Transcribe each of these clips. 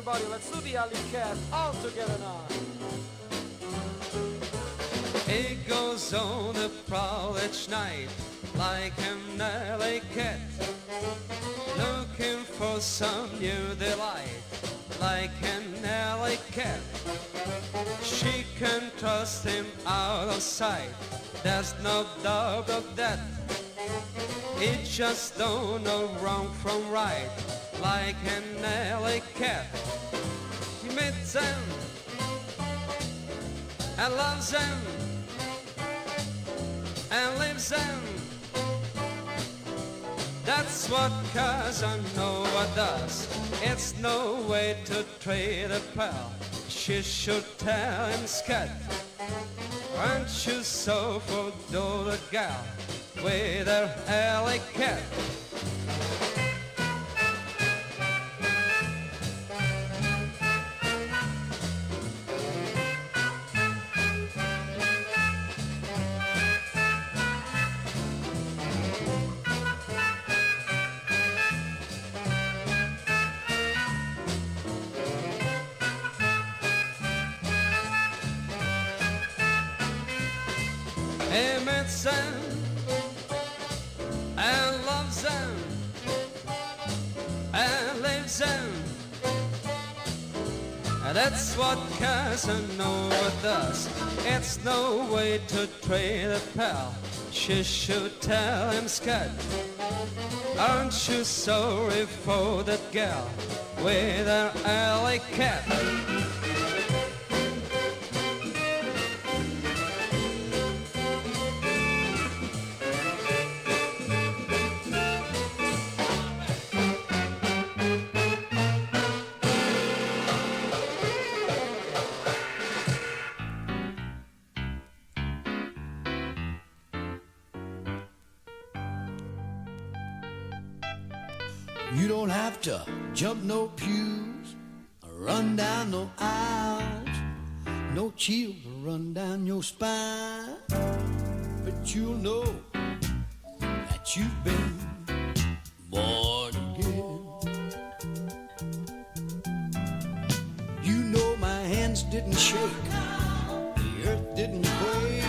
everybody. Let's do the alley cat all together now. It goes on a prowl each night like an alley cat, looking for some new delight like an alley cat. She can trust him out of sight, there's no doubt of that. He just don't know wrong from right like an alley cat. He meets them and loves them and leaves them. That's what Casanova does. It's no way to trade a pal. She should tell him, scat, aren't you so for the gal with her alley cat? He meets them and loves them and leaves them. And that's what Casanova does. It's no way to trade a pal. She should tell him, scat, aren't you sorry for that gal with her alley cat? You don't have to jump no pews, run down no aisles, no chill to run down your spine. But you'll know that you've been born again. You know my hands didn't shake, the earth didn't quake,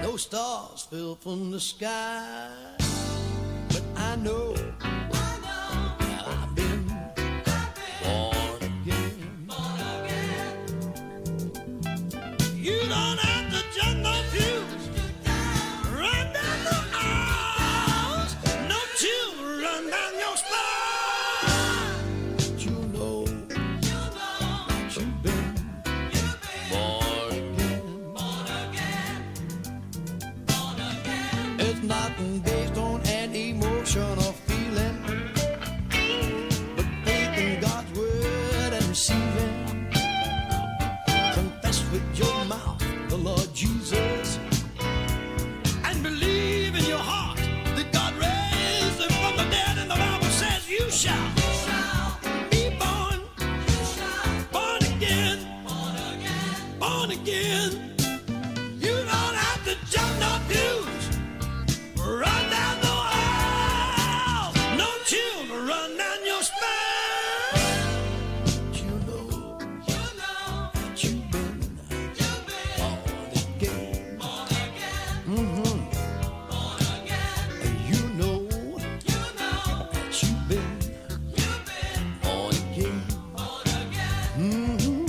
no stars fell from the sky. But I know I've been born again. You don't have to jump no pews, run down the aisles, no chill run down your spine. But you know that you've been born again. It's not based on an emotion or feeling, but faith in God's word and receiving. Confess with your mouth the Lord Jesus and believe in your heart that God raised him from the dead, and the Bible says you shall be born again, born again. You don't have to jump no pews, run down the aisle, no chill to run down your spine. You know that you've been born again. Mm-hmm. You know that you've been born again. Mm-hmm.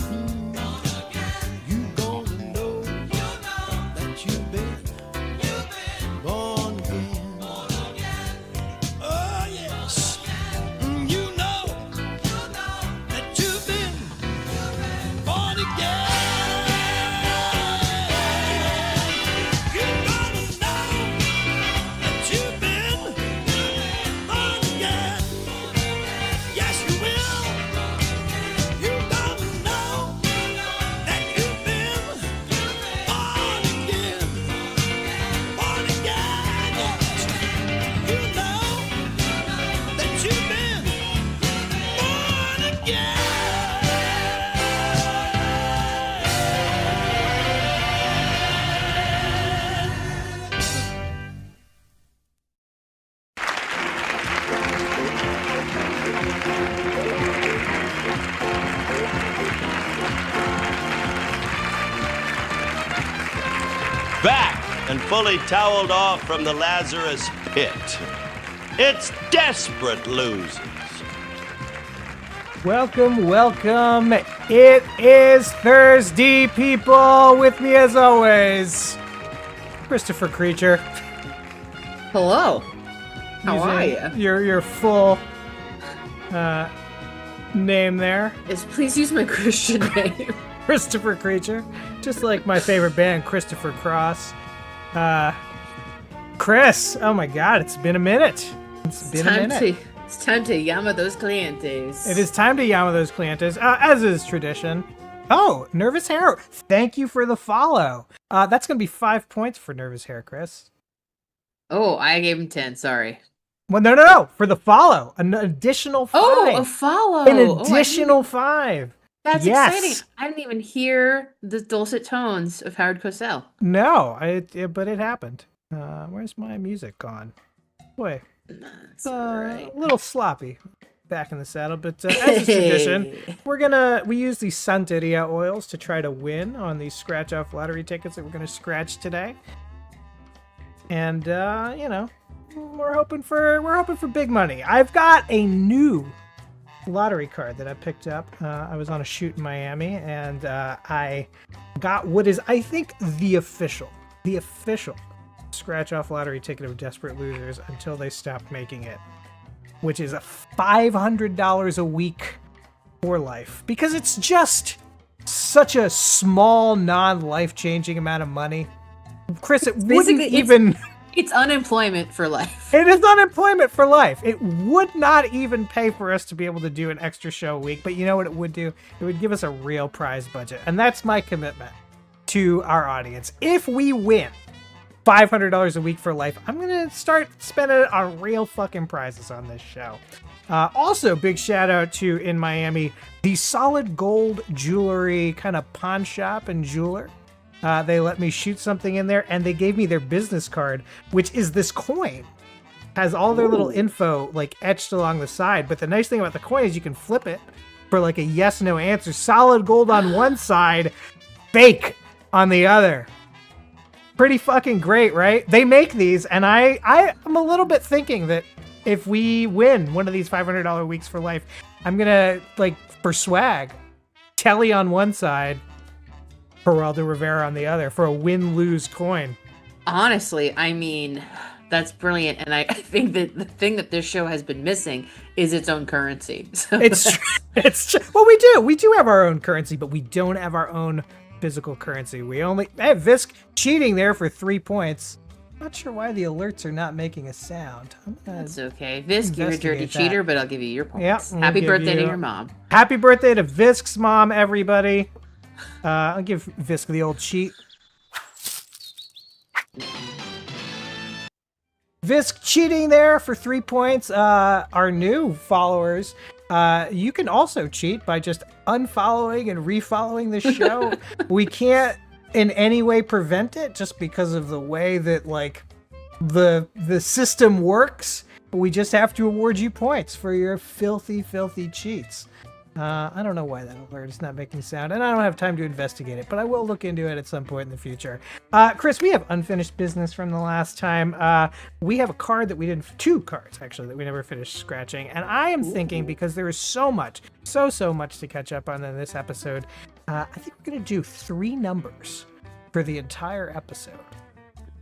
You gonna know that you've been born again. Oh yes, you know that you've been born again. You gotta fully toweled off from the Lazarus pit. It's Desperate Losers. Welcome, welcome. It is Thursday, people. With me as always, Christopher Creature. Hello. How are you? Your full name there. Please use my Christian name. Christopher Creature. Just like my favorite band, Christopher Cross. Chris, oh my god, it's been a minute. It's time to llama those clientes. It is time to llama those clientes, as is tradition. Oh, Nervous Hair. Thank you for the follow. That's going to be 5 points for Nervous Hair, Chris. Oh, I gave him 10, sorry. Well, no. For the follow. An additional 5. Oh, a follow. An additional 5. That's yes. exciting. I didn't even hear the dulcet tones of Howard Cosell. No, but it happened. Where's my music gone? Boy, That's right. a little sloppy back in the saddle, but as is tradition, we use these Santeria oils to try to win on these scratch-off lottery tickets that we're going to scratch today. And, we're hoping for big money. I've got a new lottery card that I picked up. I was on a shoot in Miami, and I got what is, I think, the official scratch-off lottery ticket of Desperate Losers until they stopped making it, which is $500 a week for life, because it's just such a small, non-life-changing amount of money. Chris, it wouldn't even... It's unemployment for life. It is unemployment for life. It would not even pay for us to be able to do an extra show a week, but you know what it would do? It would give us a real prize budget, and that's my commitment to our audience. If we win $500 a week for life, I'm going to start spending it on real fucking prizes on this show. Also, big shout out to, in Miami, the Solid Gold Jewelry kind of pawn shop and jeweler. They let me shoot something in there, and they gave me their business card, which is this coin. Has all their little info like etched along the side, but the nice thing about the coin is you can flip it for like a yes/no answer. Solid gold on one side, fake on the other. Pretty fucking great, right? They make these, and I'm a little bit thinking that if we win one of these $500 weeks for life, I'm gonna, like, for swag, Telly on one side, Geraldo Rivera on the other for a win-lose coin. Honestly, I mean, that's brilliant, and I think that the thing that this show has been missing is its own currency. So. It's true. Well, we do have our own currency, but we don't have our own physical currency. We only have Visk cheating there for 3 points. Not sure why the alerts are not making a sound. That's okay. Visk, you're a dirty cheater, but I'll give you your points. Yep, Happy birthday to your mom. Happy birthday to Visk's mom, everybody. I'll give Visk the old cheat. Visk cheating there for 3 points. Our new followers, you can also cheat by just unfollowing and refollowing the show. We can't in any way prevent it just because of the way that, like, the system works. We just have to award you points for your filthy cheats. I don't know why that alert is not making sound, and I don't have time to investigate it, but I will look into it at some point in the future. Chris, we have unfinished business from the last time. We have a card that we didn't, 2 cards actually, that we never finished scratching, and I am thinking, because there is so much to catch up on in this episode, I think we're going to do 3 numbers for the entire episode.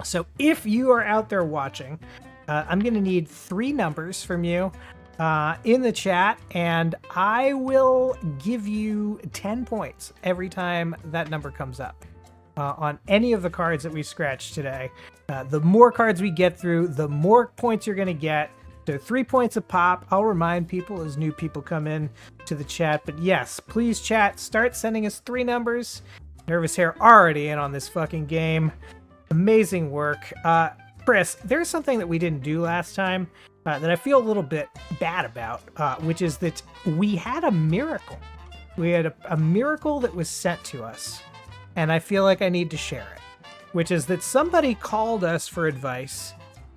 So if you are out there watching, I'm going to need 3 numbers from you in the chat, and I will give you 10 points every time that number comes up on any of the cards that we scratched today. The more cards we get through, the more points you're going to get. So 3 points a pop. I'll remind people as new people come in to the chat, but yes, please chat, start sending us 3 numbers. Nervous Hair already in on this fucking game. Amazing work. Chris, there's something that we didn't do last time that I feel a little bit bad about, which is that we had a miracle. We had a miracle that was sent to us, and I feel like I need to share it, which is that somebody called us for advice,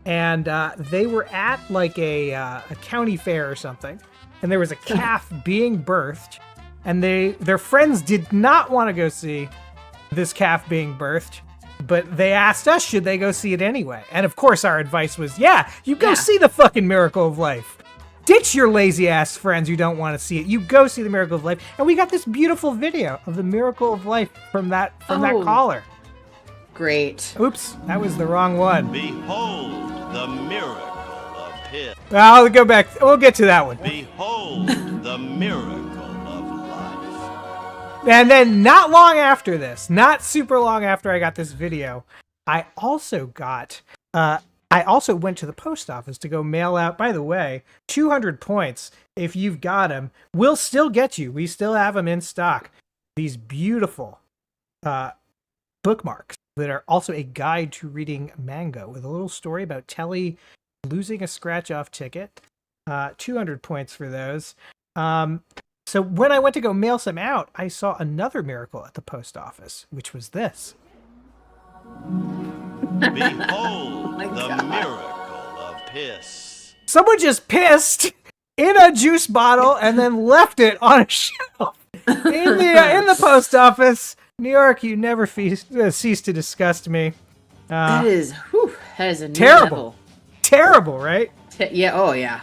and they were at like a county fair or something, and there was a calf being birthed, and their friends did not want to go see this calf being birthed. but they asked us, should they go see it anyway? And of course, our advice was, yeah, you go Yeah. see the fucking Miracle of Life. Ditch your lazy ass friends who don't want to see it. You go see the Miracle of Life. And we got this beautiful video of the Miracle of Life from that Oh. caller. Great. Oops, that was the wrong one. Behold the miracle of his. I'll go back. We'll get to that one. Behold the miracle of life. And then not long after this, not super long after I got this video, I also went to the post office to go mail out, by the way, 200 points. If you've got them, we'll still get you. We still have them in stock. These beautiful bookmarks that are also a guide to reading manga with a little story about Telly losing a scratch-off ticket. 200 points for those. So when I went to go mail some out, I saw another miracle at the post office, which was this. Behold my the God. miracle of piss. Someone just pissed in a juice bottle and then left it on a shelf in the post office. New York, you never cease to disgust me. That is a new Terrible. level. Terrible, right? Yeah. Oh yeah.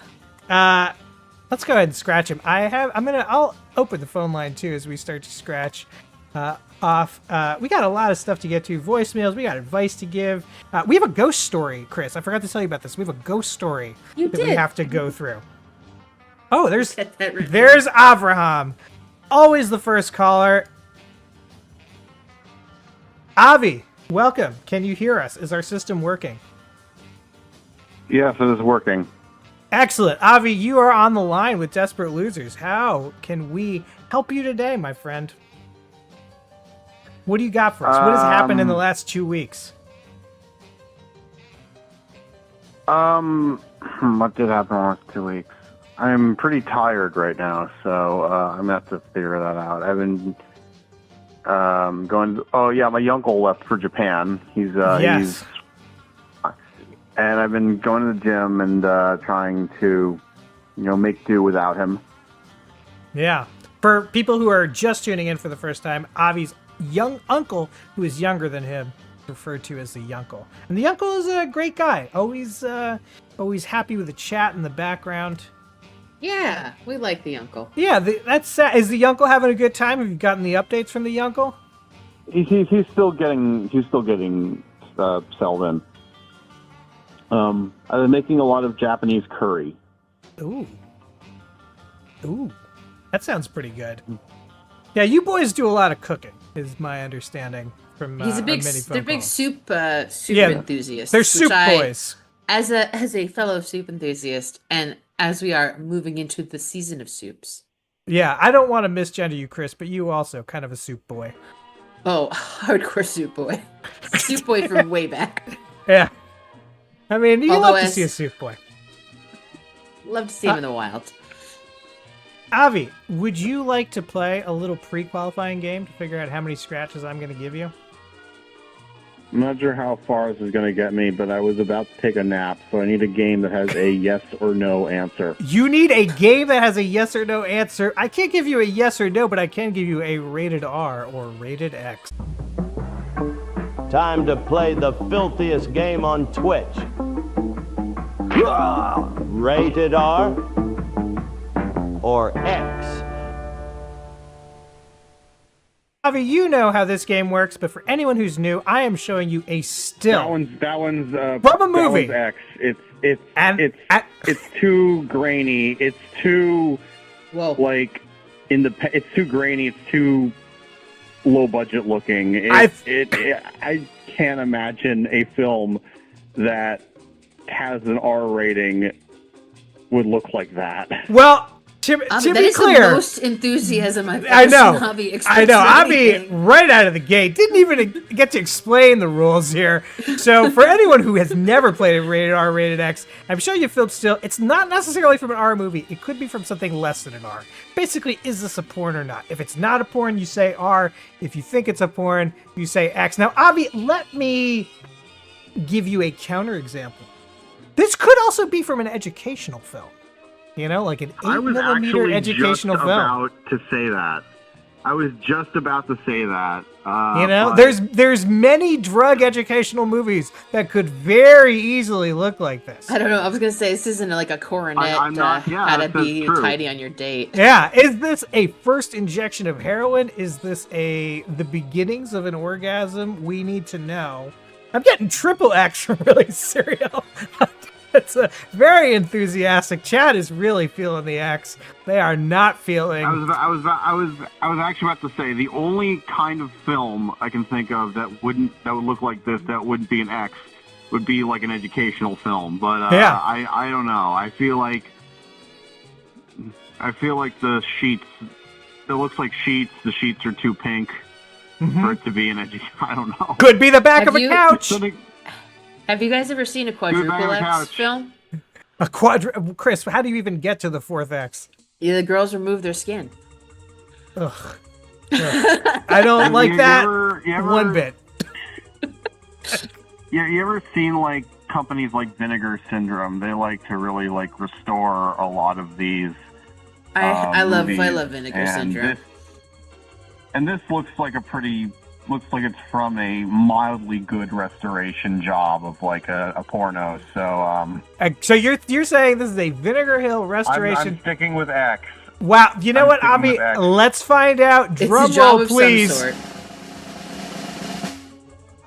Let's go ahead and scratch him. I'll open the phone line too as we start to scratch off. We got a lot of stuff to get to. Voicemails. We got advice to give. We have a ghost story, Chris. I forgot to tell you about this. We have a ghost story You that we did. have to go through. Oh, there's Get that right. there's Avraham. Always the first caller. Avi, welcome. Can you hear us? Is our system working? Yes, it is working. Excellent. Avi, you are on the line with Desperate Losers. How can we help you today, my friend? What do you got for us? What has happened in the last 2 weeks? What did happen in the last 2 weeks? I'm pretty tired right now, so I'm gonna have to figure that out. I've been my uncle left for Japan. Yes. And I've been going to the gym and trying to, make do without him. Yeah. For people who are just tuning in for the first time, Avi's young uncle, who is younger than him, referred to as the Yunkle. And the Yunkle is a great guy. Always happy with the chat in the background. Yeah, we like the uncle. Yeah, that's sad. Is the Yunkle having a good time? Have you gotten the updates from the Yunkle? He's still getting settled in. I've been making a lot of Japanese curry. Ooh. That sounds pretty good. Yeah, you boys do a lot of cooking, is my understanding from He's a big, our many phone they're big calls. soup Yeah, enthusiasts. They're which soup boys. As a fellow soup enthusiast, and as we are moving into the season of soups. Yeah, I don't want to misgender you, Chris, but you also kind of a soup boy. Oh, hardcore soup boy, soup boy from way back. Yeah. I mean, you Although love to as- see a soup boy. Love to see him in the wild. Avi, would you like to play a little pre-qualifying game to figure out how many scratches I'm going to give you? I'm not sure how far this is going to get me, but I was about to take a nap, so I need a game that has a yes or no answer. You need a game that has a yes or no answer. I can't give you a yes or no, but I can give you a rated R or rated X. Time to play the filthiest game on Twitch. Rated R or X. Avi, you know how this game works, but for anyone who's new, I am showing you a still. That one's From a movie. That one's X. And It's too grainy. It's too Whoa. it's too grainy. It's too low budget looking. I can't imagine a film that has an R rating would look like that. well, to That be is clear, the most enthusiasm I've ever I know. seen Avi express I know. on Avi, anything. right out of the gate, didn't even get to explain the rules here. So, for anyone who has never played a rated R, rated X, I'm showing you a film still. It's not necessarily from an R movie. It could be from something less than an R. Basically, is this a porn or not? If it's not a porn, you say R. If you think it's a porn, you say X. Now, Avi, let me give you a counterexample. This could also be from an educational film. Like an 8mm educational film. about to say that. I was just about to say that. You know, but there's many drug educational movies that could very easily look like this. I don't know. I was gonna say this isn't like a coronet. I'm not- yeah, how to that's be true. tidy on your date. Yeah, is this a first injection of heroin? Is this the beginnings of an orgasm? We need to know. I'm getting triple X from really Serial. It's a very enthusiastic. Chad is really feeling the X. They are not feeling. I was actually about to say the only kind of film I can think of that would look like this, that wouldn't be an X, would be like an educational film. But Yeah. I don't know. I feel like the sheets. It looks like sheets. The sheets are too pink for it to be an I don't know. Could be the back Have of a you- couch. Something- Have you guys ever seen a quadruple X couch. film? A Chris, how do you even get to the fourth X? Yeah, the girls remove their skin. Ugh. Ugh. I don't like You that ever- one bit. Yeah, you ever seen like companies like Vinegar Syndrome? They like to really like restore a lot of these. I love movies, Vinegar and Syndrome. This looks like it's from a mildly good restoration job of like a porno. So So you're saying this is a Vinegar Hill I'm restoration? sticking with X. Wow. You know I'm what, sticking Ami? with X. Let's find out. It's Drum a job roll, of please. some sort.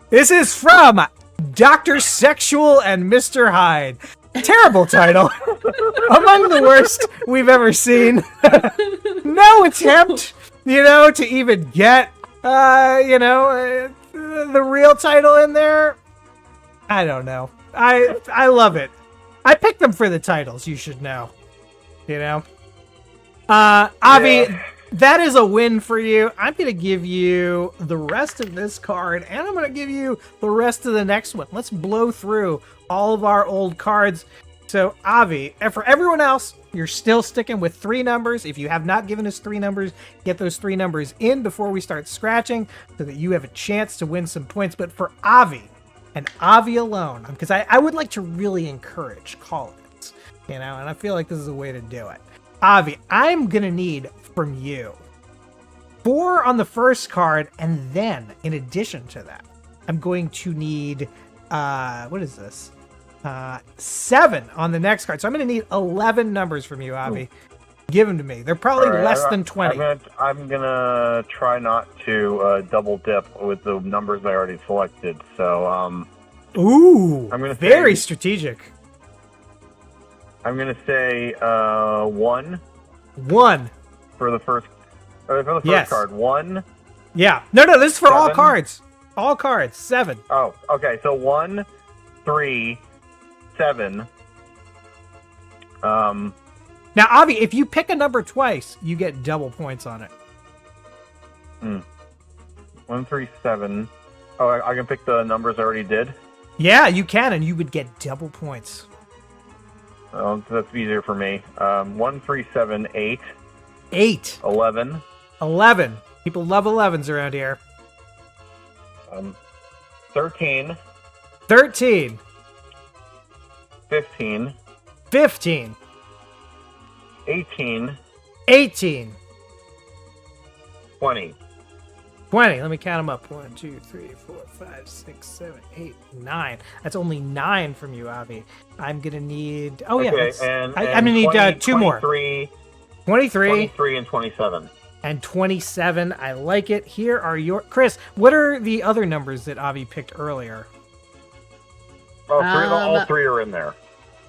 This is from Dr. Sexual and Mr. Hyde. Terrible title. Among the worst we've ever seen. No attempt, to even get, the real title in there. I don't know. I love it. I picked them for the titles, you should know. Avi, that is a win for you. I'm going to give you the rest of this card, and I'm going to give you the rest of the next one. Let's blow through all of our old cards. So, Avi, and for everyone else, you're still sticking with 3 numbers. If you have not given us 3 numbers, get those 3 numbers in before we start scratching so that you have a chance to win some points. But for Avi, and Avi alone, because I would like to really encourage call-ins, and I feel like this is a way to do it. Avi, I'm going to need from you 4 on the first card, and then, in addition to that, I'm going to need, what is this? 7 on the next card. So I'm going to need 11 numbers from you, Avi. Give them to me. They're probably less than 20. I'm gonna try not to double dip with the numbers I already selected. So Ooh, I'm gonna very say- strategic. I'm gonna say 1 1. for the first. For the first Yes. card, 1. Yeah. No, this is for all 7. cards. All cards. 7. Oh, okay. So 1, 3, 7. Now, Avi, if you pick a number twice, you get double points on it. 1, 3, 7. Oh, I can pick the numbers I already did. Yeah, you can, and you would get double points. Oh, that's easier for me. 1, 3, 7, 8, 8. 11. 11. People love 11s around here. 13, 13. 15, 15. 18, 18. 20. 20. Let me count them up. 1, 2, 3, 4, 5, 6, 7, 8, 9. That's only 9 from you, Avi. I'm going to need... Oh, yeah. Okay, that's- and I'm going to need 20, 2 more. 23, 23 23 and 27. and 27. I like it. Here are your... Chris, what are the other numbers that Avi picked earlier? Oh, all 3 are in there.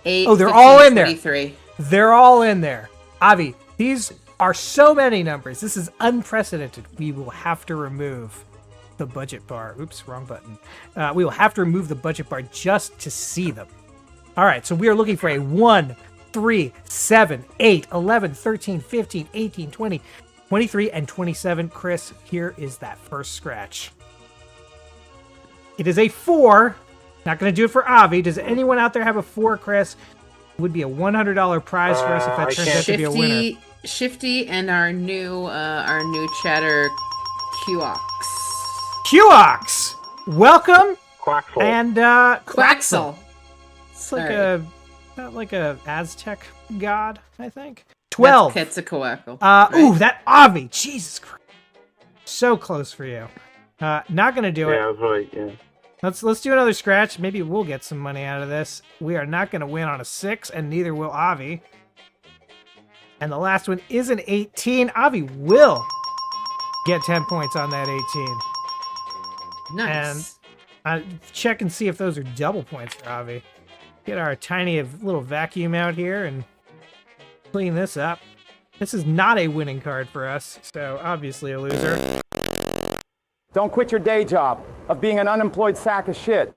8, Oh, they're 15, all in there. 23. They're all in there. Avi, these are so many numbers. This is unprecedented. We will have to remove the budget bar. Oops, wrong button. We will have to remove the budget bar just to see them. All right, so we are looking for a 1, 3, 7, 8, 11, 13, 15, 18, 20, 23, and 27. Chris, here is that first scratch. It is a 4. Not going to do it for Avi. Does anyone out there have a 4, Chris? It would be a $100 prize for us if that turns out to be a winner. Shifty and our new chatter Qox. Qox! Welcome! Quaxel. And, Quaxel. It's like Sorry. not like a Aztec god, I think. 12. That's Quetzalcoatl. Ooh, that Avi! Jesus Christ. So close for you. Not gonna do it. Yeah, I was right. Yeah. Let's do another scratch. Maybe we'll get some money out of this. We are not gonna win on a 6, and neither will Avi. And the last one is an 18. Avi will get 10 points on that 18. Nice. And check and see if those are double points for Avi. Get our tiny little vacuum out here and clean this up. This is not a winning card for us, so obviously a loser. Don't quit your day job of being an unemployed sack of shit.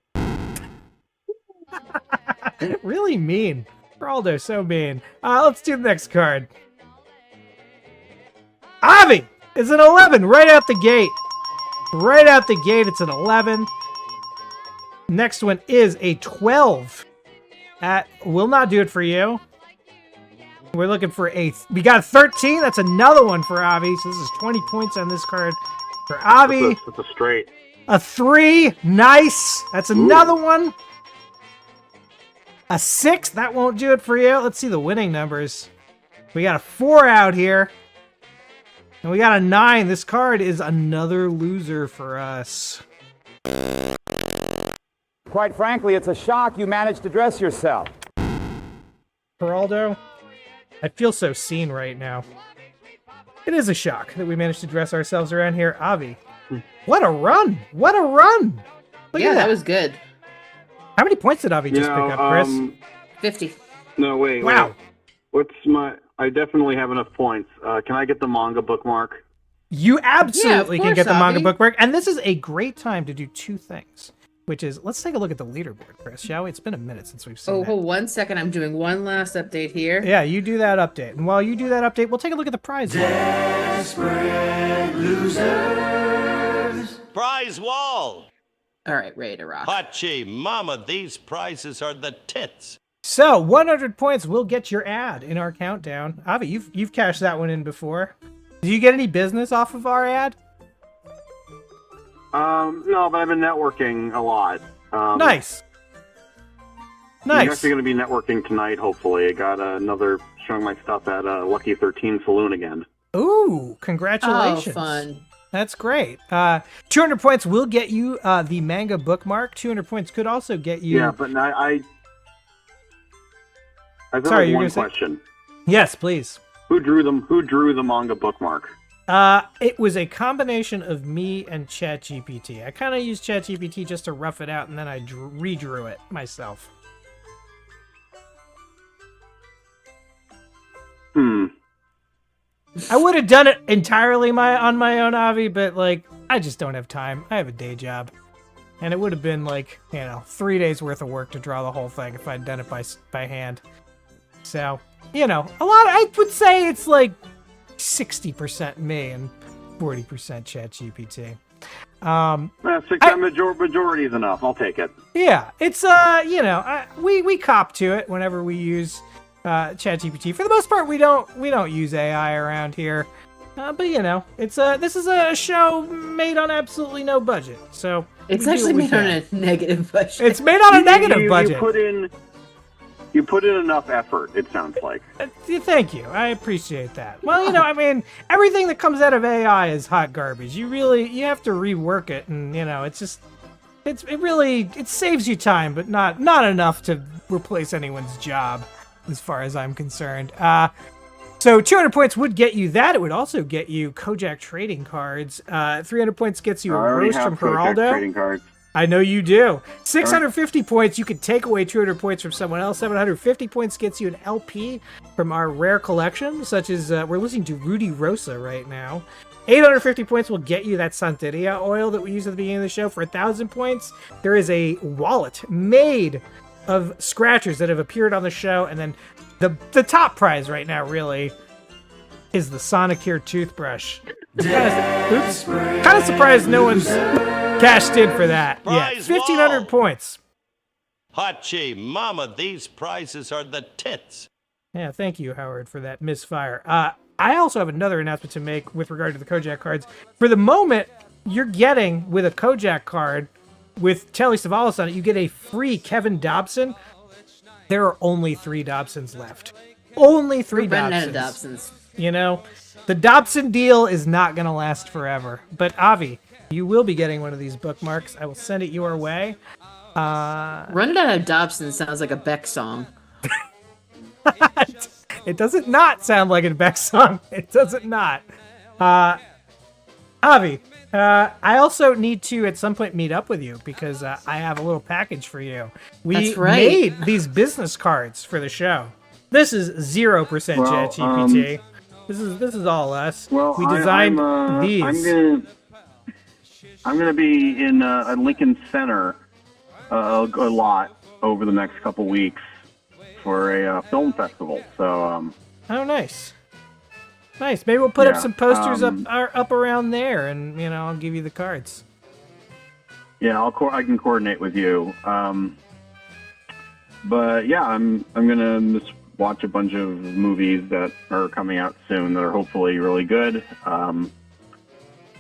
Really mean. Geraldo, so mean. Let's do the next card. Avi is an 11 right out the gate. Right out the gate, it's an 11. Next one is a 12. That will not do it for you. We're looking for we got a 13. That's another one for Avi. So this is 20 points on this card for Avi. It's a straight. A 3. Nice. That's another one. A 6. That won't do it for you. Let's see the winning numbers. We got a 4 out here. And we got a 9. This card is another loser for us. Quite frankly, it's a shock you managed to dress yourself. Geraldo, I feel so seen right now. It is a shock that we managed to dress ourselves around here. Avi, what a run! What a run! Look Yeah, at that was good. How many points did Avi just pick up, Chris? 50. No, wait. Wow. What's my? I definitely have enough points. Can I get the manga bookmark? You absolutely Yeah, of can get the course, manga Avi. bookmark. And this is a great time to do two things, which is, let's take a look at the leaderboard, Chris, shall we? It's been a minute since we've seen Oh, that. hold 1 second. I'm doing one last update here. Yeah, you do that update. And while you do that update, we'll take a look at the prize. Prize wall. All right, ready to rock. Hachi, mama, these prizes are the tits. So 100 points will get your ad in our countdown. Avi, you've cashed that one in before. Do you get any business off of our ad? No, but I've been networking a lot. Nice. I'm Nice. actually going to be networking tonight, hopefully. I got another showing my stuff at Lucky 13 Saloon again. Ooh, congratulations. Oh, fun. That's great. 200 points will get you the manga bookmark. 200 points could also get you... Yeah, but I have Sorry, you're one gonna say- question. Yes, please. Who drew the manga bookmark? It was a combination of me and ChatGPT. I kind of used ChatGPT just to rough it out, and then I redrew it myself. I would have done it entirely on my own, Avi, but like I just don't have time. I have a day job, and it would have been like 3 days worth of work to draw the whole thing if I'd done it by hand. So a lot. I would say it's like 60% me and 40% ChatGPT. Majority is enough. I'll take it. Yeah, it's we cop to it whenever we use ChatGPT. For the most part, we don't use AI around here. But it's this is a show made on absolutely no budget. So It's we do actually what we made on can. a negative budget. It's made on a negative budget. You put in enough effort, it sounds like. Thank you. I appreciate that. Well, I mean, everything that comes out of AI is hot garbage. You have to rework it, and it's just it saves you time, but not enough to replace anyone's job, as far as I'm concerned. So 200 points would get you that. It would also get you Kojak trading cards. 300 points gets you a I already roast have from Kojak Geraldo. trading cards. I know you do. 650 points, you could take away 200 points from someone else. 750 points gets you an LP from our rare collection, such as we're listening to Rudy Rosa right now. 850 points will get you that Santeria oil that we used at the beginning of the show. For 1,000 points, there is a wallet made of scratchers that have appeared on the show. And then the top prize right now, really, is the Sonicare toothbrush. Kind of surprised no one's cashed in for that. Yeah, Prize 1,500 wall. points. Hachi, mama, these prizes are the tits. Yeah, thank you, Howard, for that misfire. I also have another announcement to make with regard to the Kojak cards. For the moment, you're getting, with a Kojak card with Telly Savalas on it, you get a free Kevin Dobson. There are only 3 Dobsons left. Only 3 We're running out of Dobsons. Dobsons. you know, the Dobson deal is not going to last forever. But Avi, you will be getting one of these bookmarks. I will send it your way. Run It Out of Dobson sounds like a Beck song. It doesn't not sound like a Beck song. It doesn't not. Avi, I also need to at some point meet up with you because I have a little package for you. We That's right. made these business cards for the show. This is 0% ChatGPT. This is all us. Well, we designed these. I'm gonna be in at Lincoln Center a lot over the next couple weeks for a film festival. So Oh, nice. Nice. Maybe we'll put up Yeah, some posters up around there, and I'll give you the cards. yeah, I can coordinate with you. But yeah, I'm gonna just watch a bunch of movies that are coming out soon that are hopefully really good.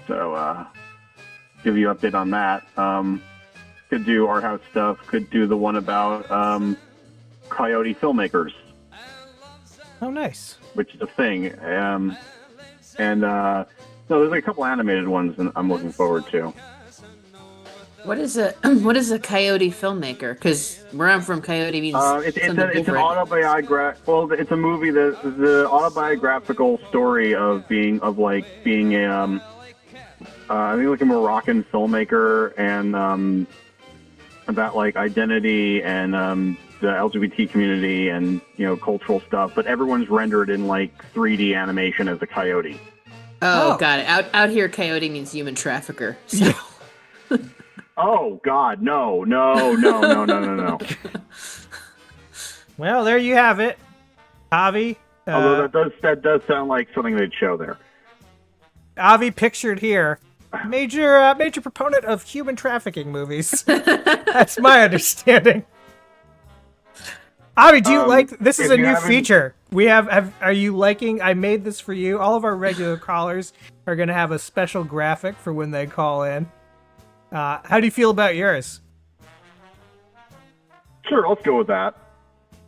So give you an update on that. Could do art house stuff. Could do the one about Coyote filmmakers, Oh, nice. which is a thing. No, there's like a couple animated ones that I'm looking forward to. What is a Coyote filmmaker? Because where I'm from, Coyote means It's something an different. autobiographical. Well, it's a movie that the autobiographical story of being a I think like a Moroccan filmmaker and about like identity and the LGBT community and cultural stuff. But everyone's rendered in like 3D animation as a coyote. Oh, Oh. got it. Out here, Coyote means human trafficker. So. Oh God, no. Well, there you have it, Avi. Although that does sound like something they'd show there. Avi pictured here, major proponent of human trafficking movies. That's my understanding. Avi, do you like this? Is if a you new haven't- feature. We have. Are you liking? I made this for you. All of our regular callers are going to have a special graphic for when they call in. How do you feel about yours? Sure, let's go with that.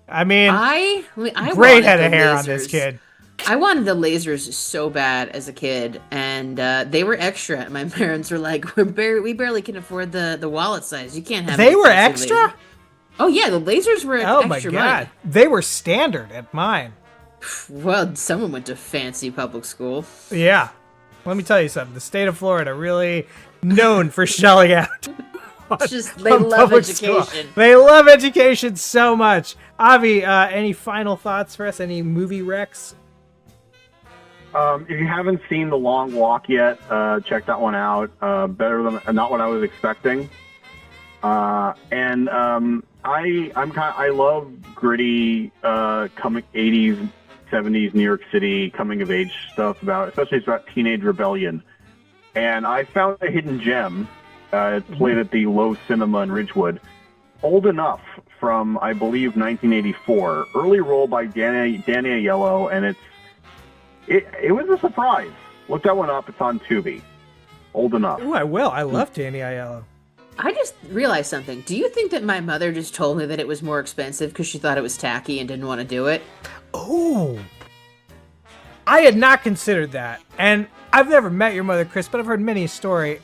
I mean, I great wanted head the of hair on this lasers. kid. I wanted the lasers so bad as a kid, and they were extra. My parents were like, we barely can afford the wallet size. You can't have. They an were expensive extra? laser." Oh yeah, the lasers were Oh my extra god, money. they were standard at mine. Well, someone went to fancy public school. Yeah. Let me tell you something. The state of Florida really known for shelling out. It's just they on love public school. education. They love education so much. Avi, any final thoughts for us? Any movie recs? If you haven't seen The Long Walk yet, check that one out. Better than not what I was expecting. I love gritty coming 80s, 70s New York City coming of age stuff especially it's about teenage rebellion. And I found a hidden gem. It's played at the Low Cinema in Ridgewood. Old Enough from I believe 1984. Early role by Danny Aiello, and it was a surprise. Look that one up. It's on Tubi. Old Enough. Ooh, I will. I love Danny Aiello. I just realized something. Do you think that my mother just told me that it was more expensive because she thought it was tacky and didn't want to do it? Oh, I had not considered that, and I've never met your mother, Chris, but I've heard many a story.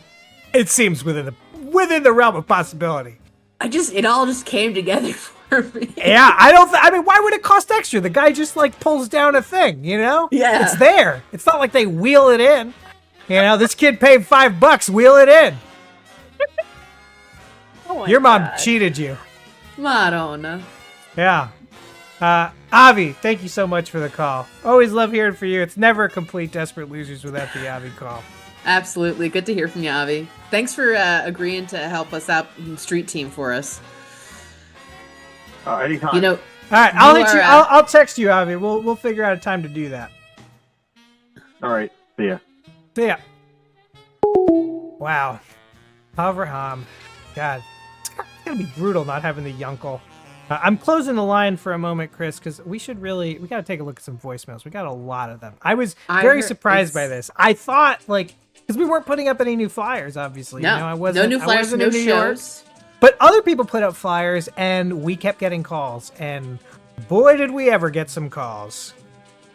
It seems within the realm of possibility. It all just came together for me. Yeah, I mean, why would it cost extra? The guy just like pulls down a thing, Yeah. It's there. It's not like they wheel it in. This kid paid $5. Wheel it in. Oh my Your mom God. cheated you. Madonna. Yeah. Avi, thank you so much for the call. Always love hearing from you. It's never a complete Desperate Losers without the Avi call. Absolutely. Good to hear from you, Avi. Thanks for agreeing to help us out in Street Team for us. Anytime. You know, All right, I'll You hit you. are, I'll text you, Avi. We'll figure out a time to do that. All right. See ya. See ya. Wow. Avraham. God. It's gonna be brutal not having the Yunkel. I'm closing the line for a moment, Chris, because we gotta take a look at some voicemails. We got a lot of them. I was very surprised by this. I thought, because we weren't putting up any new flyers, obviously. no, I wasn't. no new flyers, wasn't no in New York. shows. But other people put up flyers, and we kept getting calls. And boy, did we ever get some calls.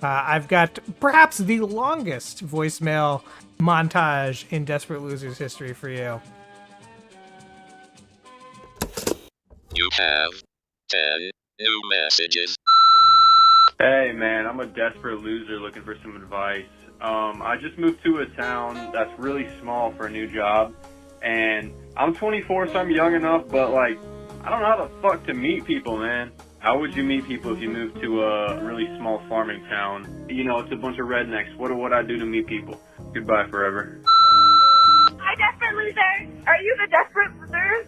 I've got perhaps the longest voicemail montage in Desperate Losers history for you. You have 10 new messages. Hey man, I'm a desperate loser looking for some advice. I just moved to a town that's really small for a new job, and I'm 24, so I'm young enough, but like, I don't know how the fuck to meet people, man. How would you meet people if you moved to a really small farming town? You know, it's a bunch of rednecks. What would I do to meet people? Goodbye forever. Hi, Desperate Loser. Are you the Desperate Loser?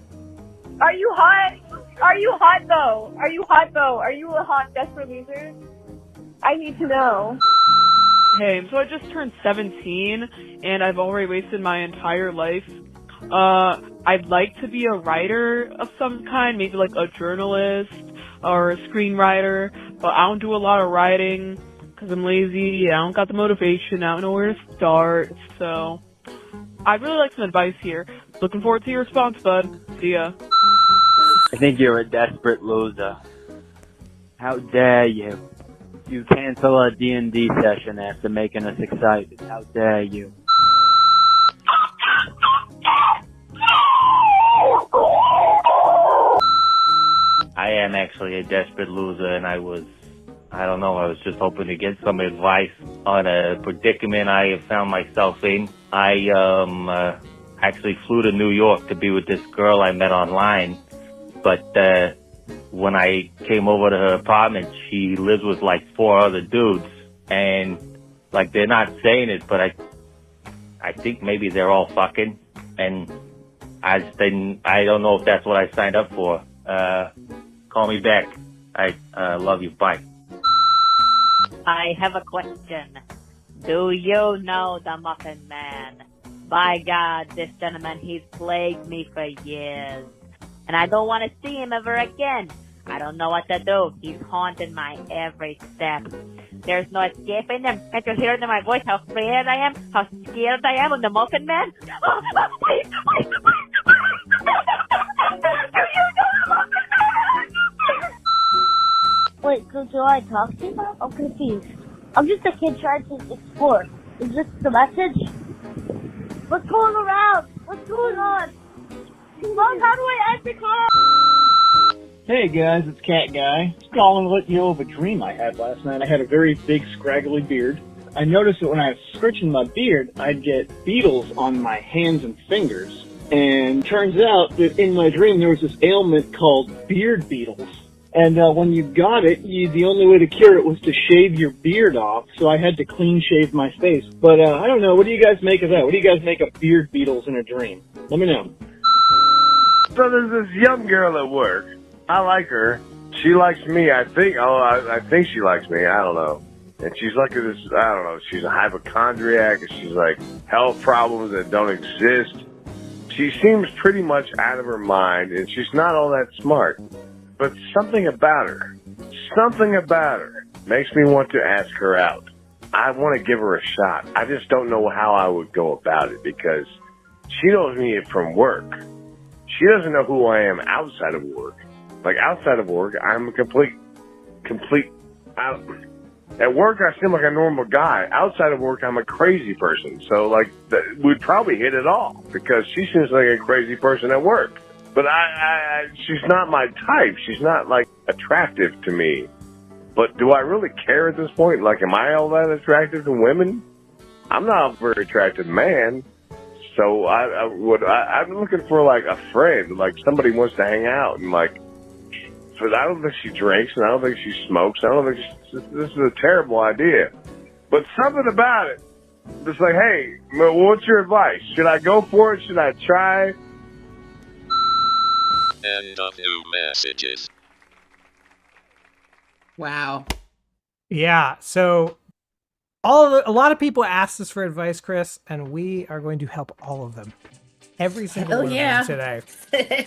Are you hot? Are you hot, though? Are you hot, though? Are you a hot Desperate Loser? I need to know. Hey, so I just turned 17, and I've already wasted my entire life. I'd like to be a writer of some kind, maybe like a journalist or a screenwriter, but I don't do a lot of writing because I'm lazy. I don't got the motivation. I don't know where to start, so I'd really like some advice here. Looking forward to your response, bud. See ya. I think you're a desperate loser. How dare you? You cancel a D&D session after making us excited. How dare you? I am actually a desperate loser, and I was just hoping to get some advice on a predicament I have found myself in. I actually flew to New York to be with this girl I met online, but when I came over to her apartment, she lives with like 4 other dudes, and like they're not saying it, but I think maybe they're all fucking, and I don't know if that's what I signed up for. Call me back. I love you. Bye. I have a question. Do you know the Muffin Man? By God, this gentleman, he's plagued me for years. And I don't want to see him ever again. I don't know what to do. He's haunting my every step. There's no escaping him. Can't you hear it in my voice how scared I am? How scared I am of the Muffin Man? Wait. Wait, so do I talk to you? I'm confused. I'm just a kid trying to explore. Is this the message? What's going around? What's going on? Mom, how do I end the call? Hey guys, it's Cat Guy. Just calling to let you know of a dream I had last night. I had a very big, scraggly beard. I noticed that when I was scratching my beard, I'd get beetles on my hands and fingers. And turns out that in my dream there was this ailment called beard beetles. And when you got it, the only way to cure it was to shave your beard off, so I had to clean shave my face. But I don't know, what do you guys make of that? What do you guys make of beard beetles in a dream? Let me know. So there's this young girl at work. I like her. She likes me, I think. I think she likes me. I don't know. And she's like this, I don't know, she's a hypochondriac, and she's like health problems that don't exist. She seems pretty much out of her mind, and she's not all that smart. But something about her makes me want to ask her out. I want to give her a shot. I just don't know how I would go about it because she knows me from work. She doesn't know who I am outside of work. Like outside of work, I'm a complete. At work, I seem like a normal guy. Outside of work, I'm a crazy person. So like, we'd probably hit it off because she seems like a crazy person at work. But she's not my type. She's not, like, attractive to me. But do I really care at this point? Like, am I all that attractive to women? I'm not a very attractive man. So I'm looking for, like, a friend. Like, somebody wants to hang out. And, like, but I don't think she drinks, and I don't think she smokes. I don't think this is a terrible idea. But something about it. It's like, hey, what's your advice? Should I go for it? Should I try? End of new messages. Wow. Yeah, so a lot of people asked us for advice, Chris, and we are going to help all of them. Every single one of them today.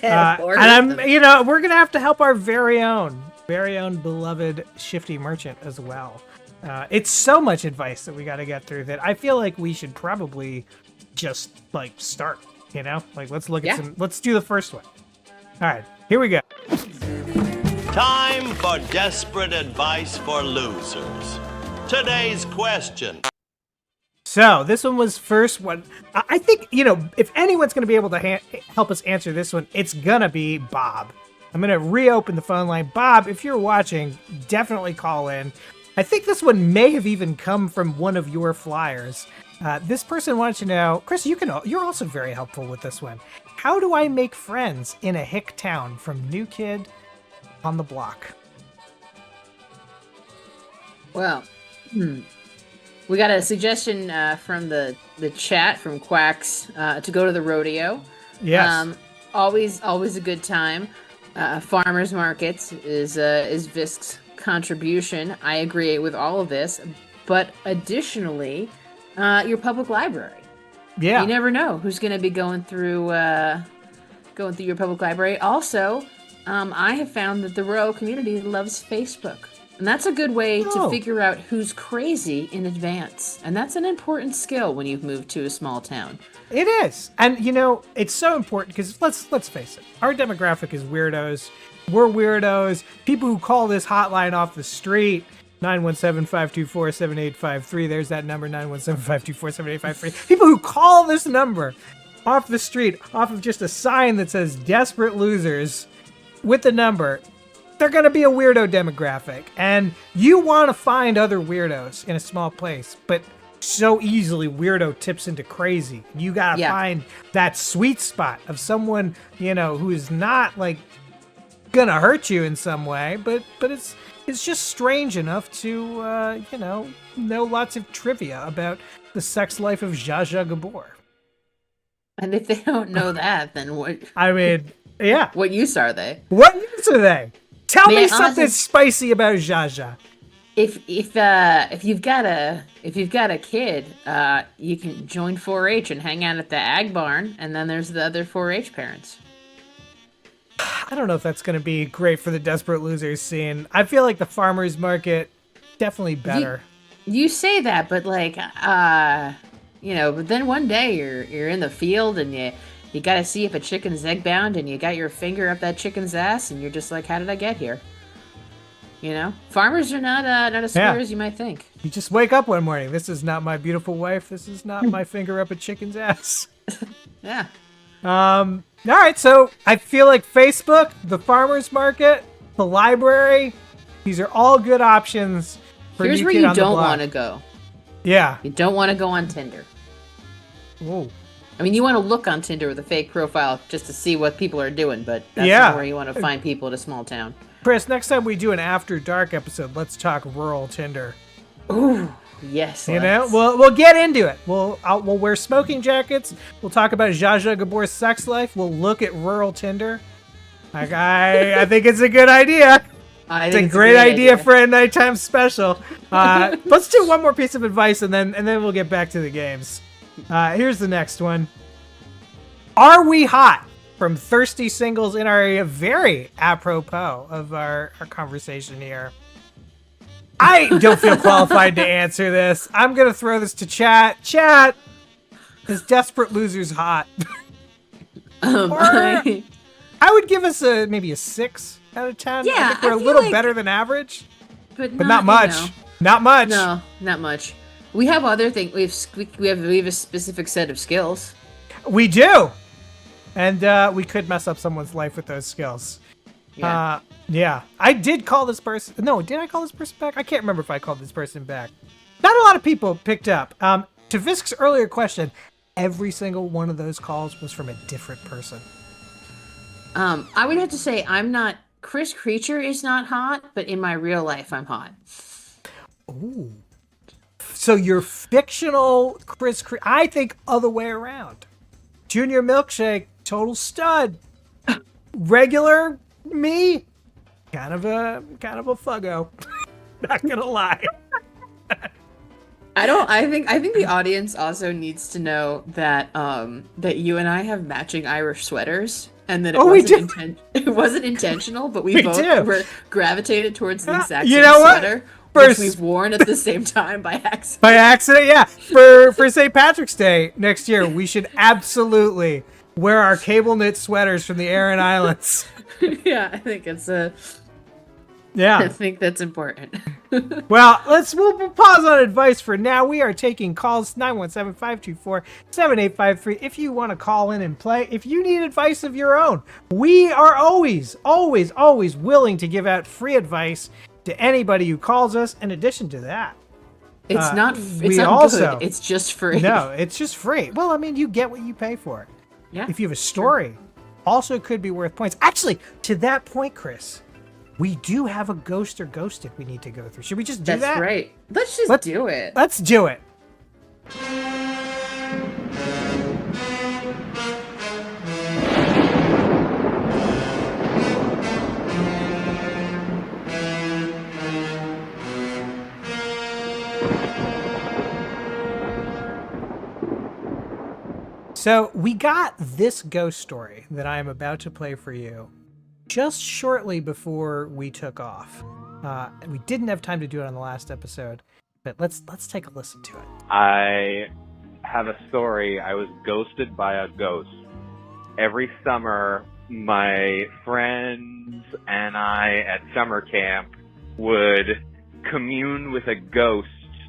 And we're gonna have to help our very own beloved Shifty Merchant as well. It's so much advice that we got to get through that I feel like we should probably just like start. Let's look at let's do the first one. All right, here we go. Time for desperate advice for losers. today's question. So this one was first one. I think, if anyone's going to be able to help us answer this one, it's going to be Bob. I'm going to reopen the phone line. Bob, if you're watching, definitely call in. I think this one may have even come from one of your flyers. This person wanted to know, Chris, you're also very helpful with this one. How do I make friends in a hick town? From New Kid on the Block. Well, we got a suggestion from the chat from Quacks to go to the rodeo. Yes. Always a good time. Farmers markets is Visk's contribution. I agree with all of this, but additionally, your public library. Yeah. You never know who's going to be going through your public library. Also, I have found that the rural community loves Facebook. And that's a good way to figure out who's crazy in advance. And that's an important skill when you've moved to a small town. It is. And, it's so important because let's face it. Our demographic is weirdos. We're weirdos. People who call this hotline off the street, 917-524-7853. There's that number, 917-524-7853. People who call this number off the street, off of just a sign that says Desperate Losers with the number, they're going to be a weirdo demographic. And you want to find other weirdos in a small place, but so easily weirdo tips into crazy. You got to find that sweet spot of someone, who is not like going to hurt you in some way, but it's just strange enough to, know lots of trivia about the sex life of Zsa Zsa Gabor. And if they don't know that, then what? I mean, yeah. What use are they? What use are they? Tell me something spicy about Zsa Zsa. If you've got a kid, you can join 4-H and hang out at the ag barn, and then there's the other 4-H parents. I don't know if that's going to be great for the Desperate Losers scene. I feel like the farmers market definitely better. You say that, but but then one day you're in the field and you got to see if a chicken's egg bound, and you got your finger up that chicken's ass, and you're just like, how did I get here? Farmers are not as square as you might think. You just wake up one morning. This is not my beautiful wife. This is not my finger up a chicken's ass. Yeah. All right. So I feel like Facebook, the farmers market, the library, these are all good options for Here's New where Kid you on the don't Block. want to go. Yeah. You don't want to go on Tinder. Whoa. I mean, you want to look on Tinder with a fake profile just to see what people are doing, but that's Yeah. not where you want to find people in a small town. Chris, next time we do an After Dark episode, let's talk rural Tinder. Ooh, yes. We'll get into it. We'll wear smoking jackets. We'll talk about Zsa Zsa Gabor's sex life. We'll look at rural Tinder. I think it's a good idea. It's a great idea for a nighttime special. Let's do one more piece of advice, and then we'll get back to the games. Here's the next one. Are we hot? From Thirsty Singles in our area. Very apropos of our conversation here. I don't feel qualified to answer this. I'm going to throw this to chat. Chat, is Desperate Losers hot? I would give us maybe a 6 out of 10. Yeah, I think we're a little better than average. But not much. Not much. No, not much. We have other things. We have a specific set of skills. We do. And we could mess up someone's life with those skills. Yeah. Yeah. I did call this person. No, did I call this person back? I can't remember if I called this person back. Not a lot of people picked up. To Visk's earlier question, every single one of those calls was from a different person. I would have to say I'm not. Chris Creature is not hot, but in my real life, I'm hot. Ooh. So you're fictional Chris Creature. I think other way around. Junior Milkshake, total stud. Regular me, kind of a fuggo. Not gonna lie. I think the audience also needs to know that that you and I have matching Irish sweaters, and that it wasn't intentional, but we both were gravitated towards the exact same sweater. Which we've worn at the same time by accident. By accident, yeah. For St. Patrick's Day next year, we should absolutely wear our cable knit sweaters from the Aran Islands. Yeah, I think it's Yeah. I think that's important. Well, we'll pause on advice for now. We are taking calls 917-524-7853. If you want to call in and play, if you need advice of your own, we are always willing to give out free advice to anybody who calls us. In addition to that, it's not good. It's just free. No, it's just free. Well, I mean, you get what you pay for. Yeah. If you have a story, also could be worth points. Actually, to that point, Chris, we do have a ghost or ghosted we need to go through. Should we just do that? That's right. Let's just do it. Let's do it. So we got this ghost story that I am about to play for you just shortly before we took off. We didn't have time to do it on the last episode, but let's take a listen to it. I have a story. I was ghosted by a ghost. Every summer, my friends and I at summer camp would commune with a ghost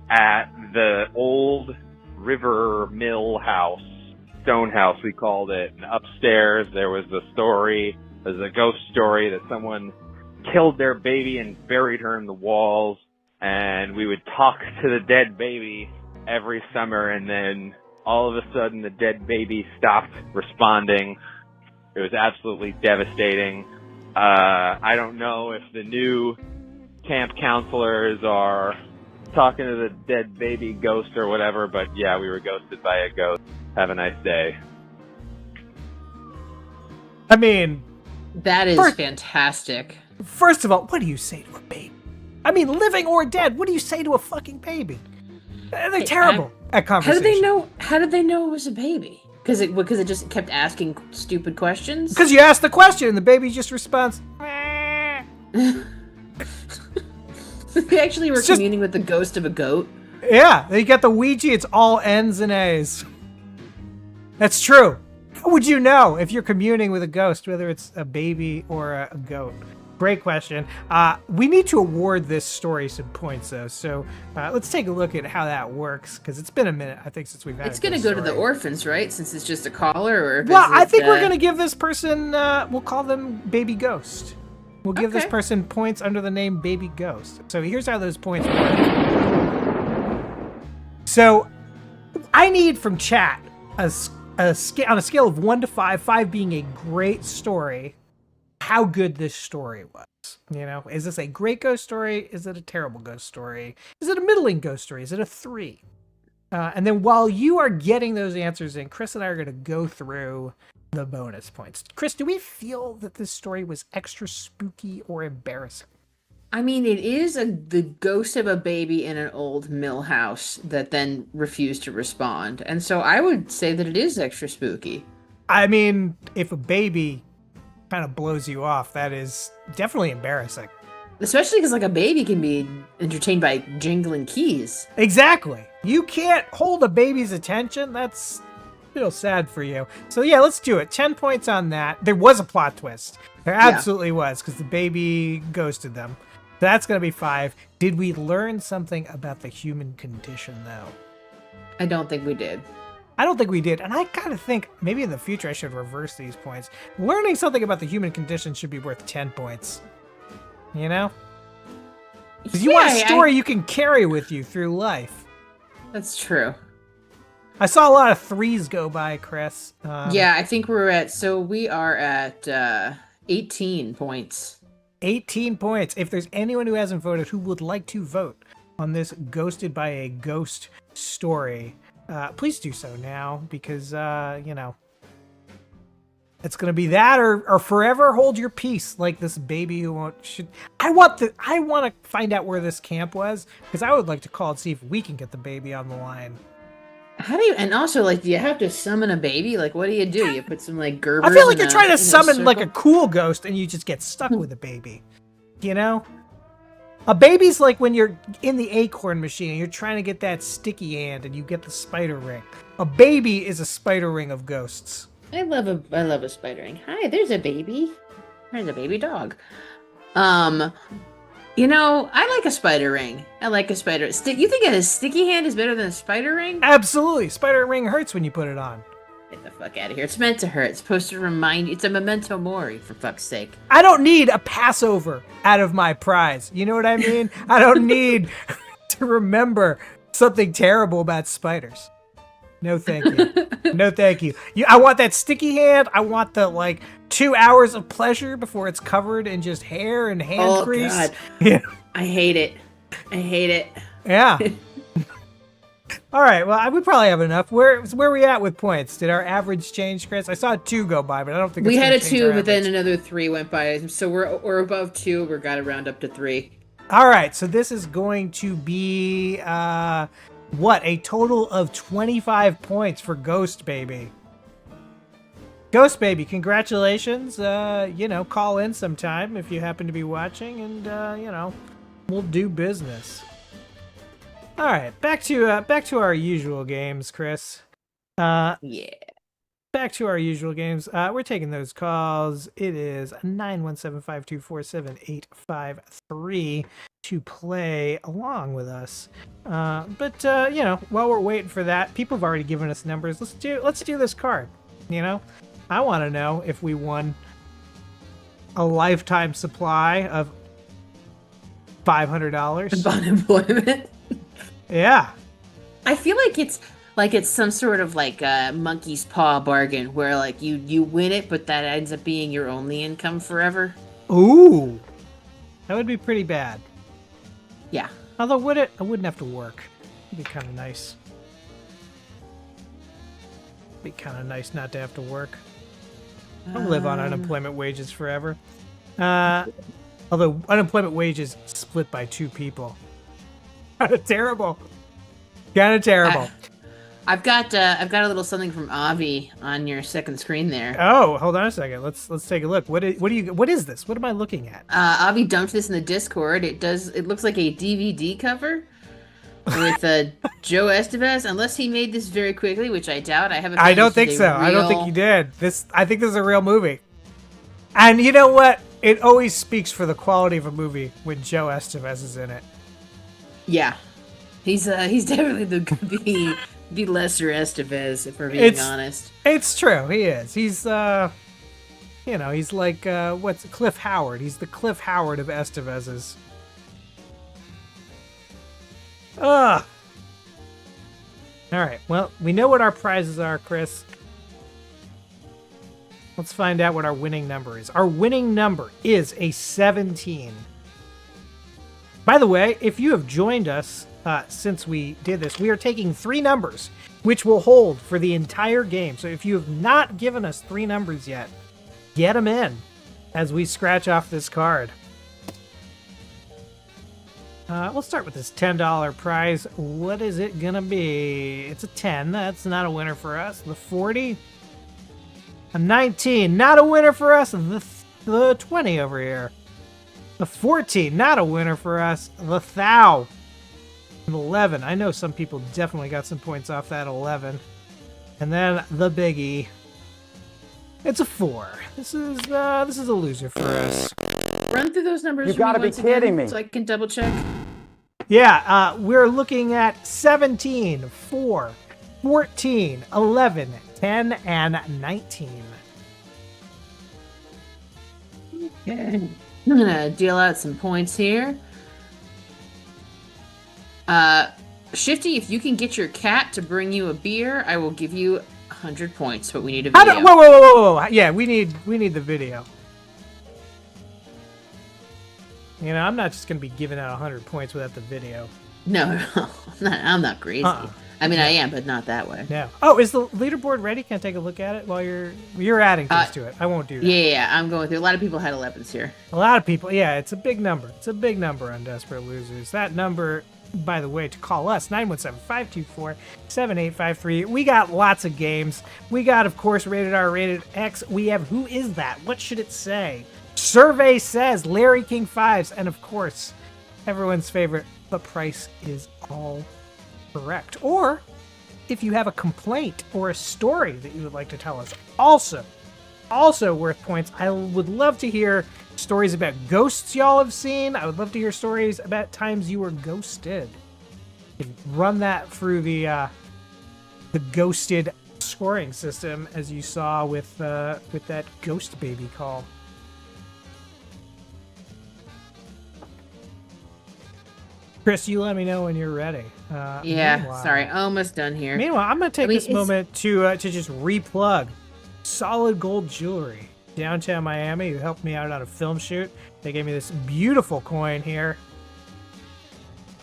at the old river mill house. Stone house, we called it. And upstairs, there was a story. There's a ghost story that someone killed their baby and buried her in the walls. And we would talk to the dead baby every summer. And then all of a sudden, the dead baby stopped responding. It was absolutely devastating. I don't know if the new camp counselors are talking to the dead baby ghost or whatever, but yeah, we were ghosted by a ghost. Have a nice day. I mean, that is fantastic. First of all, what do you say to a baby? I mean, living or dead, what do you say to a fucking baby? They're terrible at conversation. How did they know it was a baby? Because it just kept asking stupid questions? Because you asked the question and the baby just responds. They actually were communing with the ghost of a goat. Yeah, you got the Ouija, it's all N's and A's. That's true. How would you know if you're communing with a ghost, whether it's a baby or a goat? Great question. We need to award this story some points, though. So let's take a look at how that works, because it's been a minute, I think, since we've had It's going to go to the orphans, right? Since it's just a caller? Or I think we're going to give this person, we'll call them Baby Ghost. We'll give this person points under the name Baby Ghost. So here's how those points work. So I need from chat on a scale of 1 to 5, 5 being a great story, how good this story was. You know, is this a great ghost story? Is it a terrible ghost story? Is it a middling ghost story? Is it a 3? And then while you are getting those answers in, Chris and I are going to go through the bonus points. Chris, do we feel that this story was extra spooky or embarrassing? I mean, it is the ghost of a baby in an old mill house that then refused to respond. And so I would say that it is extra spooky. I mean, if a baby kind of blows you off, that is definitely embarrassing. Especially because, like, a baby can be entertained by jingling keys. Exactly. You can't hold a baby's attention. That's feel sad for you. So yeah, let's do it. 10 points on that. There was a plot twist. There absolutely was, because the baby ghosted them. That's going to be 5. Did we learn something about the human condition, though? I don't think we did. I don't think we did. And I kind of think maybe in the future I should reverse these points. Learning something about the human condition should be worth 10 points. You know? Because you want a story you can carry with you through life. That's true. I saw a lot of 3s go by, Chris. Yeah, I think we are at 18 points. 18 points. If there's anyone who hasn't voted who would like to vote on this Ghosted by a Ghost story, please do so now, because, you know, it's going to be that or forever hold your peace, like this baby who won't... I want to find out where this camp was, because I would like to call and see if we can get the baby on the line. How do you, and also, like, do you have to summon a baby? Like, what do? You put some, like, Gerbers I feel like you're trying to summon, like, a cool ghost and you just get stuck with a baby. You know? A baby's like when you're in the acorn machine and you're trying to get that sticky hand and you get the spider ring. A baby is a spider ring of ghosts. I love a spider ring. Hi, there's a baby. There's a baby dog. You know, I like a spider ring. I like a spider. You think a sticky hand is better than a spider ring? Absolutely. Spider ring hurts when you put it on. Get the fuck out of here. It's meant to hurt. It's supposed to remind you. It's a memento mori, for fuck's sake. I don't need a Passover out of my prize. You know what I mean? I don't need to remember something terrible about spiders. No, thank you. No, thank you. I want that sticky hand. I want the, 2 hours of pleasure before it's covered in just hair and hand grease. God. Yeah. I hate it. I hate it. Yeah. All right. Well, we probably have enough. Where are we at with points? Did our average change, Chris? I saw a 2 go by, but I don't think we it's had a gonna change 2, our but then average. another 3 went by. So we're above 2. We're got to round up to 3. All right. So this is going to be a total of 25 points for Ghost Baby. Ghost Baby, congratulations. Call in sometime if you happen to be watching, and we'll do business. All right, back to our usual games, Chris. Yeah. Back to our usual games. We're taking those calls. It is 917-524-7853 to play along with us. But while we're waiting for that, people have already given us numbers. Let's do this card. I want to know if we won a lifetime supply of $500 unemployment. Yeah. I feel like it's some sort of monkey's paw bargain where you win it, but that ends up being your only income forever. Ooh, that would be pretty bad. Yeah. Although I wouldn't have to work. It'd be kind of nice. Be kind of nice not to have to work. I'll live on unemployment wages forever. Although unemployment wages split by 2 people. Kind of terrible. I've got a little something from Avi on your second screen there. Oh, hold on a second. Let's take a look. What is this? What am I looking at? Avi dumped this in the Discord. It looks like a DVD cover with Joe Estevez, unless he made this very quickly, which I doubt. I don't think so. I don't think he did. I think this is a real movie. And you know what? It always speaks for the quality of a movie when Joe Estevez is in it. Yeah, he's definitely the lesser Estevez, if we're being honest. It's true. He is. He's he's like what's Cliff Howard. He's the Cliff Howard of Estevez's. Ugh. All right. Well, we know what our prizes are, Chris. Let's find out what our winning number is. Our winning number is a 17. By the way, if you have joined us since we did this, we are taking 3 numbers, which will hold for the entire game. So if you have not given us 3 numbers yet, get them in as we scratch off this card. We'll start with this $10 prize. What is it gonna be? It's a 10. That's not a winner for us. The 40. A 19. Not a winner for us. The 20 over here. The 14. Not a winner for us. The thou. An 11. I know some people definitely got some points off that 11. And then the biggie. It's a 4. This is a loser for us. Run through those numbers. You gotta be kidding me. So I can double check. Yeah, we're looking at 17, 4, 14, 11, 10, and 19. Okay. I'm gonna deal out some points here. Shifty, if you can get your cat to bring you a beer, I will give you 100 points, but we need a video. Whoa. Yeah, we need the video. I'm not just going to be giving out 100 points without the video. No, I'm not crazy. I mean, I am, but not that way. No. Oh, is the leaderboard ready? Can I take a look at it while you're adding things to it? I won't do that. Yeah, I'm going through. A lot of people had 11s here. A lot of people. Yeah, it's a big number. It's a big number on Desperate Losers. That number, by the way, to call us, 917-524-7853. We got lots of games. We got, of course, Rated R, Rated X. We have Who Is That? What should it say? Survey Says, Larry King 5s, and of course, everyone's favorite, The Price Is All Correct. Or, if you have a complaint or a story that you would like to tell us, also also worth points. I would love to hear stories about ghosts y'all have seen. I would love to hear stories about times you were ghosted. You can run that through the ghosted scoring system, as you saw with that ghost baby call. Chris, you let me know when you're ready. Sorry, almost done here. Meanwhile, I'm going to take this moment to just replug Solid Gold Jewelry, downtown Miami, who helped me out on a film shoot. They gave me this beautiful coin here.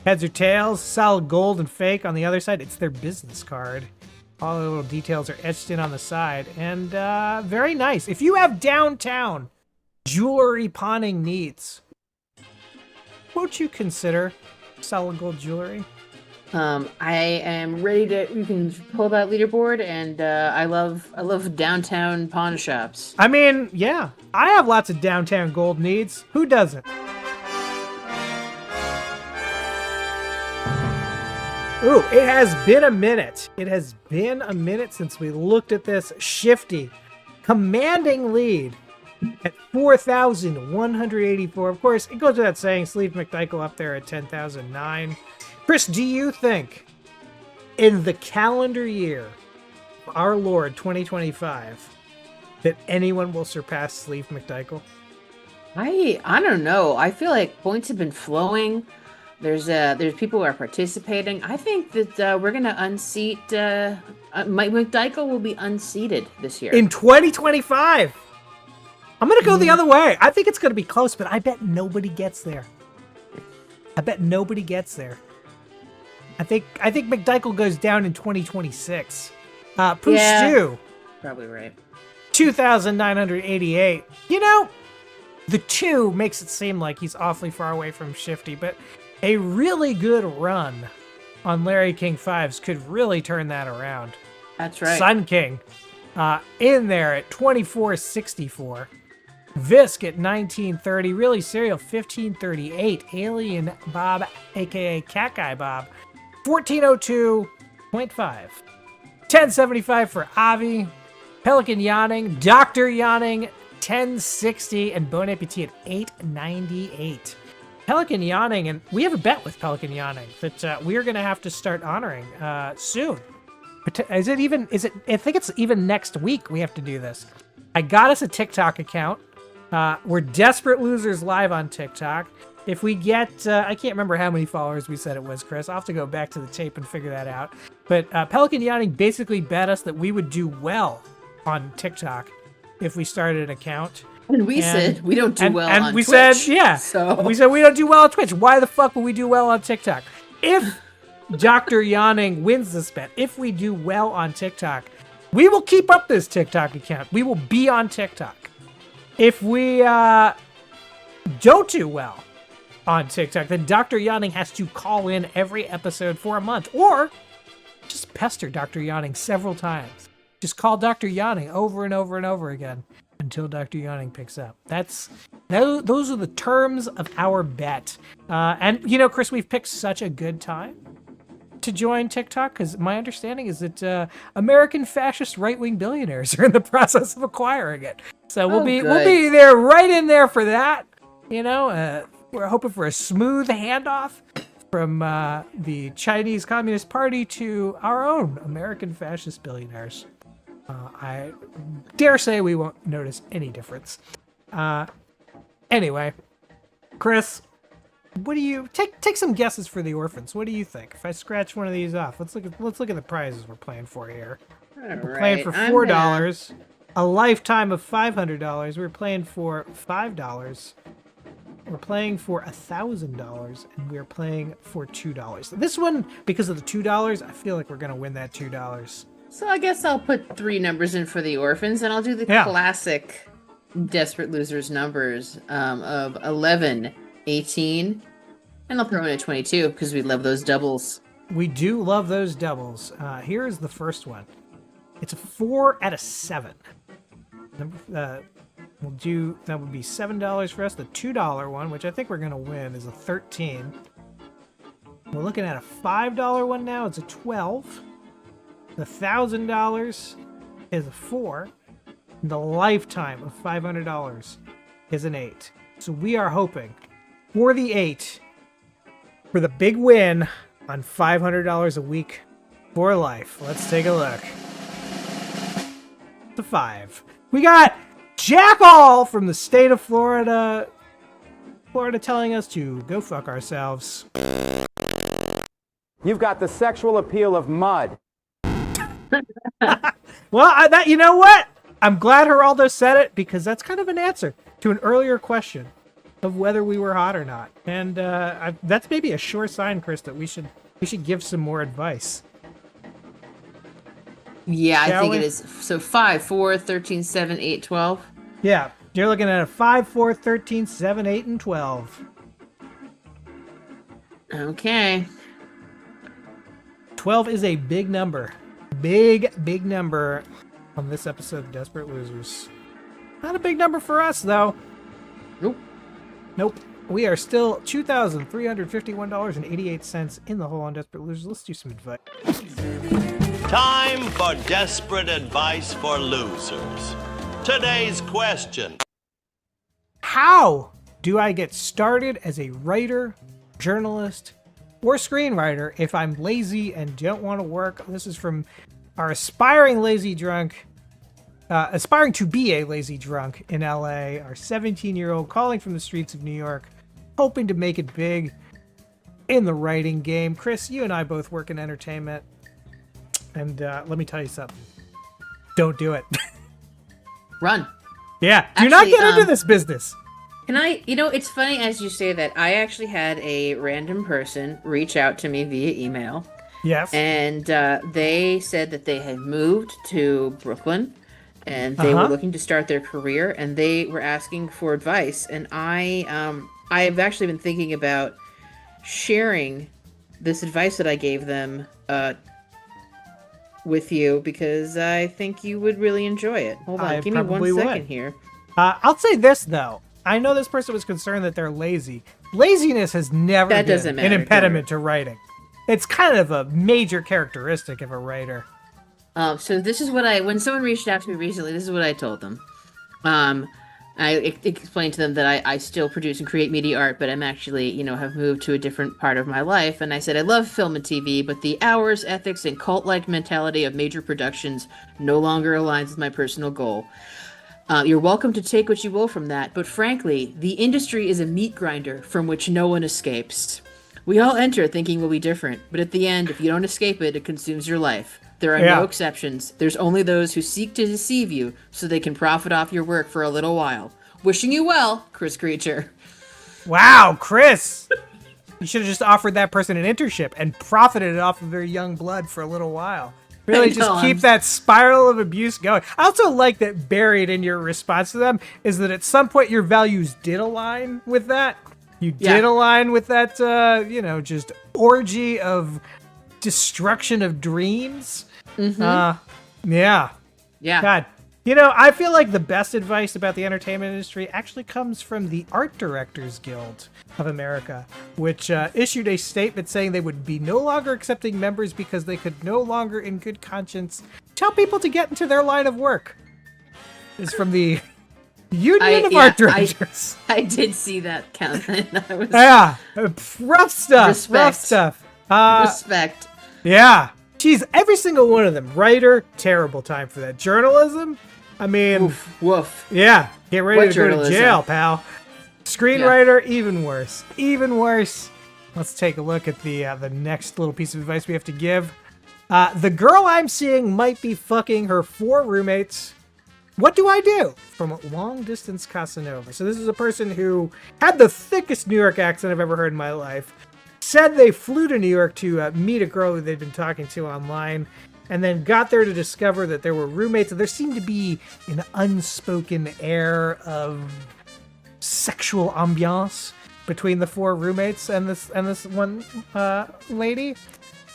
Heads or tails, solid gold and fake on the other side. It's their business card. All the little details are etched in on the side. And very nice. If you have downtown jewelry pawning needs, won't you consider Solid Gold Jewelry? I am ready to. You can pull that leaderboard, and I love downtown pawn shops. I mean, yeah, I have lots of downtown gold needs. Who doesn't? Ooh, it has been a minute. It has been a minute since we looked at this Shifty commanding lead at 4,184. Of course, it goes without saying, Sleeve McDykel up there at 10,009. Chris, do you think in the calendar year of our Lord 2025 that anyone will surpass Sleeve McDykel? I don't know. I feel like points have been flowing. There's people who are participating. I think that we're gonna unseat. Mike McDykel will be unseated this year in 2025. I'm gonna go the other way. I think it's gonna be close, but I bet nobody gets there. I think McDykel goes down in 2026. Stew, probably right. 2,988. You know, the 2 makes it seem like he's awfully far away from Shifty, but a really good run on Larry King 5s could really turn that around. That's right. Sun King in there at 2464. Visk at 1930. Really Serial 1538. Alien Bob, aka Cat Guy Bob, 1402.5. 1075 for Avi. Pelican Yawning. Dr. Yawning 1060. And Bon Appetit at 898. Pelican Yawning, and we have a bet with Pelican Yawning that we are going to have to start honoring soon. I think it's even next week we have to do this. I got us a TikTok account. We're Desperate Losers live on TikTok. If we get, I can't remember how many followers we said it was, Chris. I'll have to go back to the tape and figure that out. But Pelican Yawning basically bet us that we would do well on TikTok if we started an account. And we said we don't do well on Twitch. And we said we don't do well on Twitch. Why the fuck would we do well on TikTok? If Dr. Yawning wins this bet, if we do well on TikTok, we will keep up this TikTok account. We will be on TikTok. If we don't do well on TikTok, then Dr. Yawning has to call in every episode for a month, or just pester Dr. Yawning several times. Just call Dr. Yawning over and over and over again until Dr. Yawning picks up. Those are the terms of our bet. And, you know, Chris, we've picked such a good time to join TikTok, because my understanding is that American fascist right-wing billionaires are in the process of acquiring it. So we'll be there, right in there for that. You know, we're hoping for a smooth handoff from the Chinese Communist Party to our own American fascist billionaires. I dare say we won't notice any difference. Anyway, Chris, what do you take some guesses for the orphans? What do you think? If I scratch one of these off, let's look at the prizes we're playing for here. We're playing for $4, a lifetime of $500. We're playing for $5. We're playing for $1,000, and we're playing for $2. This one, because of the $2, I feel like we're gonna win that $2. So I guess I'll put 3 numbers in for the orphans, and I'll do the classic Desperate Losers numbers of 11, 18, and I'll throw in a 22 because we love those doubles. We do love those doubles. Here's the first one. It's a 4 out of 7. We'll do, that would be $7 for us. The $2 one, which I think we're gonna win, is a 13. We're looking at a $5 one now. It's a 12. The $1,000 is a 4. and the lifetime of $500 is an 8. So we are hoping for the 8 for the big win on $500 a week for life. Let's take a look. The 5. We got Jack All from the state of Florida. Florida telling us to go fuck ourselves. You've got the sexual appeal of mud. Well, you know what? I'm glad Geraldo said it because that's kind of an answer to an earlier question of whether we were hot or not. And that's maybe a sure sign, Chris, that we should give some more advice. Yeah, I think it is. So 5, 4, 13, 7, 8, 12. Yeah, you're looking at a 5, 4, 13, 7, 8, and 12. Okay. 12 is a big number. Big number on this episode of Desperate Losers. Not a big number for us, though. Nope. We are still $2,351.88 in the hole on Desperate Losers. Let's do some advice. Time for desperate advice for losers. Today's question. How do I get started as a writer, journalist, or screenwriter if I'm lazy and don't want to work? This is from our aspiring to be a lazy drunk in LA, our 17-year-old calling from the streets of New York, hoping to make it big in the writing game. Chris, you and I both work in entertainment. And let me tell you something. Don't do it. Run. Yeah. Do not get into this business. Can I, it's funny as you say that. I actually had a random person reach out to me via email. Yes. And they said that they had moved to Brooklyn and they were looking to start their career and they were asking for advice. And I've actually been thinking about sharing this advice that I gave them with you because I think you would really enjoy it. Hold on, give me 1 second here. I'll say this though. I know this person was concerned that they're lazy. Laziness has never been an impediment to writing. It's kind of a major characteristic of a writer. So this is what when someone reached out to me recently, this is what I told them. I explained to them that I still produce and create media art, but I'm actually, have moved to a different part of my life. And I said, I love film and TV, but the hours, ethics, and cult-like mentality of major productions no longer aligns with my personal goal. You're welcome to take what you will from that, but frankly, the industry is a meat grinder from which no one escapes. We all enter thinking we'll be different, but at the end, if you don't escape it, it consumes your life. There are no exceptions. There's only those who seek to deceive you so they can profit off your work for a little while. Wishing you well, Chris Creature. Wow, Chris! You should have just offered that person an internship and profited off of their young blood for a little while. Really just keep that spiral of abuse going. I also like that buried in your response to them is that at some point your values did align with that. You did align with that, just orgy of destruction of dreams. Mm-hmm. Yeah. God. I feel like the best advice about the entertainment industry actually comes from the Art Directors Guild of America, which issued a statement saying they would be no longer accepting members because they could no longer, in good conscience, tell people to get into their line of work. It's from the Union of Art Directors. I did see that count. Rough stuff. Respect. Yeah. Jeez, every single one of them. Writer, terrible time for that. Journalism, I mean... Woof. Yeah, get ready to go to jail, pal. Screenwriter, even worse. Even worse. Let's take a look at the next little piece of advice we have to give. The girl I'm seeing might be fucking her 4 roommates. What do I do? From Long Distance Casanova. So this is a person who had the thickest New York accent I've ever heard in my life. Said they flew to New York to meet a girl who they'd been talking to online, and then got there to discover that there were roommates. And there seemed to be an unspoken air of sexual ambiance between the 4 roommates and this one lady.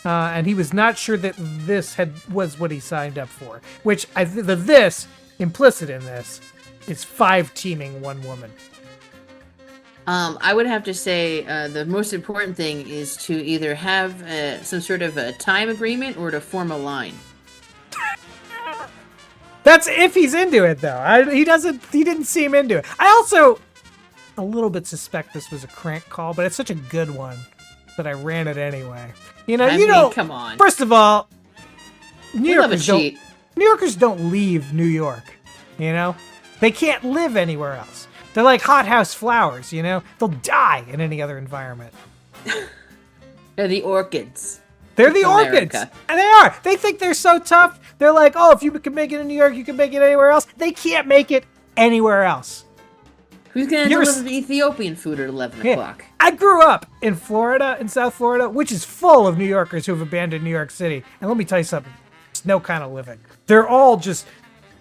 And he was not sure that this was what he signed up for. Which this implicit in this is 5 teaming 1 woman. I would have to say the most important thing is to either have some sort of a time agreement or to form a line. That's if he's into it, though. He didn't seem into it. I also a little bit suspect this was a crank call, but it's such a good one that I ran it anyway. I mean, come on. First of all, New love a Yorkers don't leave New York. They can't live anywhere else. They're like hothouse flowers. They'll die in any other environment. They're the orchids. They're the America. orchids, and they are. They think they're so tough. They're like, oh, if you can make it in New York, you can make it anywhere else. They can't make it anywhere else. Who's going to deliver the Ethiopian food at 11 o'clock? I grew up in Florida, in South Florida, which is full of New Yorkers who have abandoned New York City. And let me tell you something. It's no kind of living. They're all just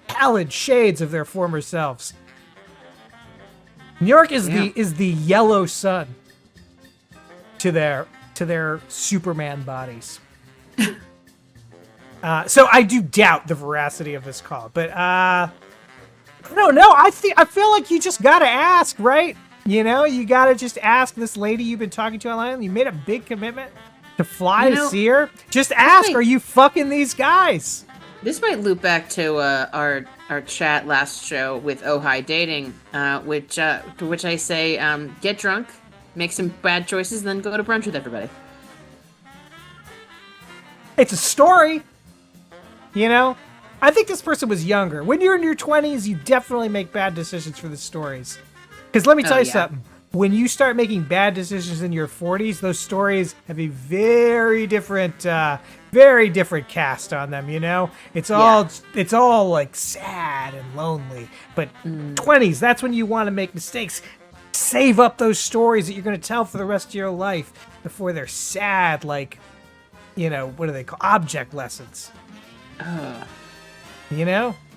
pallid shades of their former selves. New York is the yellow sun to their Superman bodies. So I do doubt the veracity of this call, but I don't know. I feel like you just gotta ask, right? You gotta just ask this lady you've been talking to online. You made a big commitment to fly to see her. Just ask, are you fucking these guys? This might loop back to our chat last show with Oh Hi Dating, to which I say, get drunk, make some bad choices, then go to brunch with everybody. It's a story, I think this person was younger. When you're in your 20s, you definitely make bad decisions for the stories. Because let me tell you something. When you start making bad decisions in your 40s, those stories have a very different cast on them, It's all like sad and lonely. But 20s, that's when you want to make mistakes. Save up those stories that you're going to tell for the rest of your life before they're sad, like, what do they call object lessons?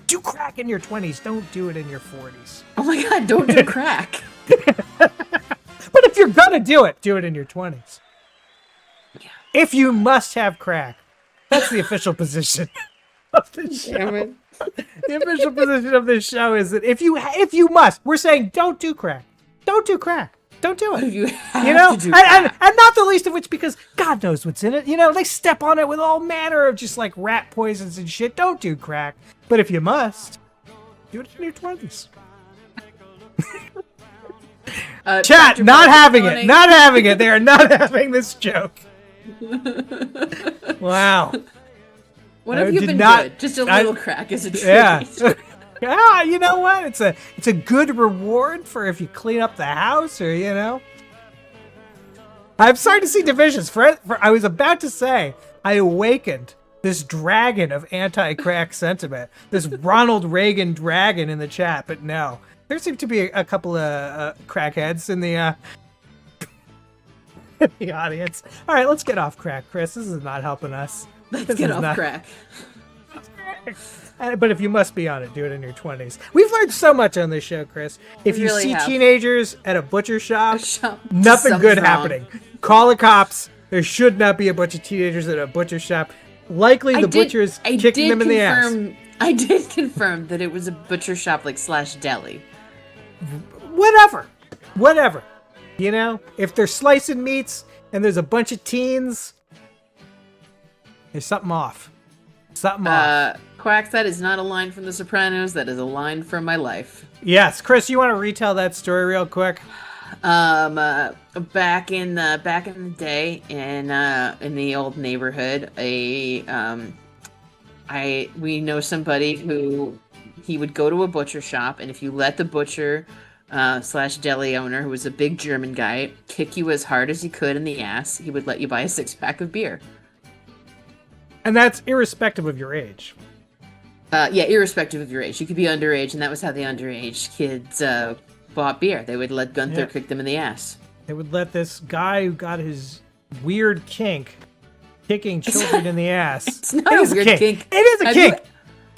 Do crack in your 20s. Don't do it in your 40s. Oh my God, don't do crack. But if you're gonna do it in your 20s. Yeah. If you must have crack, that's the official position of the show. The official position of this show is that if you must, we're saying don't do crack. Don't do crack. Don't do it. You know, and not the least of which because God knows what's in it. They step on it with all manner of just like rat poisons and shit. Don't do crack. But if you must, do it in your 20s. Chat, not having it. Not having it. They are not having this joke. Wow. What have you been good? Just a little crack as a treat. Yeah. Yeah, you know what? It's a good reward for if you clean up the house or, I'm starting to see divisions. I was about to say, I awakened this dragon of anti-crack sentiment. This Ronald Reagan dragon in the chat, but no. There seem to be a couple of crackheads in the audience. All right, let's get off crack, Chris. This is not helping us. Let's get off crack. But if you must be on it, do it in your 20s. We've learned so much on this show, Chris. If you see teenagers at a butcher shop, nothing good happening. Call the cops. There should not be a bunch of teenagers at a butcher shop. Likely the butcher's kicking them in the ass. I did confirm that it was a butcher shop / deli. Whatever. If they're slicing meats and there's a bunch of teens, there's something off. Quacks, that is not a line from The Sopranos. That is a line from my life. Yes, Chris, you want to retell that story real quick? Back in the day in the old neighborhood, we know somebody who he would go to a butcher shop, and if you let the butcher / deli owner, who was a big German guy, kick you as hard as he could in the ass, he would let you buy a 6-pack of beer. And that's irrespective of your age. Yeah, irrespective of your age. You could be underage, and that was how the underage kids bought beer. They would let Gunther kick them in the ass. They would let this guy who got his weird kink kicking children in the ass. It's not a weird kink. It is a kink.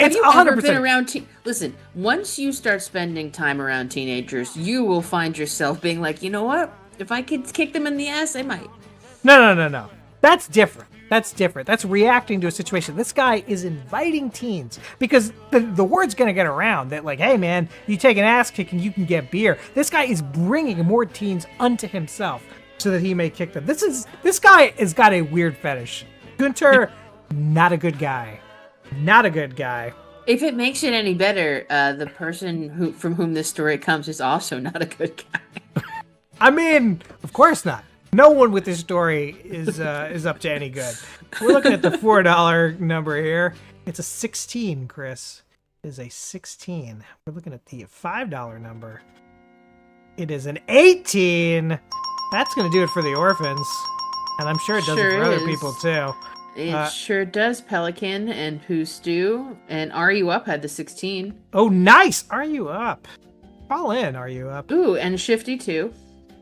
Have you ever been around Listen, once you start spending time around teenagers, you will find yourself being like, you know what? If I could kick them in the ass, I might. No. That's different. That's reacting to a situation. This guy is inviting teens because the word's going to get around that like, hey man, you take an ass kicking, you can get beer. This guy is bringing more teens unto himself so that he may kick them. This guy has got a weird fetish. Gunther, not a good guy. If it makes it any better, the person from whom this story comes is also not a good guy. I mean, of course not. No one with this story is up to any good. We're looking at the $4 number here. It's a 16, Chris. It is a 16. We're looking at the $5 number. It is an 18. That's going to do it for the orphans. And I'm sure it does it for other people, too. It sure does, Pelican and Pooh Stew. And Are You Up had the 16. Oh, nice! Are You Up? Call in, Are You Up? Ooh, and Shifty, too.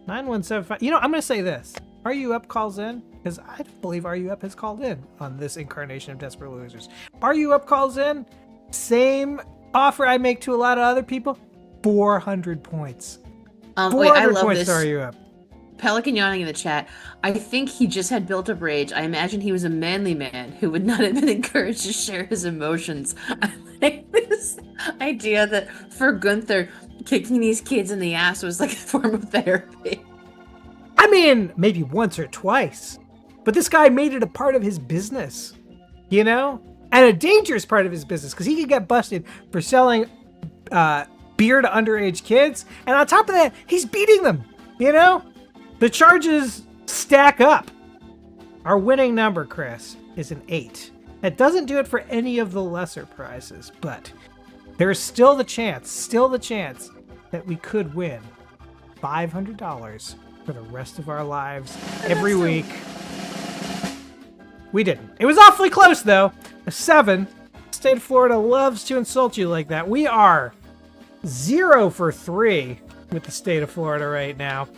9175. You know, I'm going to say this. Are You Up calls in? Because I believe Are You Up has called in on this incarnation of Desperate Losers. Are You Up calls in? Same offer I make to a lot of other people. 400 points. 400 wait, I love points this. Are You Up? Pelican yawning in the chat. I think he just had built up rage. I imagine he was a manly man who would not have been encouraged to share his emotions. I like this idea that for Gunther, kicking these kids in the ass was like a form of therapy. I mean, maybe once or twice. But this guy made it a part of his business. You know? And a dangerous part of his business, because he could get busted for selling beer to underage kids. And on top of that, he's beating them. You know? The charges stack up. Our winning number, Chris, is an 8. That doesn't do it for any of the lesser prizes, but there's still the chance that we could win $500 for the rest of our lives every week. We didn't. It was awfully close, though. A 7. The state of Florida loves to insult you like that. We are 0 for 3 with the state of Florida right now.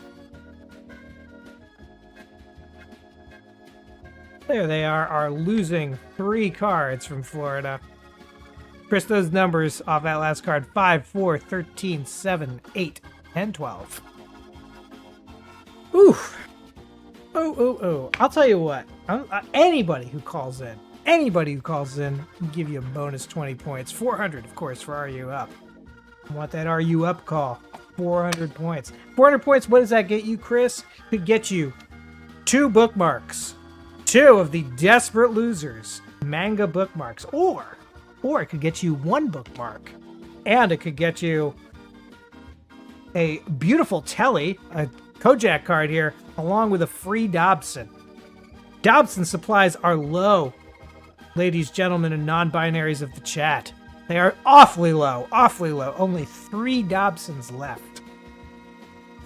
There they are losing 3 cards from Florida. Chris, those numbers off that last card: 5, 4, 13, 7, 8, and 12. Oof. Oh. I'll tell you what. Anybody who calls in, will give you a bonus 20 points. 400, of course, for Are You Up. I want that Are You Up call. 400 points. 400 points, what does that get you, Chris? Could get you 2 bookmarks. 2 of the Desperate Losers manga bookmarks. Or it could get you 1 bookmark. And it could get you a beautiful telly, a Kojak card here, along with a free Dobson. Dobson supplies are low, ladies, gentlemen, and non-binaries of the chat. They are awfully low. Only 3 Dobsons left.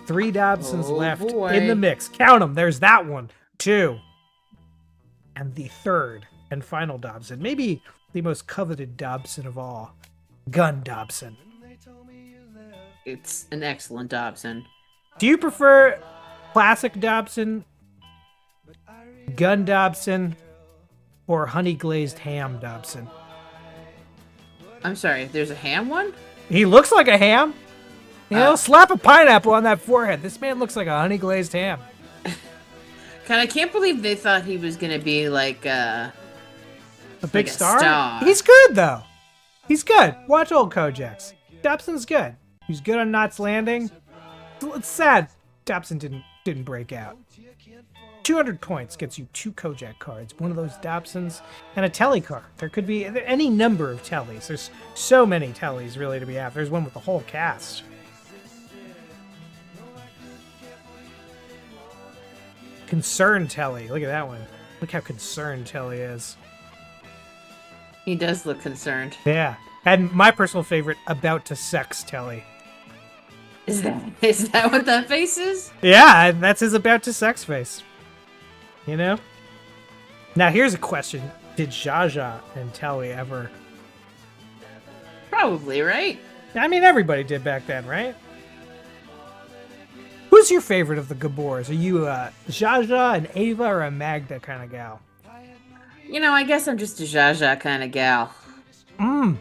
3 Dobsons left in the mix. Count them. There's that one. 2. And the 3rd and final Dobson. Maybe the most coveted Dobson of all. Gun Dobson. It's an excellent Dobson. Do you prefer classic Dobson, Gun Dobson, or honey glazed ham Dobson? I'm sorry, there's a ham one? He looks like a ham. You know, slap a pineapple on that forehead. This man looks like a honey glazed ham. God, I can't believe they thought he was gonna be like a big star. He's good though. He's good. Watch old Kojaks. Dobson's good. He's good on Knots Landing. It's sad Dobson didn't break out. 200 points gets you 2 Kojak cards, one of those Dobsons, and a telly card. There could be any number of tellies. There's so many tellies really to be had. There's one with the whole cast. Concerned Telly. Look at that one. Look how concerned Telly is. He does look concerned. Yeah. And my personal favorite, About to Sex Telly. Is that what that face is? Yeah, that's his About to Sex face. You know? Now here's a question. Did Zsa Zsa and Telly ever... Probably, right? I mean, everybody did back then, right? Who's your favorite of the Gabors? Are you a Zsa Zsa, an Ava, or a Magda kind of gal? You know, I guess I'm just a Zsa Zsa kind of gal. I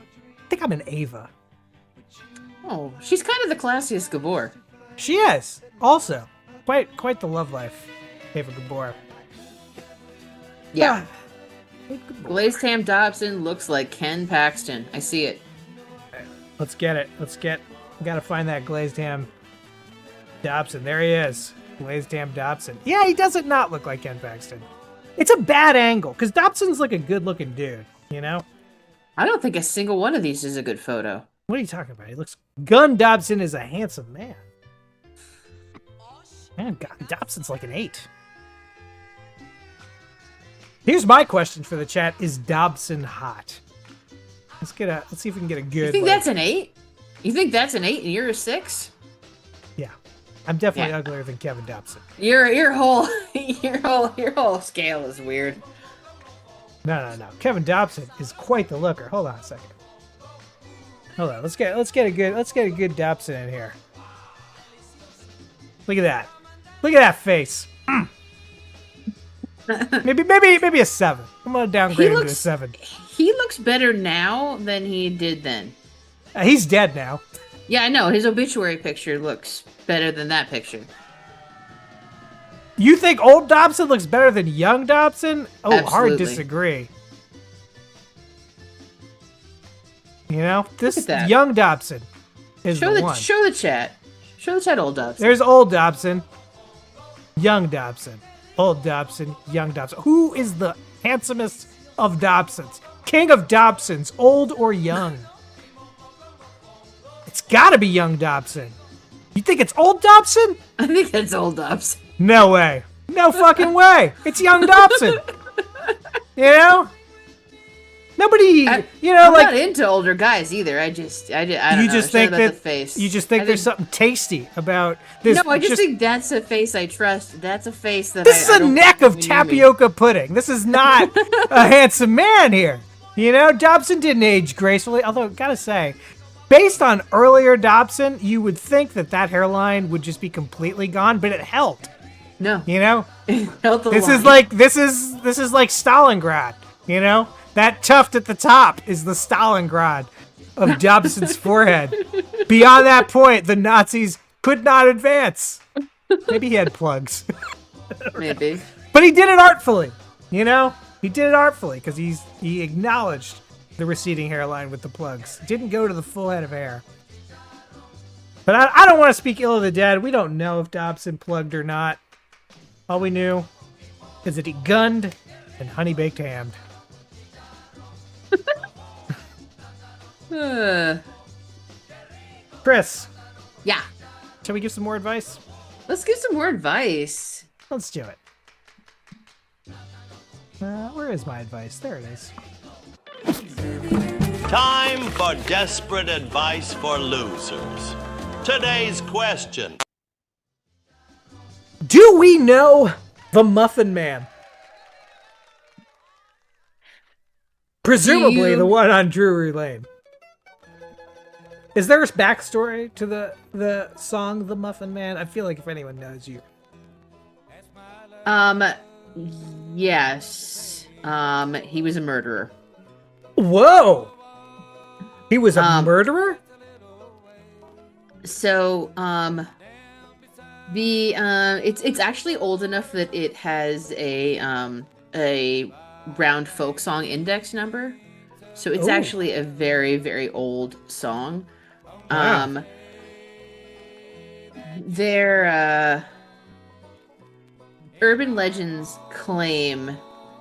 think I'm an Ava. Oh, she's kind of the classiest Gabor. She is. Also, quite the love life, Ava Gabor. Yeah. Glazed Ham Dobson looks like Ken Paxton. I see it. Let's get it. We gotta find that Glazed Ham Dobson. There he is. Glazed Ham Dobson. Yeah, he doesn't not look like Ken Paxton. It's a bad angle, because Dobson's like a good-looking dude, you know? I don't think a single one of these is a good photo. What are you talking about? He looks. Gunn Dobson is a handsome man. Man, Gunn Dobson's like an 8. Here's my question for the chat: is Dobson hot? Let's see if we can get a good. You think that's an 8? You think that's an 8 and you're a 6? Yeah, I'm definitely uglier than Kevin Dobson. Your whole scale is weird. No. Kevin Dobson is quite the looker. Hold on a second. Hold on. Let's get a good Dobson in here. Look at that. Look at that face. maybe a 7. I'm gonna downgrade him to a 7. He looks better now than he did then. He's dead now. Yeah, I know. His obituary picture looks better than that picture. You think old Dobson looks better than young Dobson? Oh, Absolutely. Hard disagree. You know, this young Dobson is the one. Show the chat. Show the chat old Dobson. There's old Dobson, young Dobson, old Dobson, young Dobson. Who is the handsomest of Dobsons? King of Dobsons, old or young? It's gotta be young Dobson. You think it's old Dobson? I think that's old Dobson. No way. No fucking way. It's young Dobson. You know? Nobody, I'm like not into older guys either. I don't know. You just think about that the face. You just think there's something tasty about this. No, I just think that's a face I trust. That's a face that this is a neck of tapioca pudding. This is not a handsome man here. You know, Dobson didn't age gracefully. Although, gotta say, based on earlier Dobson, you would think that hairline would just be completely gone, but it held. No, you know, this is like Stalingrad. You know, that tuft at the top is the Stalingrad of Dobson's forehead. Beyond that point, the Nazis could not advance. Maybe he had plugs. Maybe, but he did it artfully. You know, he did it artfully because he acknowledged the receding hairline with the plugs. Didn't go to the full head of hair. But I don't want to speak ill of the dead. We don't know if Dobson plugged or not. All we knew is that he gunned and honey baked hammed. Chris. Yeah. Shall we give some more advice? Let's give some more advice. Let's do it. Where is my advice? There it is. Time for desperate advice for losers. Today's question. Do we know the Muffin Man? Presumably the one on Drury Lane. Is there a backstory to the song The Muffin Man? I feel like if anyone knows you. Yes. He was a murderer. Whoa! He was a murderer? So, it's actually old enough that it has a round folk song index number. So it's actually a very, very old song. Wow. Urban legends claim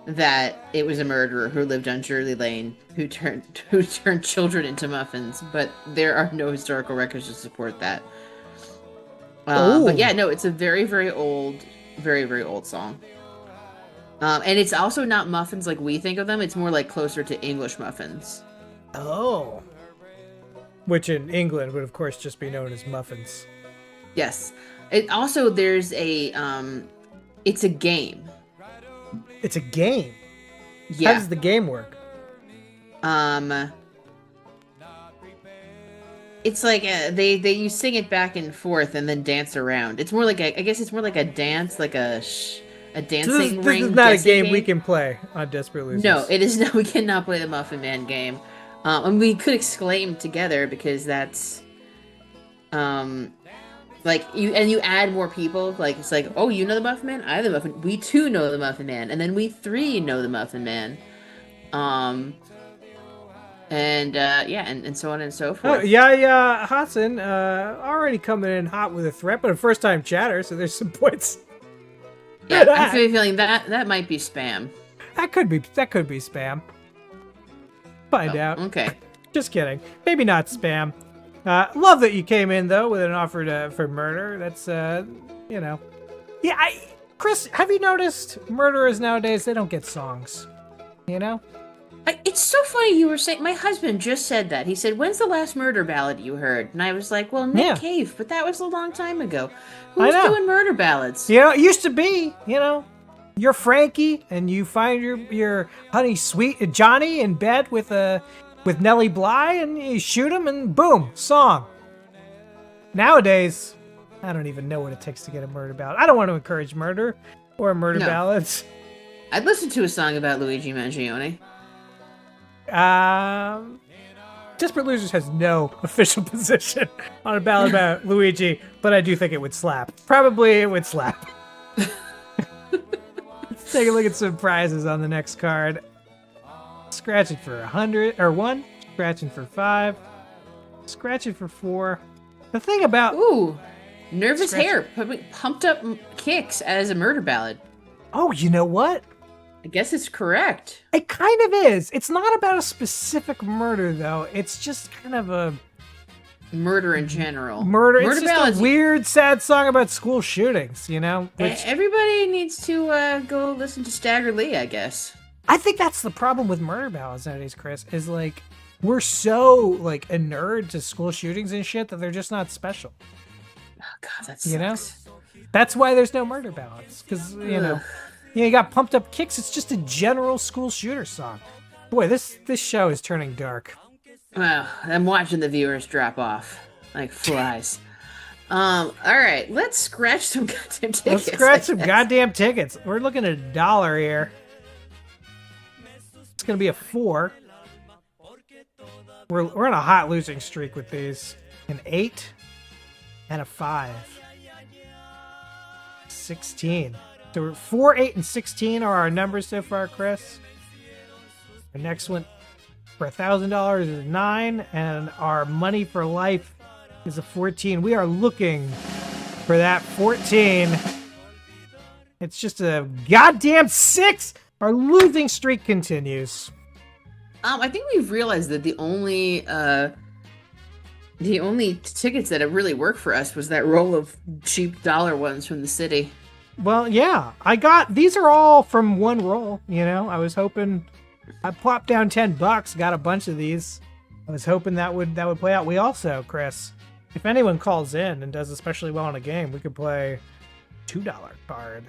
that it was a murderer who lived on Drury Lane who turned children into muffins, but there are no historical records to support that. But yeah, no, it's a very, very old song. And it's also not muffins like we think of them. It's more like closer to English muffins. Oh. Which in England would, of course, just be known as muffins. Yes. It also, there's it's a game. It's a game? Yeah. How does the game work? It's like you sing it back and forth and then dance around. It's more like I guess it's more like a dance, like a dancing ring. This is not a game we can play on Desperate Losers. No, it is not. We cannot play the Muffin Man game. And we could exclaim together because that's, like you add more people. Like it's like, oh, you know the Muffin Man, I have the Muffin. We too know the Muffin Man, and then we three know the Muffin Man. And so on and so forth. Oh, yeah, Hudson, already coming in hot with a threat, but a first-time chatter, so there's some points. Yeah, I have a feeling that might be spam. That could be spam. Find out. Okay. Just kidding. Maybe not spam. Love that you came in though with an offer for murder. That's you know. Yeah, Chris, have you noticed murderers nowadays, they don't get songs. You know? It's so funny you were saying, my husband just said that. He said, when's the last murder ballad you heard? And I was like, well, Nick Cave, but that was a long time ago. Who's doing murder ballads? You know, it used to be, you know, you're Frankie and you find your honey sweet Johnny in bed with Nellie Bly and you shoot him and boom, song. Nowadays, I don't even know what it takes to get a murder ballad. I don't want to encourage murder or murder ballads. I'd listen to a song about Luigi Mangione. Desperate Losers has no official position on a ballad about Luigi, but I do think it would slap. Probably it would slap. Let's take a look at some prizes on the next card. Scratching for 100 or 1, scratching for 5, scratching for 4. The thing about Nervous Hair pumped up kicks as a murder ballad. Oh, you know what? I guess it's correct. It kind of is. It's not about a specific murder, though. It's just kind of a... Murder in general. It's just a weird, sad song about school shootings, you know? Everybody needs to go listen to Stagger Lee, I guess. I think that's the problem with murder ballads nowadays, Chris, is like, we're so, like, a nerd to school shootings and shit that they're just not special. Oh, God, that sucks. You know? That's why there's no murder ballads, because, you know... Yeah, you got Pumped Up Kicks. It's just a general school shooter song. Boy, this show is turning dark. Well, I'm watching the viewers drop off like flies. All right, let's scratch some goddamn tickets. Let's scratch some goddamn tickets. We're looking at $1 here. It's gonna be a 4. We're on a hot losing streak with these. An 8 and a 5. 16. So 4, 8, and 16 are our numbers so far, Chris. The next one for $1,000 is 9, and our money for life is a 14. We are looking for that 14. It's just a goddamn 6. Our losing streak continues. I think we've realized that the only tickets that have really worked for us was that roll of cheap dollar ones from the city. Well, yeah, these are all from one roll, you know. I was hoping, I plopped down $10, got a bunch of these. I was hoping that would play out. We also, Chris, if anyone calls in and does especially well in a game, we could play $2 card.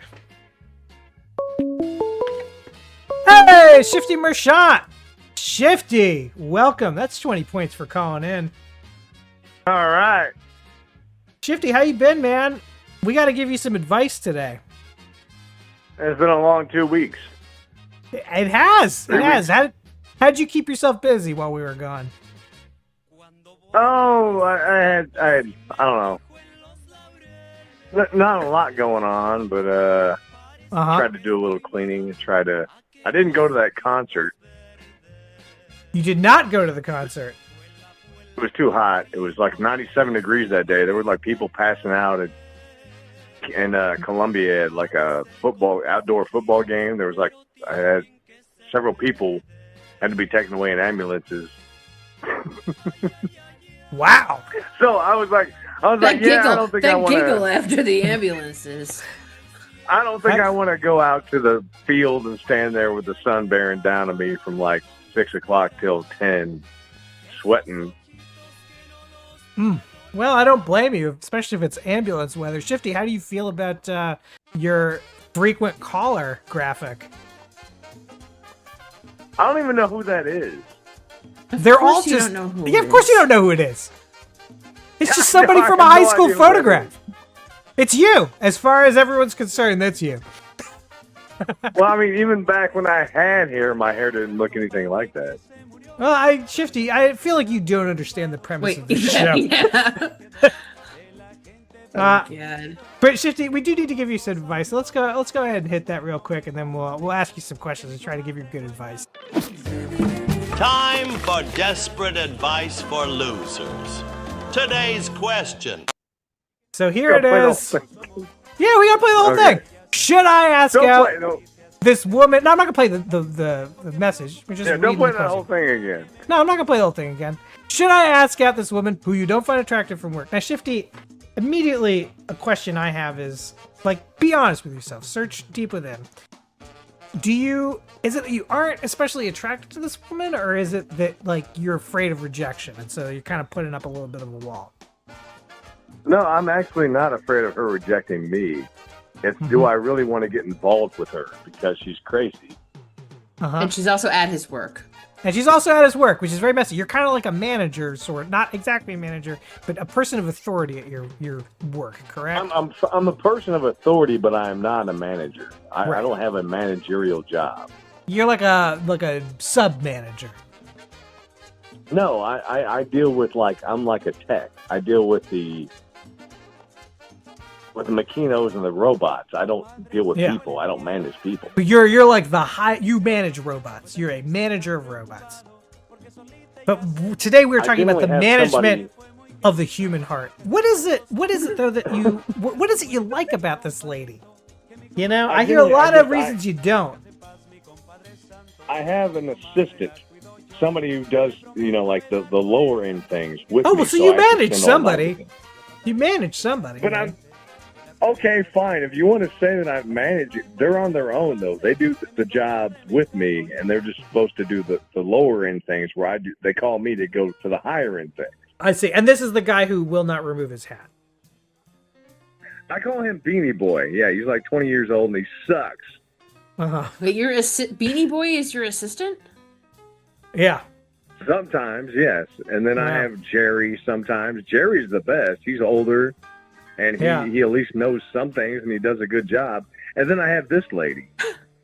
Hey, Shifty Merchant! Shifty, welcome. That's 20 points for calling in. All right. Shifty, how you been, man? We got to give you some advice today. It's been a long 2 weeks. It has. It has. How'd you keep yourself busy while we were gone? Oh, I don't know. Not a lot going on, but tried to do a little cleaning. I didn't go to that concert. You did not go to the concert? It was too hot. It was like 97 degrees that day. There were like people passing out in Columbia at like a outdoor football game. There was like, I had several people had to be taken away in ambulances. Wow. So I was like, I don't think I want to giggle after the ambulances. I don't think I want to go out to the field and stand there with the sun bearing down on me from like 6 o'clock till 10, sweating. Well, I don't blame you, especially if it's ambulance weather. Shifty, how do you feel about your frequent caller graphic? I don't even know who that is. They're all just... of course you don't know who it is. It's just somebody from a high school photograph. It's you. As far as everyone's concerned, that's you. Well, I mean, even back when I had hair, my hair didn't look anything like that. Well, Shifty, I feel like you don't understand the premise of the show. Yeah. God. But Shifty, we do need to give you some advice. So let's go ahead and hit that real quick, and then we'll ask you some questions and try to give you good advice. Time for desperate advice for losers. Today's question. So here it is. Yeah, we gotta play the whole thing. Should I ask out? this woman. No, I'm not gonna play the message. We're just Don't play the that whole question. thing again. No, I'm not gonna play the whole thing again. Should I ask out this woman who you don't find attractive from work? Now, Shifty, immediately a question I have is, like, be honest with yourself. Search deep within. Is it that you aren't especially attracted to this woman, or is it that, like, you're afraid of rejection, and so you're kind of putting up a little bit of a wall? No, I'm actually not afraid of her rejecting me. It's do I really want to get involved with her because she's crazy? And she's also at his work. And she's also at his work, which is very messy. You're kind of like a manager, sort, not exactly a manager, but a person of authority at your work, correct? I'm a person of authority, but I am not a manager. I don't have a managerial job. You're like a sub manager. No, I deal with I'm like a tech. I deal with the machinos and the robots. I don't deal with people. I don't manage people. But you're like you manage robots. You're a manager of robots. But today we're talking about the management of the human heart. What is it though that you what is it you like about this lady? You know, I hear a lot of reasons you don't. I have an assistant. Somebody who does, like the lower end things with me. Oh, well, so you manage somebody. You manage somebody. But I'm okay, fine. If you want to say that I manage it, they're on their own, though. They do the job with me, and they're just supposed to do the lower end things where they call me to go to the higher end things. I see. And this is the guy who will not remove his hat. I call him Beanie Boy. Yeah, he's like 20 years old, and he sucks. Wait, Beanie Boy is your assistant? Yeah. Sometimes, yes. And then I have Jerry sometimes. Jerry's the best. He's older, and he at least knows some things, and he does a good job. And then I have this lady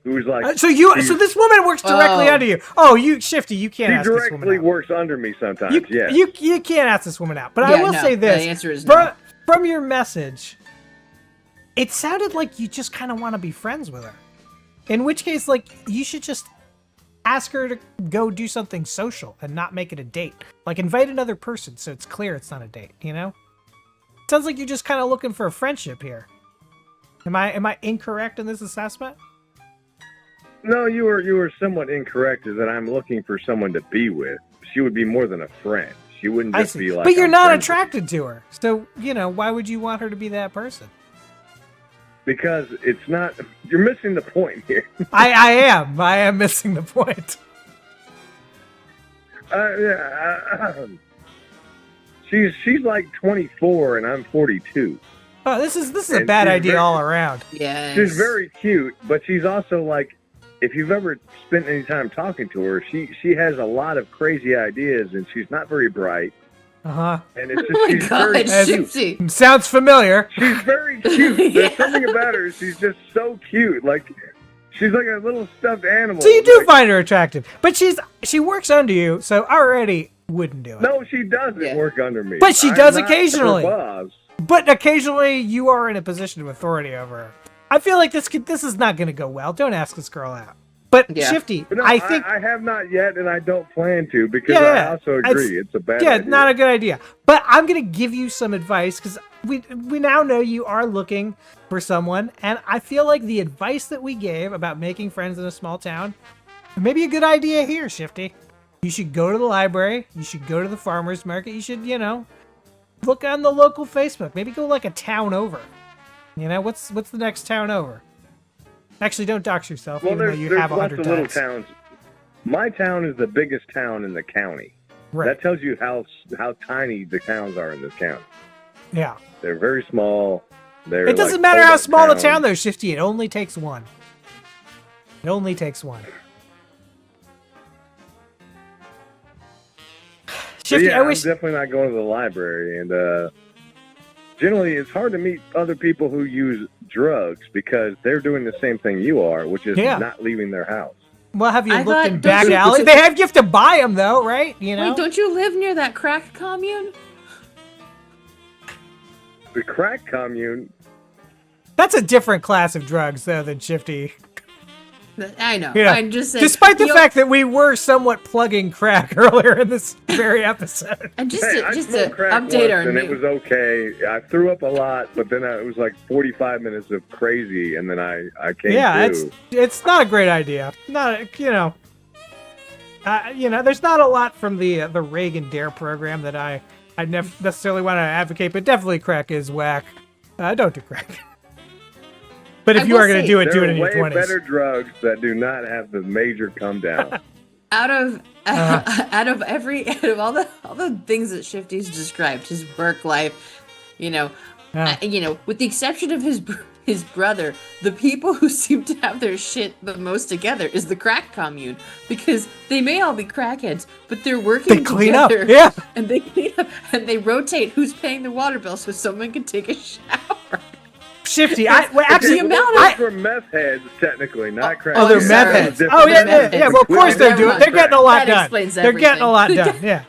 who's like... So this woman works directly under you. Oh, Shifty, you can't ask this woman out. She directly works under me sometimes, yes. You can't ask this woman out. But I will say this. The answer is no. From your message, it sounded like you just kind of want to be friends with her. In which case, like, you should just ask her to go do something social and not make it a date. Like, invite another person so it's clear it's not a date, you know? Sounds like you're just kind of looking for a friendship here. Am I incorrect in this assessment? No, you were somewhat incorrect in that I'm looking for someone to be with. She would be more than a friend. She wouldn't just be like... But you're not attracted to her. So, why would you want her to be that person? Because it's not... You're missing the point here. I am missing the point. She's like 24 and I'm 42. Oh, this is a bad idea all around. Yeah. She's very cute, but she's also like, if you've ever spent any time talking to her, she has a lot of crazy ideas and she's not very bright. Uh-huh. And it's just she's very cute. Sounds familiar. She's very cute. There's something about her. She's just so cute. Like, she's like a little stuffed animal. So you do find her attractive. But she works under you, so already wouldn't do it. No, she doesn't work under me. But she does occasionally. Her boss. But occasionally you are in a position of authority over her. I feel like this is not going to go well. Don't ask this girl out. But Shifty, no, I think I have not yet, and I don't plan to because I also agree it's a bad idea. not a good idea. But I'm going to give you some advice because we now know you are looking for someone, and I feel like the advice that we gave about making friends in a small town may be a good idea here, Shifty. You should go to the library. You should go to the farmer's market. You should, look on the local Facebook. Maybe go like a town over. What's the next town over? Actually, don't dox yourself, even though you have 100 lots of little towns. My town is the biggest town in the county. Right. That tells you how tiny the towns are in this county. Yeah. They're very small. It doesn't matter how small the town, though, Shifty. It only takes one. It only takes one. Shifty, I'm definitely not going to the library. And generally, it's hard to meet other people who use drugs because they're doing the same thing you are, which is not leaving their house. Well, have you looked in back alleys? You have to buy them, though, right? Wait, don't you live near that crack commune? The crack commune? That's a different class of drugs, though, than Shifty. I know. You know, I'm just saying. despite the fact that we were somewhat plugging crack earlier in this very episode. And just Hey, to, I just smoked to crack update once, our and new. it was okay. I threw up a lot, but then it was like 45 minutes of crazy, and then I came Yeah, to. it's not a great idea. Not there's not a lot from the Reagan Dare program that I necessarily want to advocate, but definitely crack is whack. Don't do crack. But if you are going to do it in your 20s. There are way better drugs that do not have the major come down. Out of all the things that Shifty's described, his work life, with the exception of his brother, the people who seem to have their shit the most together is the crack commune, because they may all be crackheads, but they're working They clean together. up, yeah. And they clean up and they rotate who's paying the water bill so someone can take a shower. Shifty, Those were meth heads, technically, not crack. Oh, they're meth heads. Oh, yeah. Well, of course they're doing. They're getting a lot That done. explains They're getting a lot everything. done. Yeah.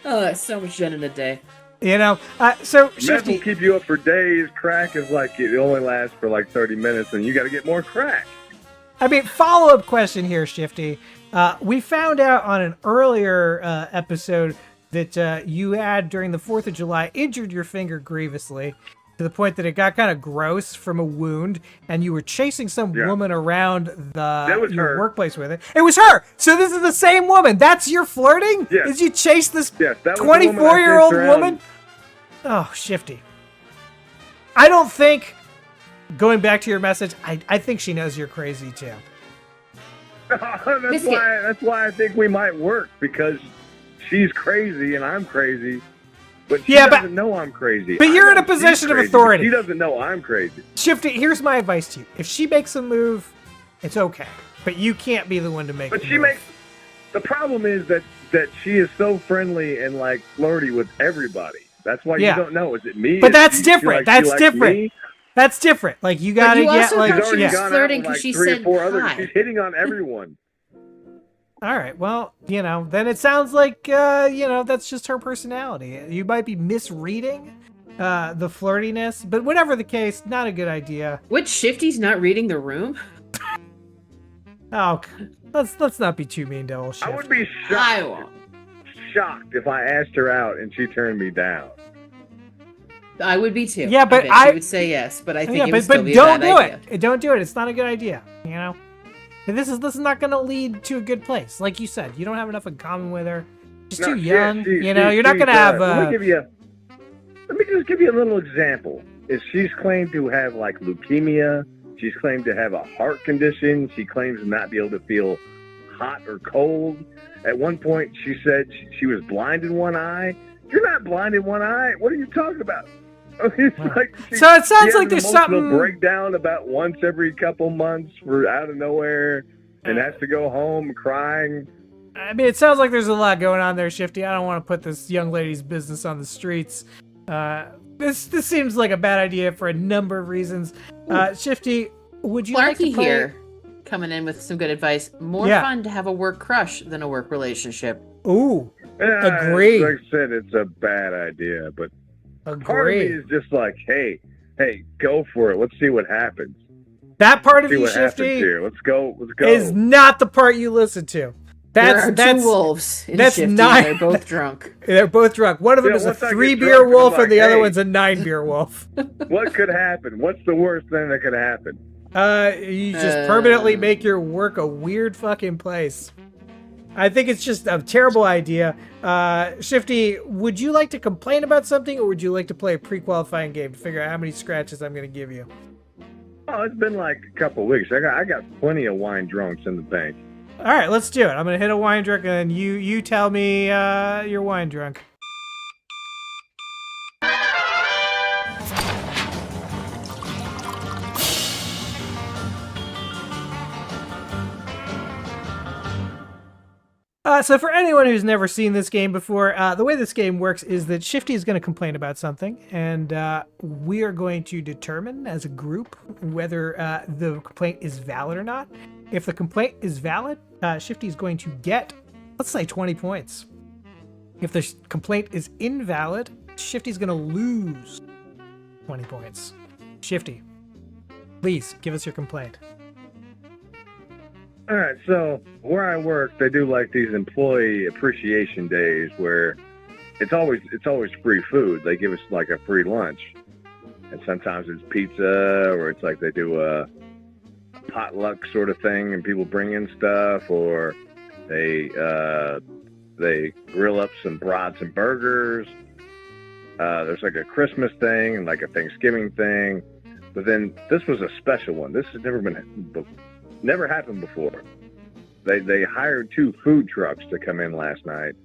Oh, that's so much done in a day. So Meth Shifty, will keep you up for days. Crack is like it only lasts for like 30 minutes, and you got to get more crack. I mean, follow-up question here, Shifty. We found out on an earlier episode that you had, during the 4th of July, injured your finger grievously to the point that it got kind of gross from a wound, and you were chasing some woman around your workplace with it. It was her! So this is the same woman! That's your flirting? Yes. Is you chase this Yes, that was the woman I 24-year-old chased woman? around. Oh, Shifty. I don't think, going back to your message, I think she knows you're crazy, too. That's why I think we might work, because she's crazy and I'm crazy, but she doesn't know I'm crazy. But you're I in a know she's position of crazy, authority. but she doesn't know I'm crazy. Shifty, here's my advice to you. If she makes a move, it's okay. But you can't be the one to make But the she move. makes. The problem is that she is so friendly and like flirty with everybody. That's why Yeah. you don't know. Is it me? But Is that's she different. like- That's she likes different. me? That's different. Like, you gotta you get also like. thought she was Gone out flirting with, 'cause like she 3 or said 4 others. hi. She's hitting on everyone. All right. Well, then it sounds like that's just her personality. You might be misreading the flirtiness, but whatever the case, not a good idea. What, Shifty's not reading the room? Oh, let's not be too mean to old Shift. I would be shocked if I asked her out and she turned me down. I would be too. Yeah, but bet I she would say yes, but I think it would still but be don't a do bad idea. it. Don't do it. It's not a good idea. And this is not going to lead to a good place. Like you said, you don't have enough in common with her. She's too young. You're not going to have. Let me just give you a little example. Is she's claimed to have like leukemia. She's claimed to have a heart condition. She claims to not be able to feel hot or cold. At one point, she said she was blind in one eye. You're not blind in one eye. What are you talking about? It's like So it sounds she has like an there's emotional something- breakdown about once every couple months for out of nowhere, and has to go home crying. I mean, it sounds like there's a lot going on there, Shifty. I don't want to put this young lady's business on the streets. This seems like a bad idea for a number of reasons. Shifty, would you like to Clarky play? here, coming in with some good advice. More Yeah. fun to have a work crush than a work relationship. Ooh, Yeah, agree. Like I said, it's a bad idea, but part of me Agree. is just like, hey, go for it. Let's see what happens. That part of See you, what happens Shifty, here. Let's go. is not the part you listen to. That's There are two wolves in that's Shifty, not. and they're both drunk. They're both drunk. One of them Yeah, is a once I get 3-beer drunk, I'm wolf, like, and the other hey. one's a 9-beer wolf. What could happen? What's the worst thing that could happen? You just permanently make your work a weird fucking place. I think it's just a terrible idea. Shifty, would you like to complain about something, or would you like to play a pre-qualifying game to figure out how many scratches I'm going to give you? Oh, it's been like a couple of weeks. I got plenty of wine drunks in the bank. All right, let's do it. I'm going to hit a wine drunk, and you tell me you're wine drunk. So for anyone who's never seen this game before, the way this game works is that Shifty is going to complain about something, and we are going to determine as a group whether the complaint is valid or not. If the complaint is valid, Shifty is going to get, let's say, 20 points. If the complaint is invalid, Shifty's going to lose 20 points. Shifty, please give us your complaint. All right, so where I work, they do like these employee appreciation days where it's always free food. They give us like a free lunch, and sometimes it's pizza, or it's like they do a potluck sort of thing, and people bring in stuff, or they grill up some brats and burgers. There's like a Christmas thing and like a Thanksgiving thing, but then this was a special one. This has never happened before. They hired 2 food trucks to come in last night,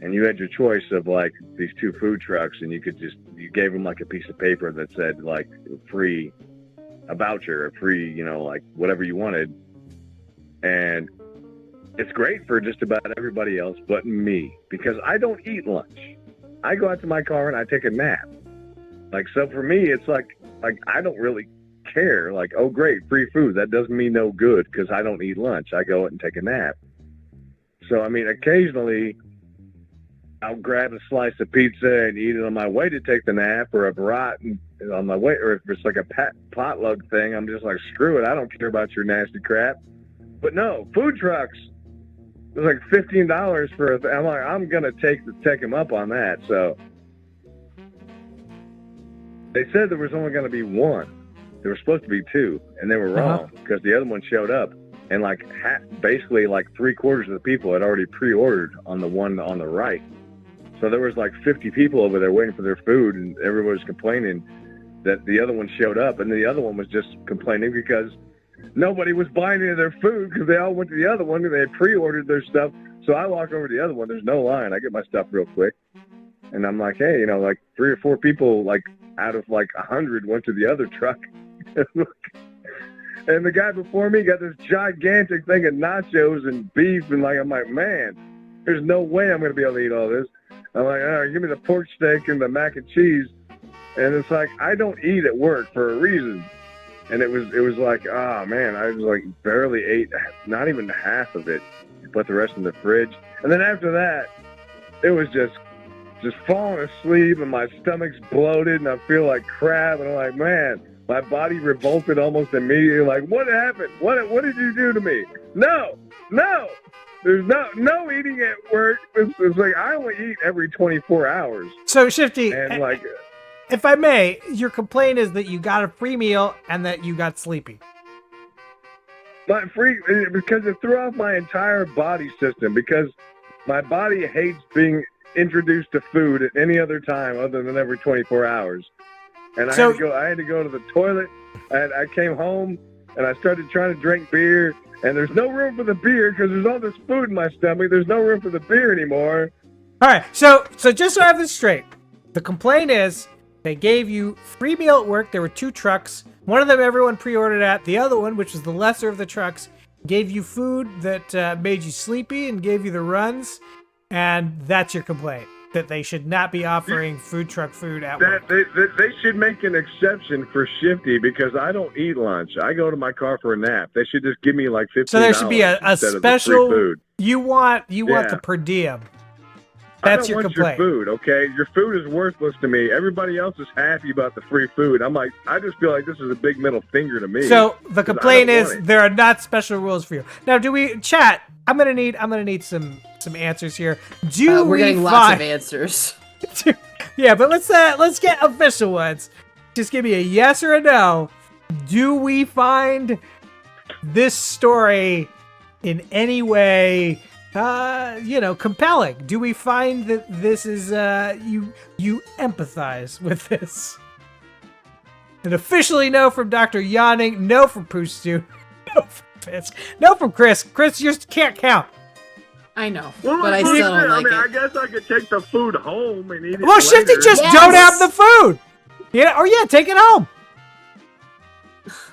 and you had your choice of like these 2 food trucks, and you gave them like a piece of paper that said like free, a voucher, a free, like whatever you wanted. And it's great for just about everybody else but me, because I don't eat lunch. I go out to my car and I take a nap. Like, so for me, it's like I don't really care. Like, oh great, free food. That does me no good because I don't eat lunch. I go out and take a nap. So, I mean, occasionally I'll grab a slice of pizza and eat it on my way to take the nap, or a brat on my way, or if it's like a potluck thing, I'm just like, screw it. I don't care about your nasty crap. But no, food trucks, it was like $15 for I'm like, I'm going to take him up on that. So they said there was only going to be 1. There were supposed to be 2, and they were wrong because the other one showed up, and like basically like 3/4 of the people had already pre-ordered on the one on the right. So there was like 50 people over there waiting for their food, and everybody was complaining that the other one showed up, and the other one was just complaining because nobody was buying any of their food because they all went to the other one and they had pre-ordered their stuff. So I walk over to the other one. There's no line. I get my stuff real quick, and I'm like, hey, like 3 or 4 people, like out of like 100, went to the other truck. And the guy before me got this gigantic thing of nachos and beef, and like, I'm like, man, there's no way I'm going to be able to eat all this. I'm like, all right, give me the pork steak and the mac and cheese. And it's like, I don't eat at work for a reason. And it was like, oh man, I was like barely ate, not even half of it. Put the rest in the fridge. And then after that, it was just falling asleep, and my stomach's bloated, and I feel like crap. And I'm like, man, my body revolted almost immediately. Like, what happened? What did you do to me? No. There's no eating at work. It's like I only eat every 24 hours. So, Shifty, and like, if I may, your complaint is that you got a free meal and that you got sleepy. Because it threw off my entire body system, because my body hates being introduced to food at any other time other than every 24 hours. And I had to go to the toilet, and I came home, and I started trying to drink beer, and there's no room for the beer because there's all this food in my stomach. There's no room for the beer anymore. All right, so just so I have this straight, the complaint is they gave you free meal at work. There were 2 trucks. One of them everyone pre-ordered at. The other one, which was the lesser of the trucks, gave you food that made you sleepy and gave you the runs, and that's your complaint, that they should not be offering food truck food at work. They should make an exception for Shifty, because I don't eat lunch. I go to my car for a nap. They should just give me like $15. So there should be a special food. You want the per diem. That's your complaint. Your food, okay? Your food is worthless to me. Everybody else is happy about the free food. I'm like, I just feel like this is a big middle finger to me. So the complaint is there are not special rules for you. Now, chat? I'm gonna need some answers here. We're getting lots of answers. Yeah, but let's get official ones. Just give me a yes or a no. Do we find this story in any way compelling? Do we find that this is you empathize with this? And officially no from Dr. Yawning, no from Poostu, no from Fitz, no from Chris. Chris, you just can't count. I know, well, but I still don't like it. I guess I could take the food home and eat it. Well, Shifty, just don't have the food. Take it home.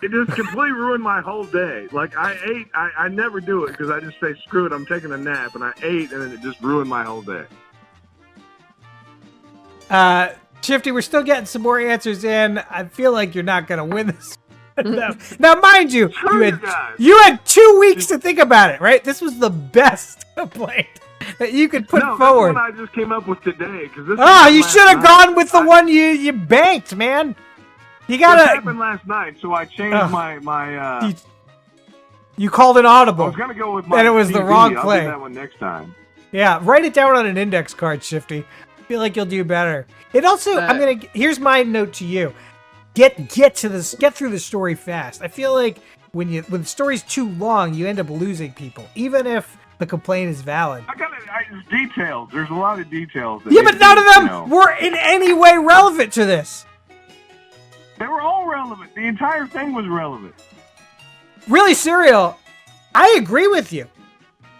It just completely ruined my whole day. Like, I ate, I never do it because I just say, screw it, I'm taking a nap, and I ate, and then it just ruined my whole day. Shifty, we're still getting some more answers in. I feel like you're not going to win this. Now, mind you, you had 2 weeks to think about it, right? This was the best complaint that you could put forward. No, that's what I just came up with today. You should have gone with the one you banked, man. You gotta. It happened last night, so I changed my. You called an audible. I was gonna go with my and it was the TV. wrong I'll play. do that one next time. Yeah, write it down on an index card, Shifty. I feel like you'll do better. It also, here's my note to you. Get through the story fast. I feel like when the story's too long, you end up losing people, even if the complaint is valid. It's details. There's a lot of details. Yeah, but none of them were in any way relevant to this. They were all relevant. The entire thing was relevant. Really, Serial, I agree with you.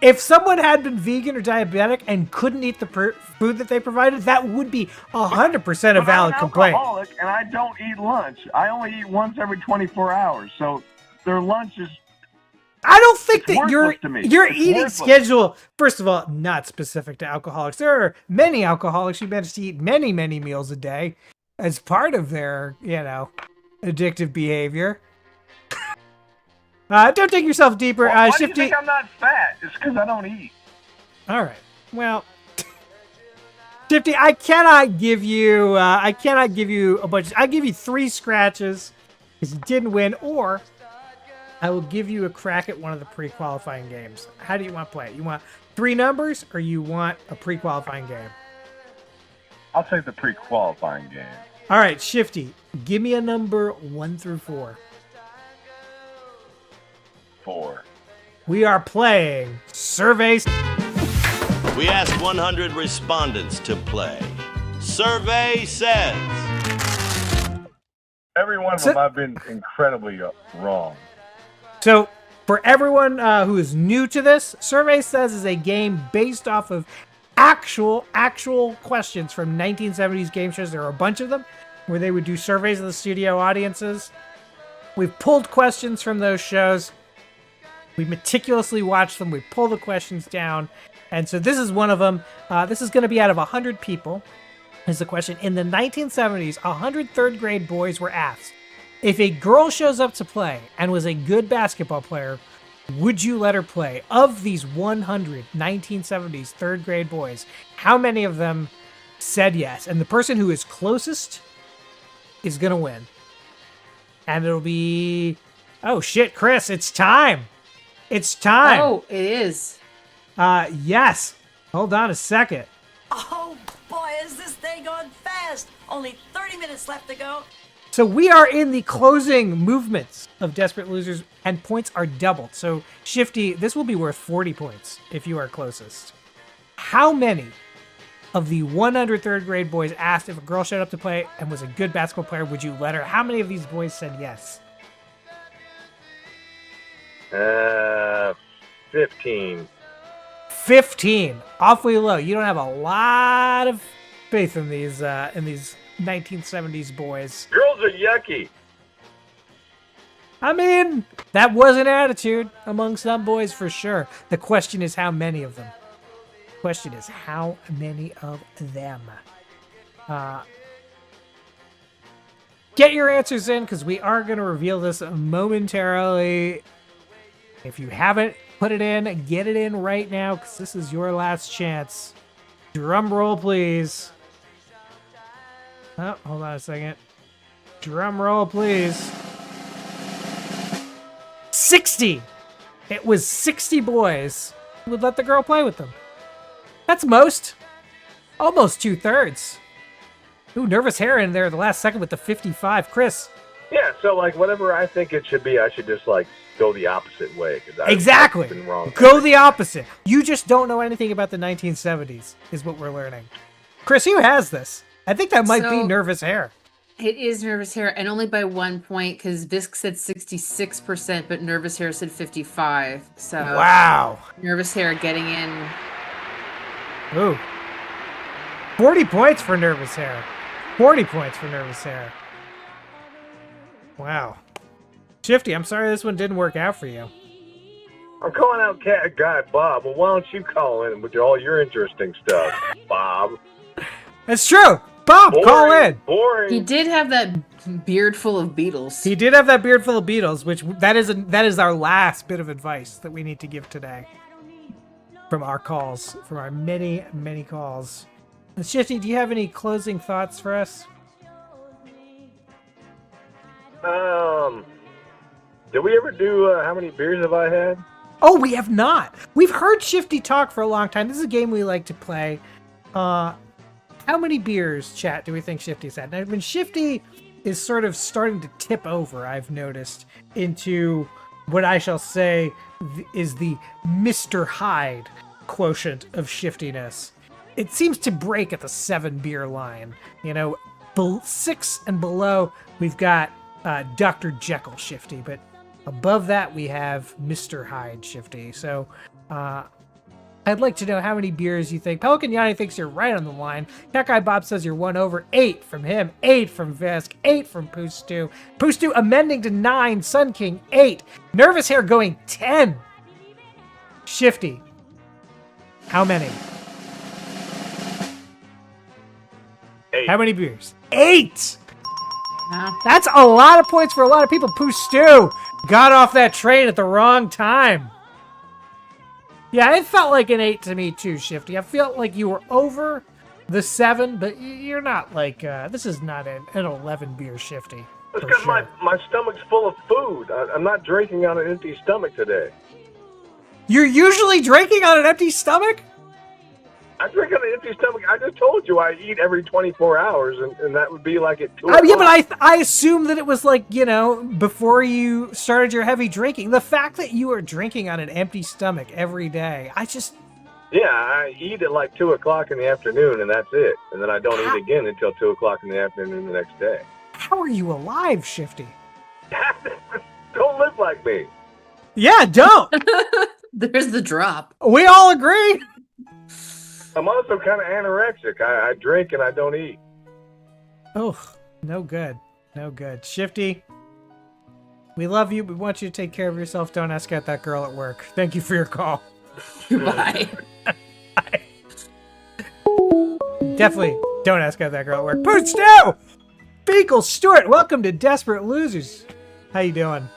If someone had been vegan or diabetic and couldn't eat the food that they provided, that would be 100% a valid complaint. I'm an alcoholic, and I don't eat lunch. I only eat once every 24 hours, so their lunch is... I don't think that your It's eating worthless. schedule, first of all, not specific to alcoholics. There are many alcoholics who manage to eat many, many meals a day as part of their, addictive behavior. Don't take yourself deeper. Why do you Shifty. think I'm not fat? It's because I don't eat. All right. Well, Shifty, I cannot give you a bunch. I give you 3 scratches because you didn't win, or I will give you a crack at one of the pre-qualifying games. How do you want to play it? You want 3 numbers, or you want a pre-qualifying game? I'll take the pre-qualifying game. All right, Shifty, give me a number 1 through 4. 4. We are playing Survey. We asked 100 respondents to play. Survey says. Every one of them I've been incredibly wrong. So, for everyone who is new to this, Survey Says is a game based off of actual questions from 1970s game shows. There are a bunch of them where they would do surveys of the studio audiences. We've pulled questions from those shows. We meticulously watch them. We pull the questions down. And so this is one of them. This is going to be out of 100 people. Is the question. In the 1970s, 100 third grade boys were asked, if a girl shows up to play and was a good basketball player, would you let her play? Of these 100 1970s third grade boys, how many of them said yes? And the person who is closest is going to win. And it'll be... Oh, shit, Chris, it's time. It's time. Oh, it is. Yes. Hold on a second. Oh, boy, is this day going fast. Only 30 minutes left to go. So we are in the closing movements of Desperate Losers, and points are doubled. So, Shifty, this will be worth 40 points if you are closest. How many of the 100 third grade boys asked if a girl showed up to play and was a good basketball player, would you let her? How many of these boys said yes? 15. 15. Awfully low. You don't have a lot of faith in these 1970s boys. Girls are yucky. I mean, that was an attitude among some boys for sure. The question is how many of them. The question is how many of them. Get your answers in because we are going to reveal this momentarily. If you haven't put it in, get it in right now because this is your last chance. Drum roll, please. Oh, hold on a second. Drum roll, please. 60! It was 60 boys who would let the girl play with them. That's most. Almost 2/3. Ooh, nervous hair in there at the last second with the 55. Chris. Yeah, so whatever I think it should be, I should just go the opposite way. Exactly. I've been wrong. Go the opposite. You just don't know anything about the 1970s, is what we're learning. Chris, who has this? I think that might be nervous hair. It is nervous hair, and only by 1 point because Visk said 66%, but nervous hair said 55%. So wow, nervous hair getting in. Ooh, 40 points for nervous hair. 40 points for nervous hair. Wow, Shifty, I'm sorry this one didn't work out for you. I'm calling out Cat Guy Bob. Well, why don't you call in with all your interesting stuff, Bob? That's true. Bob, call in. Boring. He did have that beard full of beetles. He did have that beard full of beetles, which that is our last bit of advice that we need to give today. From our calls, from our many, many calls. Shifty, do you have any closing thoughts for us? Did we ever do how many beers have I had? Oh, we have not. We've heard Shifty talk for a long time. This is a game we like to play. How many beers, chat, do we think Shifty's had? Now, when Shifty is sort of starting to tip over, I've noticed, into what I shall say is the Mr. Hyde quotient of shiftiness. It seems to break at the 7 beer line. 6 and below, we've got Dr. Jekyll Shifty, but above that, we have Mr. Hyde Shifty. So, I'd like to know how many beers you think. Pelican Yanni thinks you're right on the line. That guy Bob says you're 1 over. 8 from him. 8 from Vesk. 8 from Poostu. Poostu amending to 9. Sun King, 8. Nervous Hair going 10. Shifty, how many? 8. How many beers? 8! That's a lot of points for a lot of people. Poostu got off that train at the wrong time. Yeah, it felt like an 8 to me too, Shifty. I felt like you were over the 7, but you're not like, this is not an 11 beer Shifty. It's because my stomach's full of food. I'm not drinking on an empty stomach today. You're usually drinking on an empty stomach? I drink on an empty stomach. I just told you I eat every 24 hours, and that would be like at 2 o'clock. Yeah, but I assume that it was like, before you started your heavy drinking. The fact that you are drinking on an empty stomach every day, Yeah, I eat at like 2 o'clock in the afternoon, and that's it. And then I don't eat again until 2 o'clock in the afternoon the next day. How are you alive, Shifty? Don't live like me. Yeah, don't. There's the drop. We all agree. I'm also kind of anorexic. I drink and I don't eat. Oh, no good. No good. Shifty, we love you. We want you to take care of yourself. Don't ask out that girl at work. Thank you for your call. Bye. Definitely don't ask out that girl at work. Poostu! Beagle Stewart, welcome to Desperate Losers. How you doing?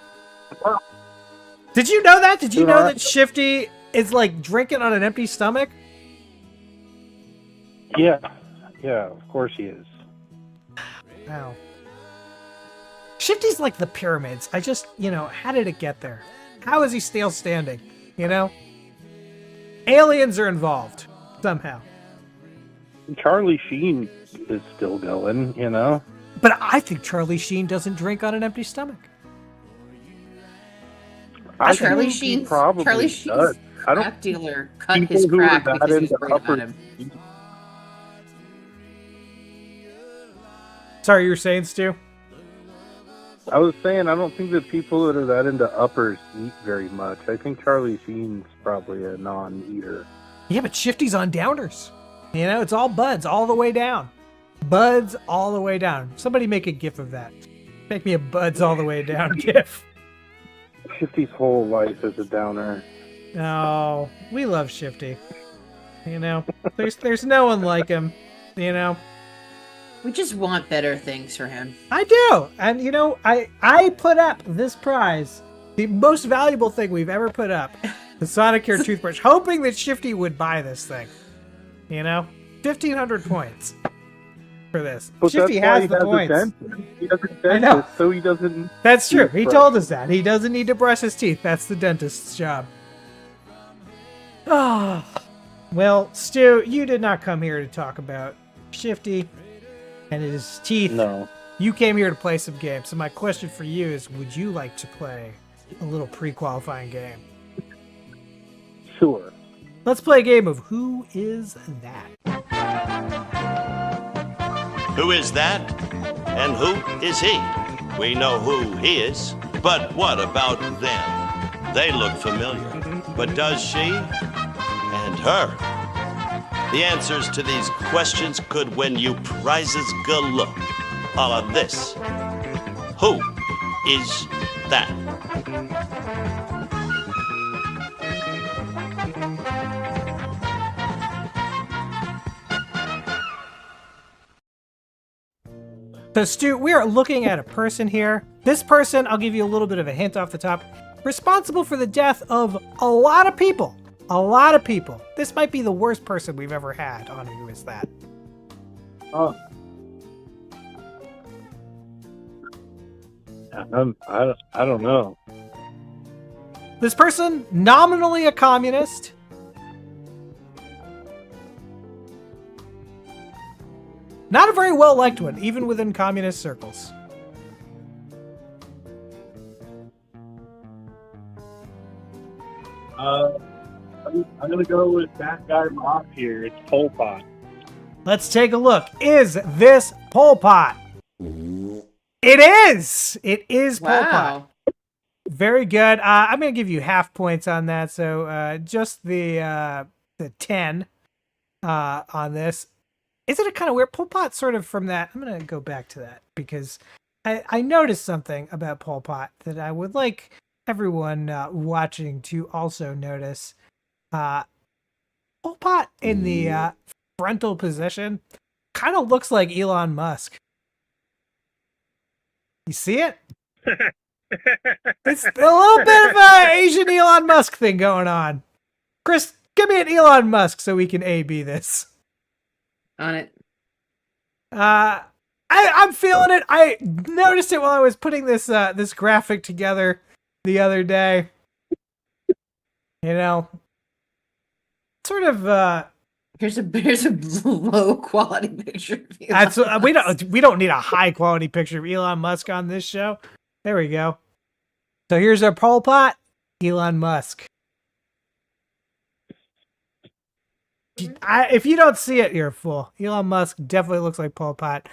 Did you know that? Did you know that Shifty is like drinking on an empty stomach? Yeah, of course he is. Wow. Shifty's like the pyramids. I just, how did it get there? How is he still standing? Aliens are involved somehow. Charlie Sheen is still going, But I think Charlie Sheen doesn't drink on an empty stomach. Charlie Sheen's crack dealer cut his crack because he was breathing on him. Sorry, you were saying, Stu? I was saying, I don't think that people that are that into uppers eat very much. I think Charlie Sheen's probably a non-eater. Yeah, but Shifty's on downers. It's all buds all the way down. Buds all the way down. Somebody make a gif of that. Make me a buds all the way down gif. Shifty's whole life is a downer. Oh, we love Shifty. There's no one like him. We just want better things for him. I do. And, I put up this prize, the most valuable thing we've ever put up, the Sonicare toothbrush, hoping that Shifty would buy this thing. 1,500 points for this. But Shifty has the points. He has a dentist, I know. So he doesn't... That's true. He told us that. He doesn't need to brush his teeth. That's the dentist's job. Oh. Well, Stu, you did not come here to talk about Shifty and his teeth. No. You came here to play some games. So my question for you is, would you like to play a little pre-qualifying game? Sure. Let's play a game of Who Is That? Who is that? And who is he? We know who he is, but what about them? They look familiar, but does she? And her? The answers to these questions could win you prizes galore. All of this. Who is that? So, Stu, we are looking at a person here. This person, I'll give you a little bit of a hint off the top, responsible for the death of a lot of people. A lot of people. This might be the worst person we've ever had on Who Is That? Oh. I don't know. This person, nominally a communist. Not a very well-liked one, even within communist circles. I'm going to go with that guy Mock here. It's Pol Pot. Let's take a look. Is this Pol Pot? It is! It is Pol Pot. Very good. I'm going to give you half points on that, so just the 10 on this. Isn't it kind of weird? Pol Pot sort of from that. I'm going to go back to that because I noticed something about Pol Pot that I would like everyone watching to also notice. Pol Pot in the frontal position kind of looks like Elon Musk. You see it? It's a little bit of an Asian Elon Musk thing going on. Chris, give me an Elon Musk so we can A-B this. On it. I'm feeling it. I noticed it while I was putting this this graphic together the other day. You know, sort of. Here's a low quality picture of Elon That's Musk. we don't need a high quality picture of Elon Musk on this show. There we go. So here's our Pol Pot, Elon Musk. If you don't see it, you're a fool. Elon Musk definitely looks like Pol Pot.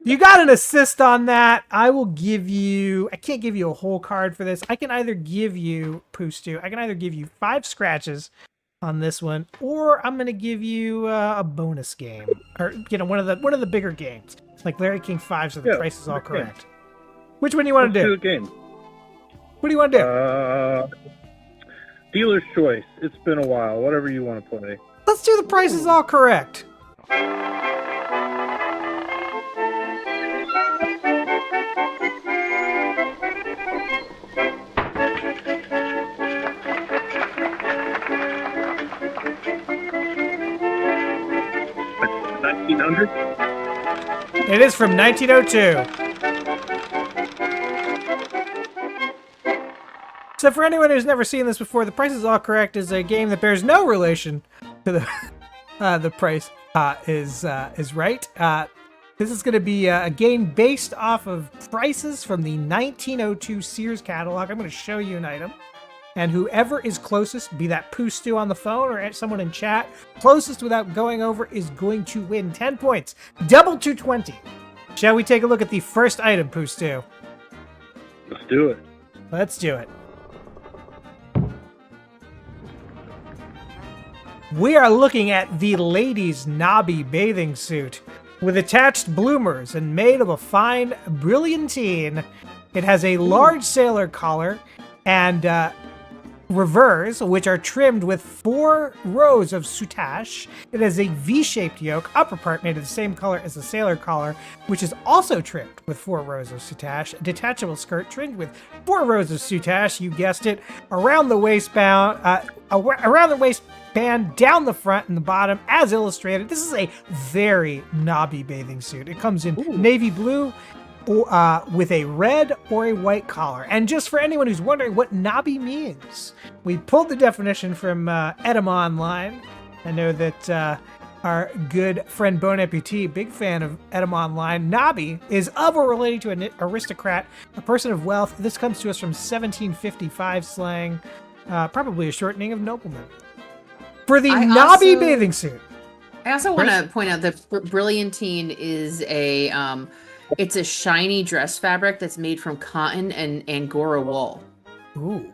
You got an assist on that. I will give you... I can't give you a whole card for this. I can either give you... Pustu, I can either give you 5 scratches on this one, or I'm going to give you a bonus game. Or, you know, one of the bigger games. Like Larry King 5, so the price is all correct. Game. Which one do you want to do? Let's do a game. What do you want to do? Dealer's choice. It's been a while. Whatever you want to play. Let's do the price is all correct. It is from 1902. So for anyone who's never seen this before, The Price is All Correct is a game that bears no relation to the Price is Right. This is going to be a game based off of prices from the 1902 Sears catalog. I'm going to show you an item. And whoever is closest, be that Pustu on the phone or someone in chat, closest without going over is going to win 10 points. Double to 20. Shall we take a look at the first item, Pustu? Let's do it. Let's do it. We are looking at the ladies' Nobby bathing suit with attached bloomers and made of a fine brilliantine. It has a large sailor collar and revers, which are trimmed with 4 rows of soutache. It has a V-shaped yoke, upper part made of the same color as the sailor collar, which is also trimmed with 4 rows of soutache. A detachable skirt trimmed with 4 rows of soutache, you guessed it, around the waistband, down the front and the bottom, as illustrated. This is a very Nobby bathing suit. It comes in navy blue, with a red or a white collar. And just for anyone who's wondering what Nobby means, we pulled the definition from Edema Online. I know that our good friend Bon Appetit, big fan of Edema Online. Nobby is of or related to an aristocrat, a person of wealth. This comes to us from 1755 slang, probably a shortening of nobleman. For the Nobby bathing suit. I also want to point out that brilliantine is it's a shiny dress fabric that's made from cotton and Angora wool. Ooh.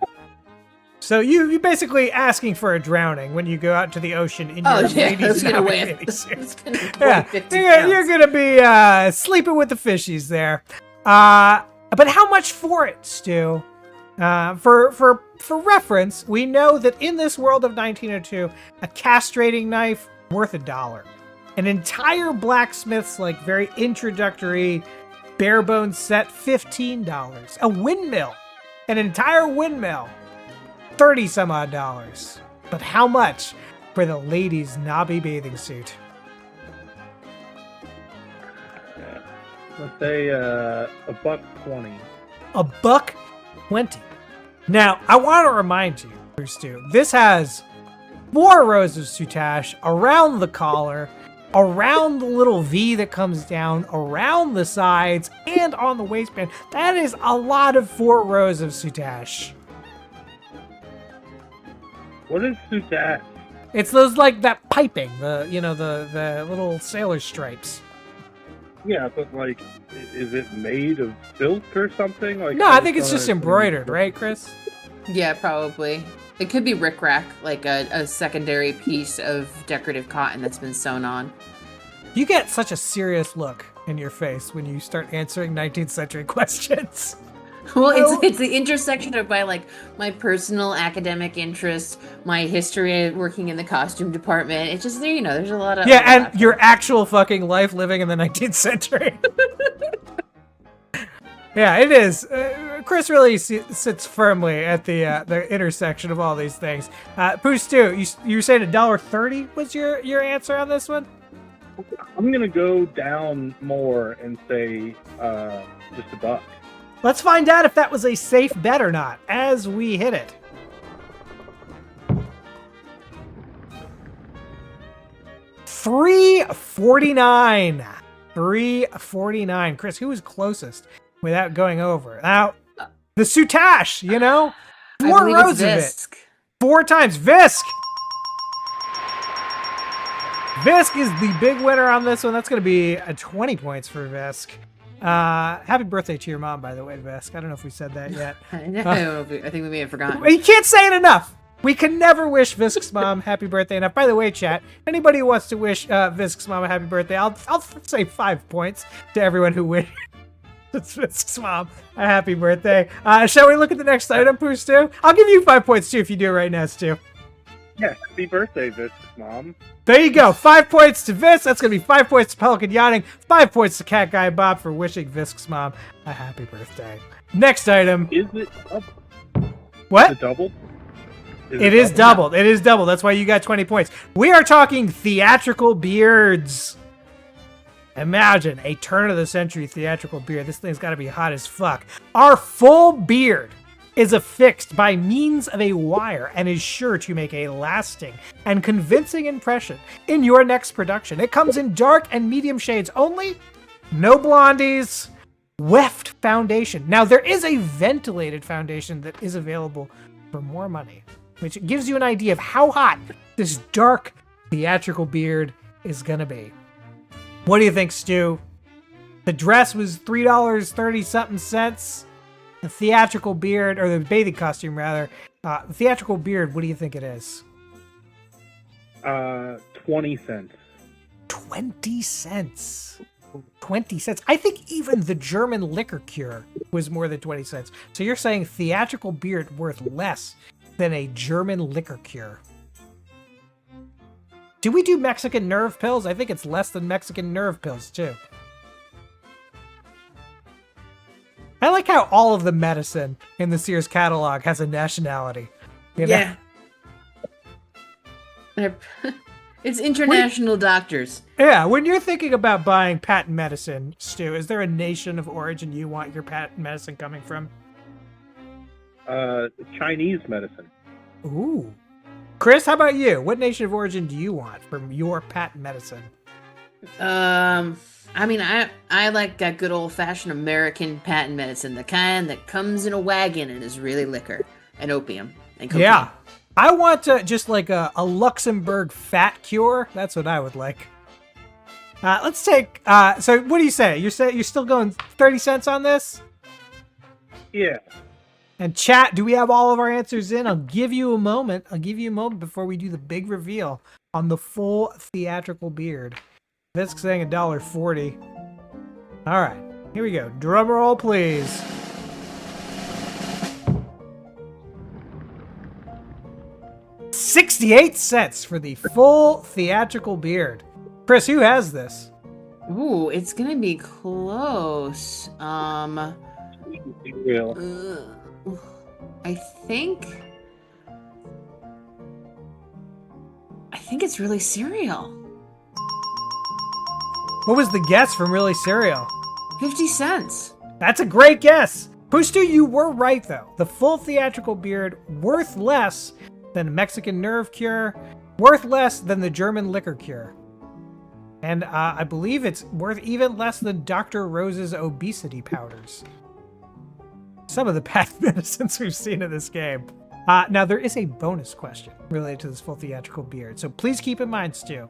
So you basically asking for a drowning when you go out to the ocean in your ladies' bathing suit. Yeah, you're gonna be sleeping with the fishies there. But how much for it, Stu? For reference, we know that in this world of 1902, a castrating knife worth $1. An entire blacksmith's very introductory bare bones set, $15. A windmill, an entire windmill, $30 some odd. But how much for the ladies' Nobby bathing suit? Let's say $1.20. $1.20. Now, I want to remind you, Stu, this has 4 rows of soutache around the collar, around the little V that comes down, around the sides, and on the waistband. That is a lot of 4 rows of soutache. What is soutache? It's those, like, that piping, the little sailor stripes. Yeah, but like, is it made of silk or something? Like, No, I think it's just embroidered, right, Chris? Yeah, probably. It could be rickrack, like a secondary piece of decorative cotton that's been sewn on. You get such a serious look in your face when you start answering 19th century questions. Well, it's the intersection of my personal academic interest, my history working in the costume department. It's just, there's a lot of and your actual fucking life living in the 19th century. Yeah, it is. Chris really sits firmly at the intersection of all these things. Pooh Stew, you were saying $1.30 was your answer on this one? I'm gonna go down more and say just $1. Let's find out if that was a safe bet or not as we hit it. $3.49. $3.49. Chris, who was closest without going over? Now, the soutache, 4 rows of it. 4 times. Visk! Visk is the big winner on this one. That's going to be 20 points for Visk. Happy birthday to your mom, by the way, Visk. I don't know if we said that yet. I think we may have forgotten. You can't say it enough. We can never wish Visk's mom happy birthday enough. By the way, chat, anybody who wants to wish Visk's mom a happy birthday, I'll say 5 points to everyone who wishes Visk's mom a happy birthday. Shall we look at the next item, Pooh Stew? I'll give you 5 points, too, if you do it right now, Stu. Yeah, happy birthday, Visk's mom. There you go. 5 points to Visk. That's going to be 5 points to Pelican Yachting. 5 points to Cat Guy Bob for wishing Visk's mom a happy birthday. Next item. Is it double? What? Is it double? It is doubled. It is doubled. That's why you got 20 points. We are talking theatrical beards. Imagine a turn-of-the-century theatrical beard. This thing's got to be hot as fuck. Our full beard is affixed by means of a wire and is sure to make a lasting and convincing impression in your next production. It comes in dark and medium shades only. No blondies. Weft foundation. Now, there is a ventilated foundation that is available for more money, which gives you an idea of how hot this dark theatrical beard is going to be. What do you think, Stu? The dress was $3.30-something. The theatrical beard, or the bathing costume, rather. The theatrical beard, what do you think it is? 20 cents. 20 cents. 20 cents. I think even the German liquor cure was more than 20 cents. So you're saying theatrical beard worth less than a German liquor cure. Do we do Mexican nerve pills? I think it's less than Mexican nerve pills, too. I like how all of the medicine in the Sears catalog has a nationality. Yeah. It's international doctors. Yeah, when you're thinking about buying patent medicine, Stu, is there a nation of origin you want your patent medicine coming from? Chinese medicine. Ooh. Chris, how about you? What nation of origin do you want from your patent medicine? I mean, I like that good old-fashioned American patent medicine, the kind that comes in a wagon and is really liquor and opium and cocaine. Yeah. I want just like a Luxembourg fat cure. That's what I would like. Let's take... so what do you say? You're still going 30 cents on this? Yeah. And chat, do we have all of our answers in? I'll give you a moment. Before we do the big reveal on the full theatrical beard. Visk saying $1.40. All right, here we go. Drum roll, please. $0.68 for the full theatrical beard. Chris, who has this? Ooh, it's gonna be close. I think it's Really Cereal. What was the guess from Really Cereal? 50 cents. That's a great guess. Poostu, you were right, though. The full theatrical beard, worth less than Mexican nerve cure, worth less than the German liquor cure. And I believe it's worth even less than Dr. Rose's obesity powders. Some of the bad medicines we've seen in this game. Now, there is a bonus question related to this full theatrical beard, so please keep in mind, Stu.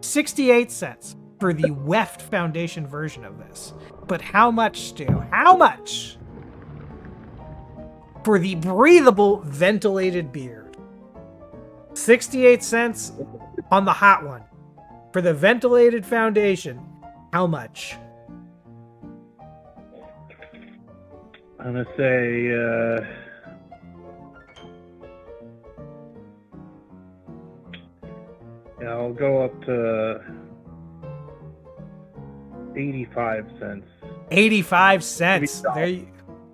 68 cents for the Weft Foundation version of this. But how much, Stu? How much for the breathable ventilated beard? 68 cents on the hot one. For the ventilated foundation, how much? I'm going to say, yeah, I'll go up to 85 cents. 85 cents. There you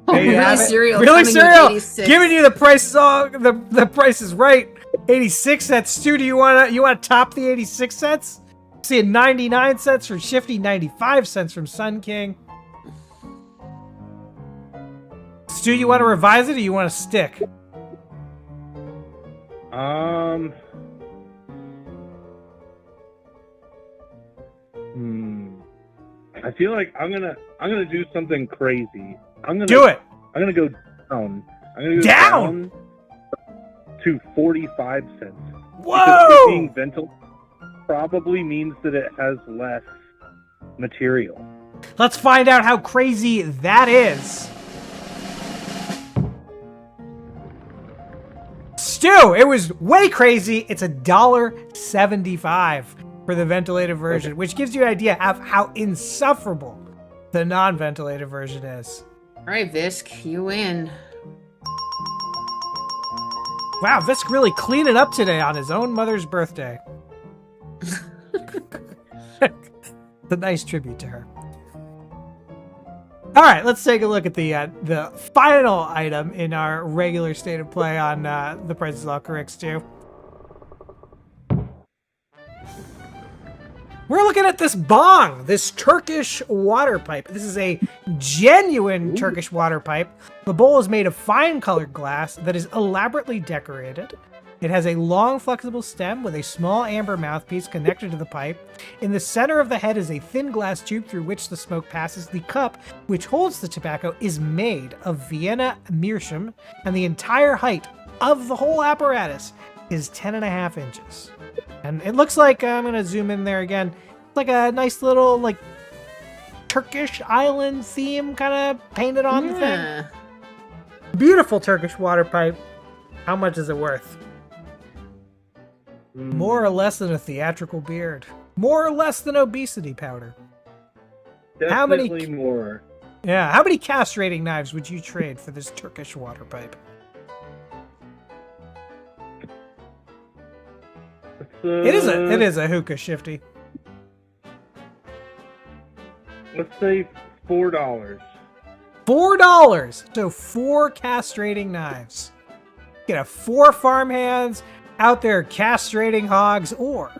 Really have it. Cereal Really coming with cereal. 86. Giving you the prices all the price is right. 86 cents. Stu, do you wanna top the 86 cents? See 99 cents from Shifty, 95 cents from Sun King. Stu, you want to revise it or you want to stick? I feel like I'm gonna do something crazy. Do it. I'm gonna go down. I'm gonna go Down? to 45 cents. Whoa! Because it being ventilated probably means that it has less material. Let's find out how crazy that is. Stu, it was way crazy. It's $1.75 for the ventilated version, which gives you an idea of how insufferable the non-ventilated version is. All right, Visk, you win. Wow, Visk really cleaning up today on his own mother's birthday. It's a nice tribute to her. All right, let's take a look at the final item in our regular state of play on The Price is All Correct, Stu. We're looking at this bong, this Turkish water pipe. This is a genuine Turkish water pipe. The bowl is made of fine colored glass that is elaborately decorated. It has a long, flexible stem with a small amber mouthpiece connected to the pipe. In the center of the head is a thin glass tube through which the smoke passes. The cup, which holds the tobacco, is made of Vienna meerschaum, and the entire height of the whole apparatus is 10.5 inches. And it looks like, I'm going to zoom in there again, it's like a nice little, like, Turkish island theme kind of painted on the thing. Beautiful Turkish water pipe. How much is it worth? More or less than a theatrical beard. More or less than obesity powder. How Definitely more. Yeah, how many castrating knives would you trade for this Turkish water pipe? It is a hookah, Shifty. Let's say $4. $4. So 4 castrating knives. You have 4 farmhands out there castrating hogs, or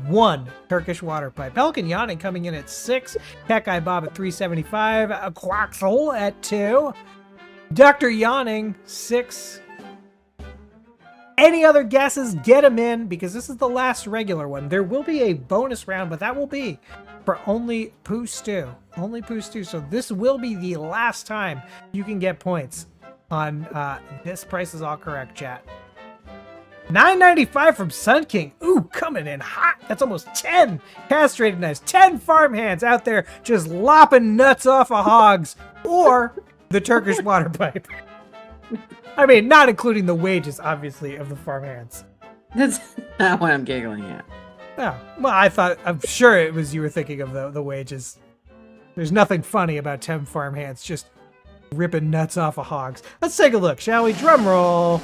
1 Turkish water pipe. Pelican Yawning coming in at 6. Cat Guy Bob at 375. Quaxel at 2. Dr. Yawning 6. Any other guesses? Get them in, because this is the last regular one. There will be a bonus round, but that will be for only Pooh Stew. Only Pooh Stew. So this will be the last time you can get points on this Price is All Correct, chat. $9.95 from Sun King. Ooh, coming in hot. That's almost 10 castrated knives. 10 farmhands out there just lopping nuts off of hogs. Or the Turkish water pipe. I mean, not including the wages, obviously, of the farmhands. That's not what I'm giggling at. Oh, well, I'm sure it was you were thinking of the wages. There's nothing funny about 10 farmhands just ripping nuts off of hogs. Let's take a look, shall we? Drum roll.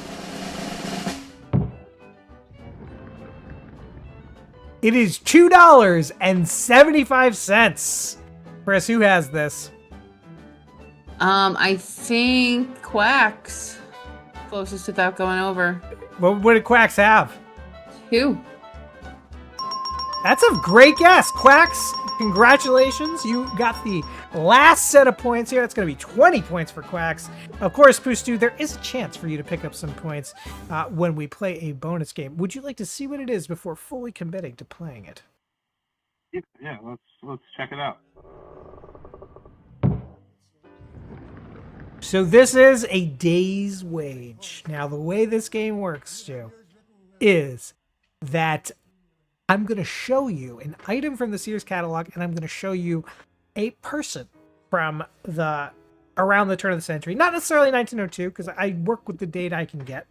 It is $2.75. Chris, who has this? I think Quacks. Closest without going over. What did Quacks have? 2. That's a great guess. Quacks, congratulations. You got the last set of points here. That's going to be 20 points for Quacks. Of course, Poostu, there is a chance for you to pick up some points when we play a bonus game. Would you like to see what it is before fully committing to playing it? Yeah, let's check it out. So this is a day's wage. Now, the way this game works, Stu, is that I'm going to show you an item from the Sears catalog, and I'm going to show you a person from around the turn of the century. Not necessarily 1902, because I work with the date I can get.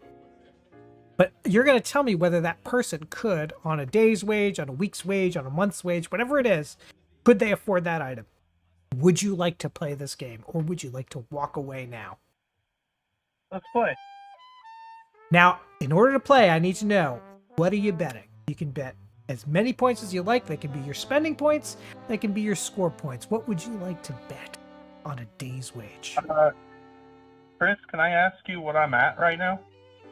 But you're going to tell me whether that person could, on a day's wage, on a week's wage, on a month's wage, whatever it is, could they afford that item? Would you like to play this game, or would you like to walk away now? Let's play. Now, in order to play, I need to know, what are you betting? You can bet as many points as you like. They can be your spending points. They can be your score points. What would you like to bet on a day's wage? Chris, can I ask you what I'm at right now?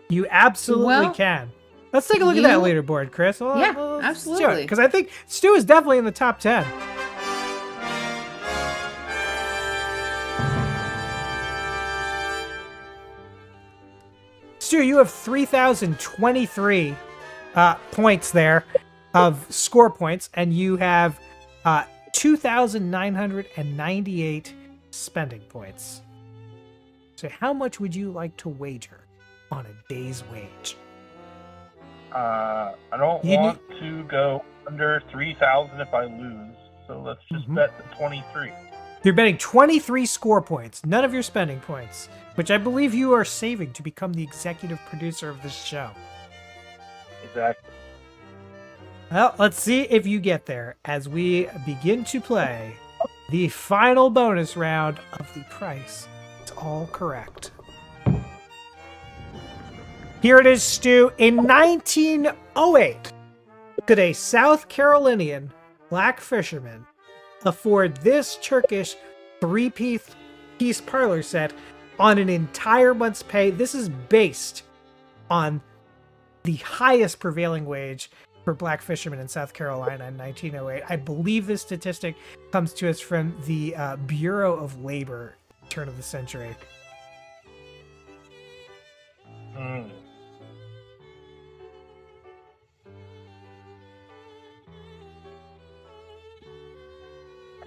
You absolutely can. Let's take a look at that leaderboard, Chris. Yeah, absolutely. Because I think Stu is definitely in the top 10. Stu, you have 3,023 points there of score points, and you have 2,998 spending points. So how much would you like to wager on a day's wage? I don't want to go under 3,000 if I lose, so let's just bet the 23. You're betting 23 score points, none of your spending points, which I believe you are saving to become the executive producer of this show. Exactly. Well, let's see if you get there as we begin to play the final bonus round of The Price It's All Correct. Here it is, Stu. In 1908, could a South Carolinian black fisherman afford this Turkish three-piece parlor set on an entire month's pay? This is based on the highest prevailing wage for black fishermen in South Carolina in 1908. I believe this statistic comes to us from the Bureau of Labor, turn of the century.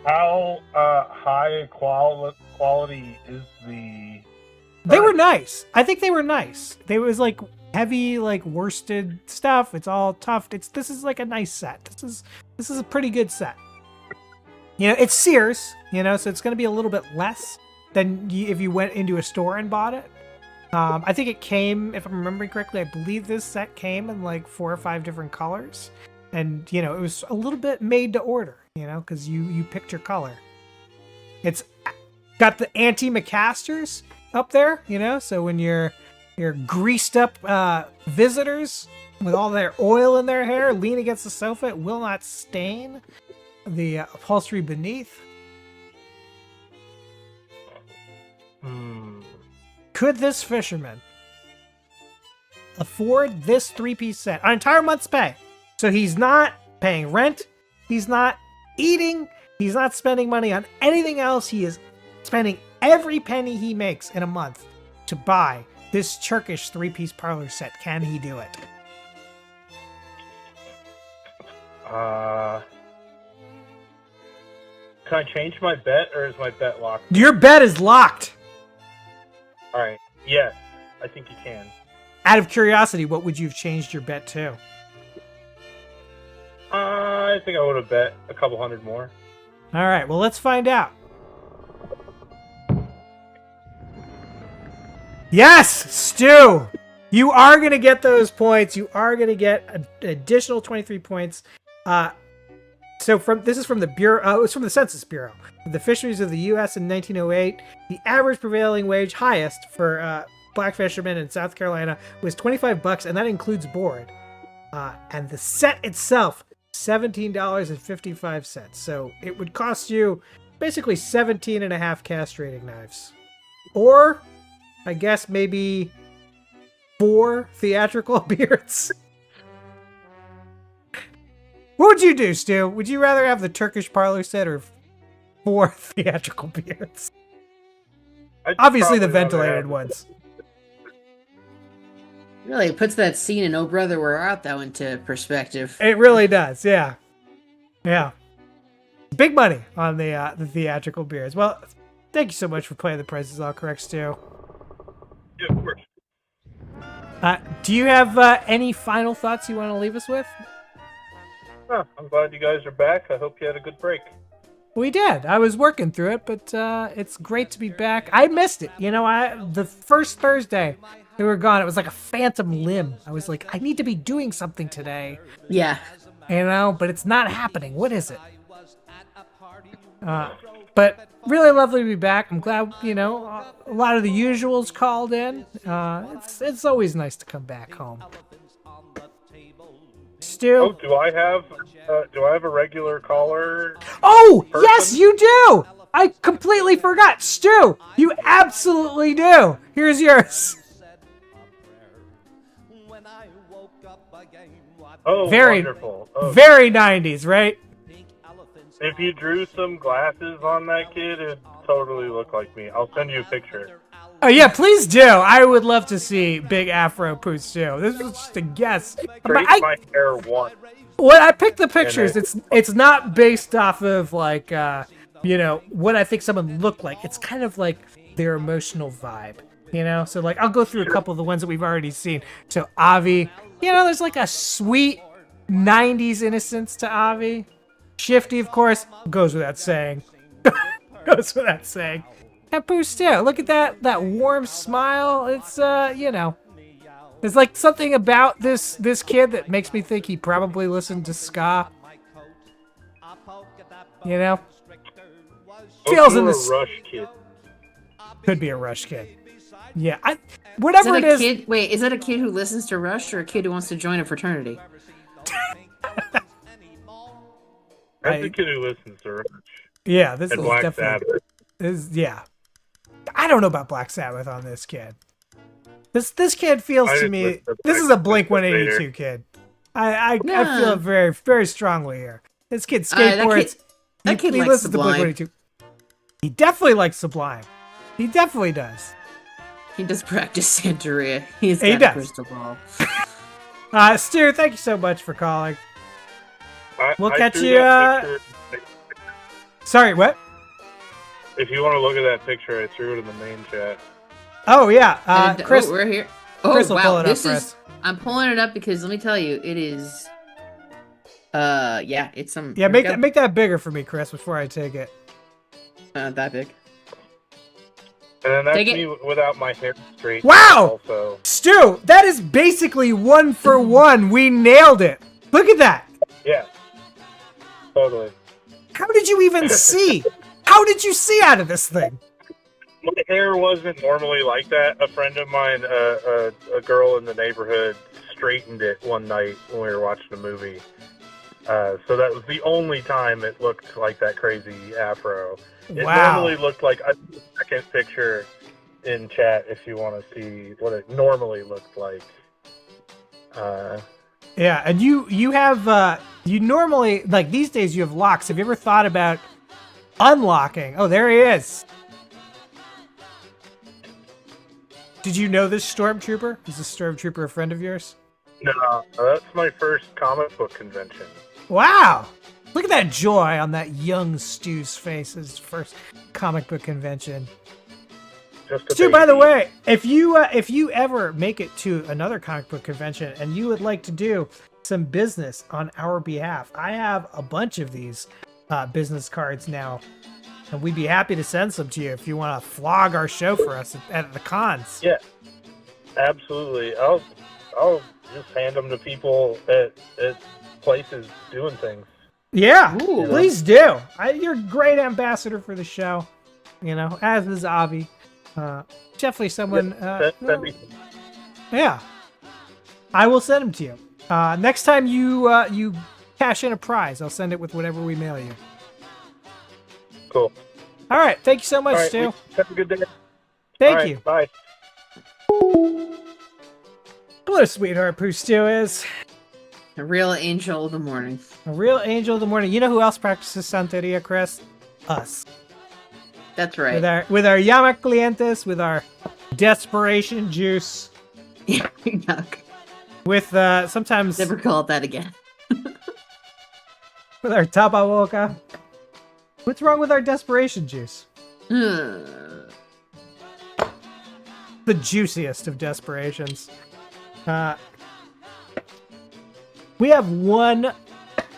How high quality is the... They were nice. I think they were nice. They was like heavy, like worsted stuff. It's all tough. This is like a nice set. This is a pretty good set. You know, it's Sears, you know, so it's going to be a little bit less than if you went into a store and bought it. I think it came, if I'm remembering correctly, I believe this set came in like 4 or 5 different colors. And, you know, it was a little bit made to order, you know, because you picked your color. It's got the anti-macasters up there, you know, so when your greased up visitors with all their oil in their hair lean against the sofa, it will not stain the upholstery beneath. Could this fisherman afford this 3-piece set, an entire month's pay? So he's not paying rent, he's not eating, he's not spending money on anything else. He is spending every penny he makes in a month to buy this Turkish 3-piece parlor set. Can he do it? Can I change my bet, or is my bet locked? Your bet is locked. Alright, yes, I think you can. Out of curiosity, what would you have changed your bet to? I think I would have bet a couple hundred more. All right, well, let's find out. Yes, Stu, you are going to get those points. You are going to get an additional 23 points. So this is from the Bureau. It's from the Census Bureau. The fisheries of the U.S. in 1908, the average prevailing wage, highest for black fishermen in South Carolina, was $25, and that includes board. And the set itself, $17.55. So it would cost you basically 17.5 castrating knives, or I guess maybe 4 theatrical beards. What would you do, Stu? Would you rather have the Turkish parlor set or 4 theatrical beers? Obviously, the ventilated ones. Really puts that scene in Oh Brother, Where Art Thou into perspective. It really does, yeah. Yeah. Big money on the theatrical beers. Well, thank you so much for playing The Price is All Correct, Stu. Yeah, of course. Do you have any final thoughts you want to leave us with? I'm glad you guys are back. I hope you had a good break. We did. I was working through it, but it's great to be back. I missed it. You know, the first Thursday we were gone, it was like a phantom limb. I was like, I need to be doing something today. Yeah. You know, but it's not happening. What is it? But really lovely to be back. I'm glad, you know, a lot of the usuals called in. It's always nice to come back home. Stu? Oh, do I have a regular caller? Oh, person? Yes, you do. I completely forgot. Stu, you absolutely do. Here's yours. Oh, very, wonderful. Oh. Very 90s, right? If you drew some glasses on that kid, it'd totally look like me. I'll send you a picture. Oh, yeah, please do. I would love to see Big Afro Pooh Stu. This was just a guess. Straight my hair once. When I pick the pictures, it's not based off of, like, you know, what I think someone looked like. It's kind of like their emotional vibe, you know? So, like, I'll go through a couple of the ones that we've already seen. So, Avi, you know, there's like a sweet 90s innocence to Avi. Shifty, of course, goes without saying. Goes without saying. And Pooh Stu, look at that warm smile. It's, you know, there's like something about this kid that makes me think he probably listened to ska. You know? Feels in this. Rush kid. Could be a Rush kid. Yeah, whatever it is. Kid, wait, is that a kid who listens to Rush or a kid who wants to join a fraternity? That's the kid who listens to Rush. Yeah, this and is Black definitely. Sabbath. Yeah. I don't know about Black Sabbath on this kid. This kid feels to me. This is a Blink 182 kid. I feel it very, very strongly here. This kid skateboards. That kid he likes listens to Sublime. Blink 182. He definitely likes Sublime. He definitely does. He does practice Santeria. He's He got does. a crystal ball. Stu, thank you so much for calling. We'll I catch threw you. that picture- Sorry, what? If you want to look at that picture, I threw it in the main chat. Oh yeah, Chris. we're here. Oh Chris will pull wow, it up this for is. us. I'm pulling it up because let me tell you, it is. Yeah, it's some. Yeah, make that bigger for me, Chris, before I take it. That big. And then that's Take it. me without my hair straight. Wow! Also. Stu, that is basically 1 for 1. We nailed it. Look at that. Yeah. Totally. How did you even see? How did you see out of this thing? My hair wasn't normally like that. A friend of mine, a girl in the neighborhood, straightened it one night when we were watching a movie. So that was the only time it looked like that crazy afro. It Wow. normally looked like a second picture in chat if you want to see what it normally looked like. Yeah, and you have you normally, like, these days you have locks. Have you ever thought about unlocking? Oh, there he is. Did you know this Stormtrooper? Is this Stormtrooper a friend of yours? No, that's my first comic book convention. Wow! Look at that joy on that young Stu's face. His first comic book convention. Stu, by the way, if you ever make it to another comic book convention and you would like to do some business on our behalf, I have a bunch of these business cards now, and we'd be happy to send some to you if you want to flog our show for us at the cons. Yeah, absolutely. I'll just hand them to people at places doing things. Yeah, Ooh. please do. You're a great ambassador for the show, you know, as is Avi. Definitely someone. Yeah, I will send them to you. Next time you cash in a prize, I'll send it with whatever we mail you. Cool. All right, thank you so much, All right, Stu. have a good day. Thank All right, you. Bye. What a sweetheart Pooh Stu is. A real angel of the morning. A real angel of the morning. You know who else practices Santeria, Chris? Us. That's right. With our llama clientes, with our desperation juice. Yuck. With sometimes... Never call it that again. With our tapa boca. What's wrong with our desperation juice? The juiciest of desperations. We have one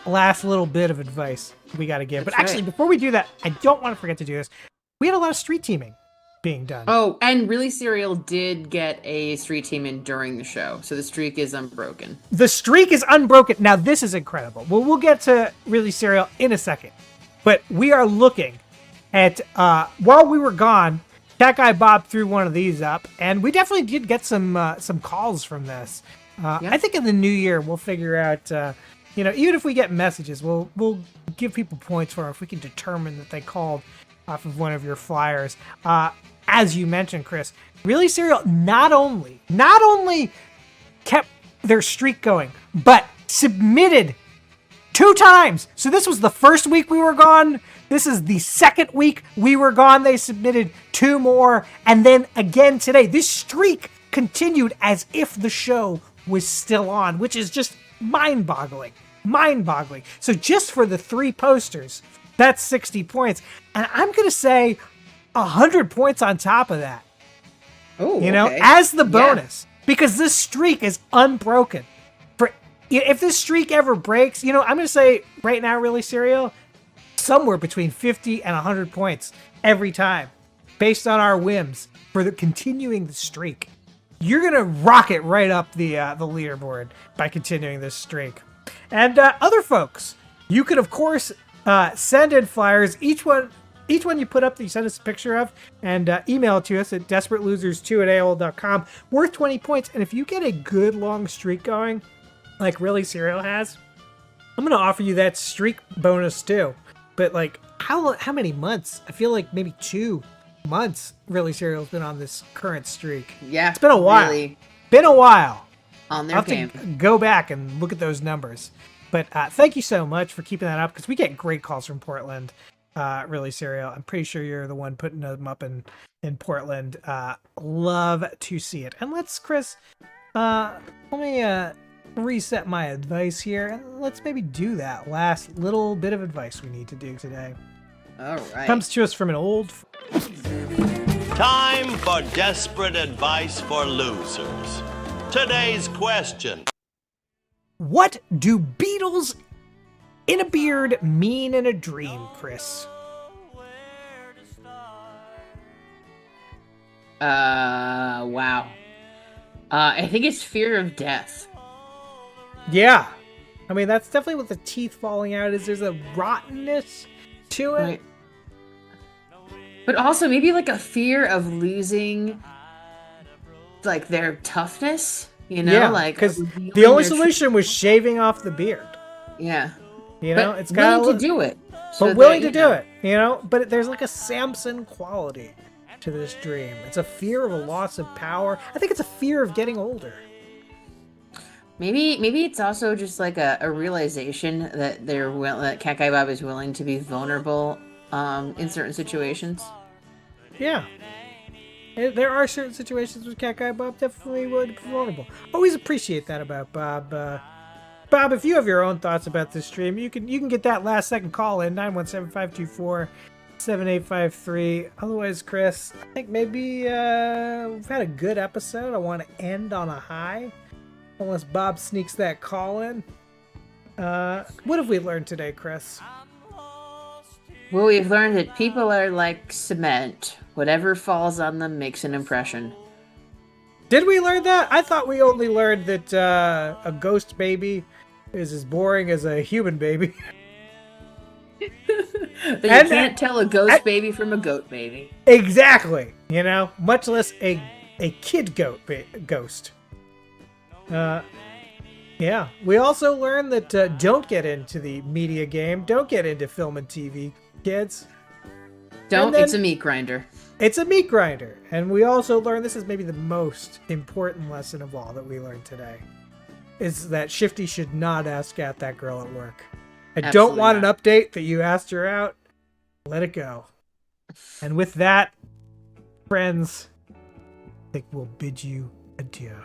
last little bit of advice we got to give. But actually, before we do that, I don't want to forget to do this. We had a lot of street teaming being done. Oh, and Really Serial did get a street team in during the show, so the streak is unbroken. The streak is unbroken. Now, this is incredible. Well, we'll get to Really Serial in a second. But we are looking at, while we were gone, Cat Guy Bob threw one of these up, and we definitely did get some calls from this. I think in the new year, we'll figure out, even if we get messages, we'll give people points for it if we can determine that they called off of one of your flyers. As you mentioned, Chris, Really Serial not only kept their streak going, but submitted 2 times. So this was the first week we were gone. This is the second week we were gone. They submitted 2 more. And then again today, this streak continued as if the show was still on, which is just mind-boggling. Mind-boggling. So just for the 3 posters, that's 60 points. And I'm going to say 100 points on top of that. Oh, as the bonus. Yeah. Because this streak is unbroken. If this streak ever breaks, I'm going to say right now, Really Serial, somewhere between 50 and 100 points every time, based on our whims for continuing the streak. You're going to rocket right up the leaderboard by continuing this streak. And other folks, you could, of course, send in flyers. Each one you put up that you send us a picture of, and email it to us at desperatelosers2@AOL.com. Worth 20 points. And if you get a good long streak going, like Really Serial has, I'm going to offer you that streak bonus too. But like, how many months? I feel like maybe 2 months Really Serial's been on this current streak. Yeah. It's been a while. Really been a while. On their game. Go back and look at those numbers. But thank you so much for keeping that up, because we get great calls from Portland. Really Serial. I'm pretty sure you're the one putting them up in Portland. Love to see it. And Chris, let me reset my advice here, and let's maybe do that last little bit of advice we need to do today. All right. Comes to us from an old... Time for desperate advice for losers. Today's question. What do beetles in a beard mean in a dream, Chris? Wow. I think it's fear of death. Yeah. I mean, that's definitely what the teeth falling out is. There's a rottenness to it. Right. But also maybe like a fear of losing like their toughness, Yeah, like because the only solution was shaving off the beard. Yeah. It's got willing to do it. But willing to do it, But there's like a Samson quality to this dream. It's a fear of a loss of power. I think it's a fear of getting older. Maybe it's also just like a realization that that Cat Guy Bob is willing to be vulnerable in certain situations. Yeah. There are certain situations with Cat Guy Bob definitely willing to be vulnerable. Always appreciate that about Bob. Bob, if you have your own thoughts about this stream, you can get that last second call in 917-524-7853. Otherwise, Chris, I think maybe we've had a good episode. I want to end on a high. Unless Bob sneaks that call in. What have we learned today, Chris? Well, we've learned that people are like cement. Whatever falls on them makes an impression. Did we learn that? I thought we only learned that a ghost baby is as boring as a human baby. That you can't tell a ghost baby from a goat baby. Exactly. Much less a kid ghost. Yeah. We also learned that don't get into the media game. Don't get into film and TV, kids. It's a meat grinder. It's a meat grinder. And we also learned, this is maybe the most important lesson of all that we learned today. is that Shifty should not ask out that girl at work. I don't Absolutely want not. an update that you asked her out. Let it go. And with that, friends, I think we'll bid you adieu.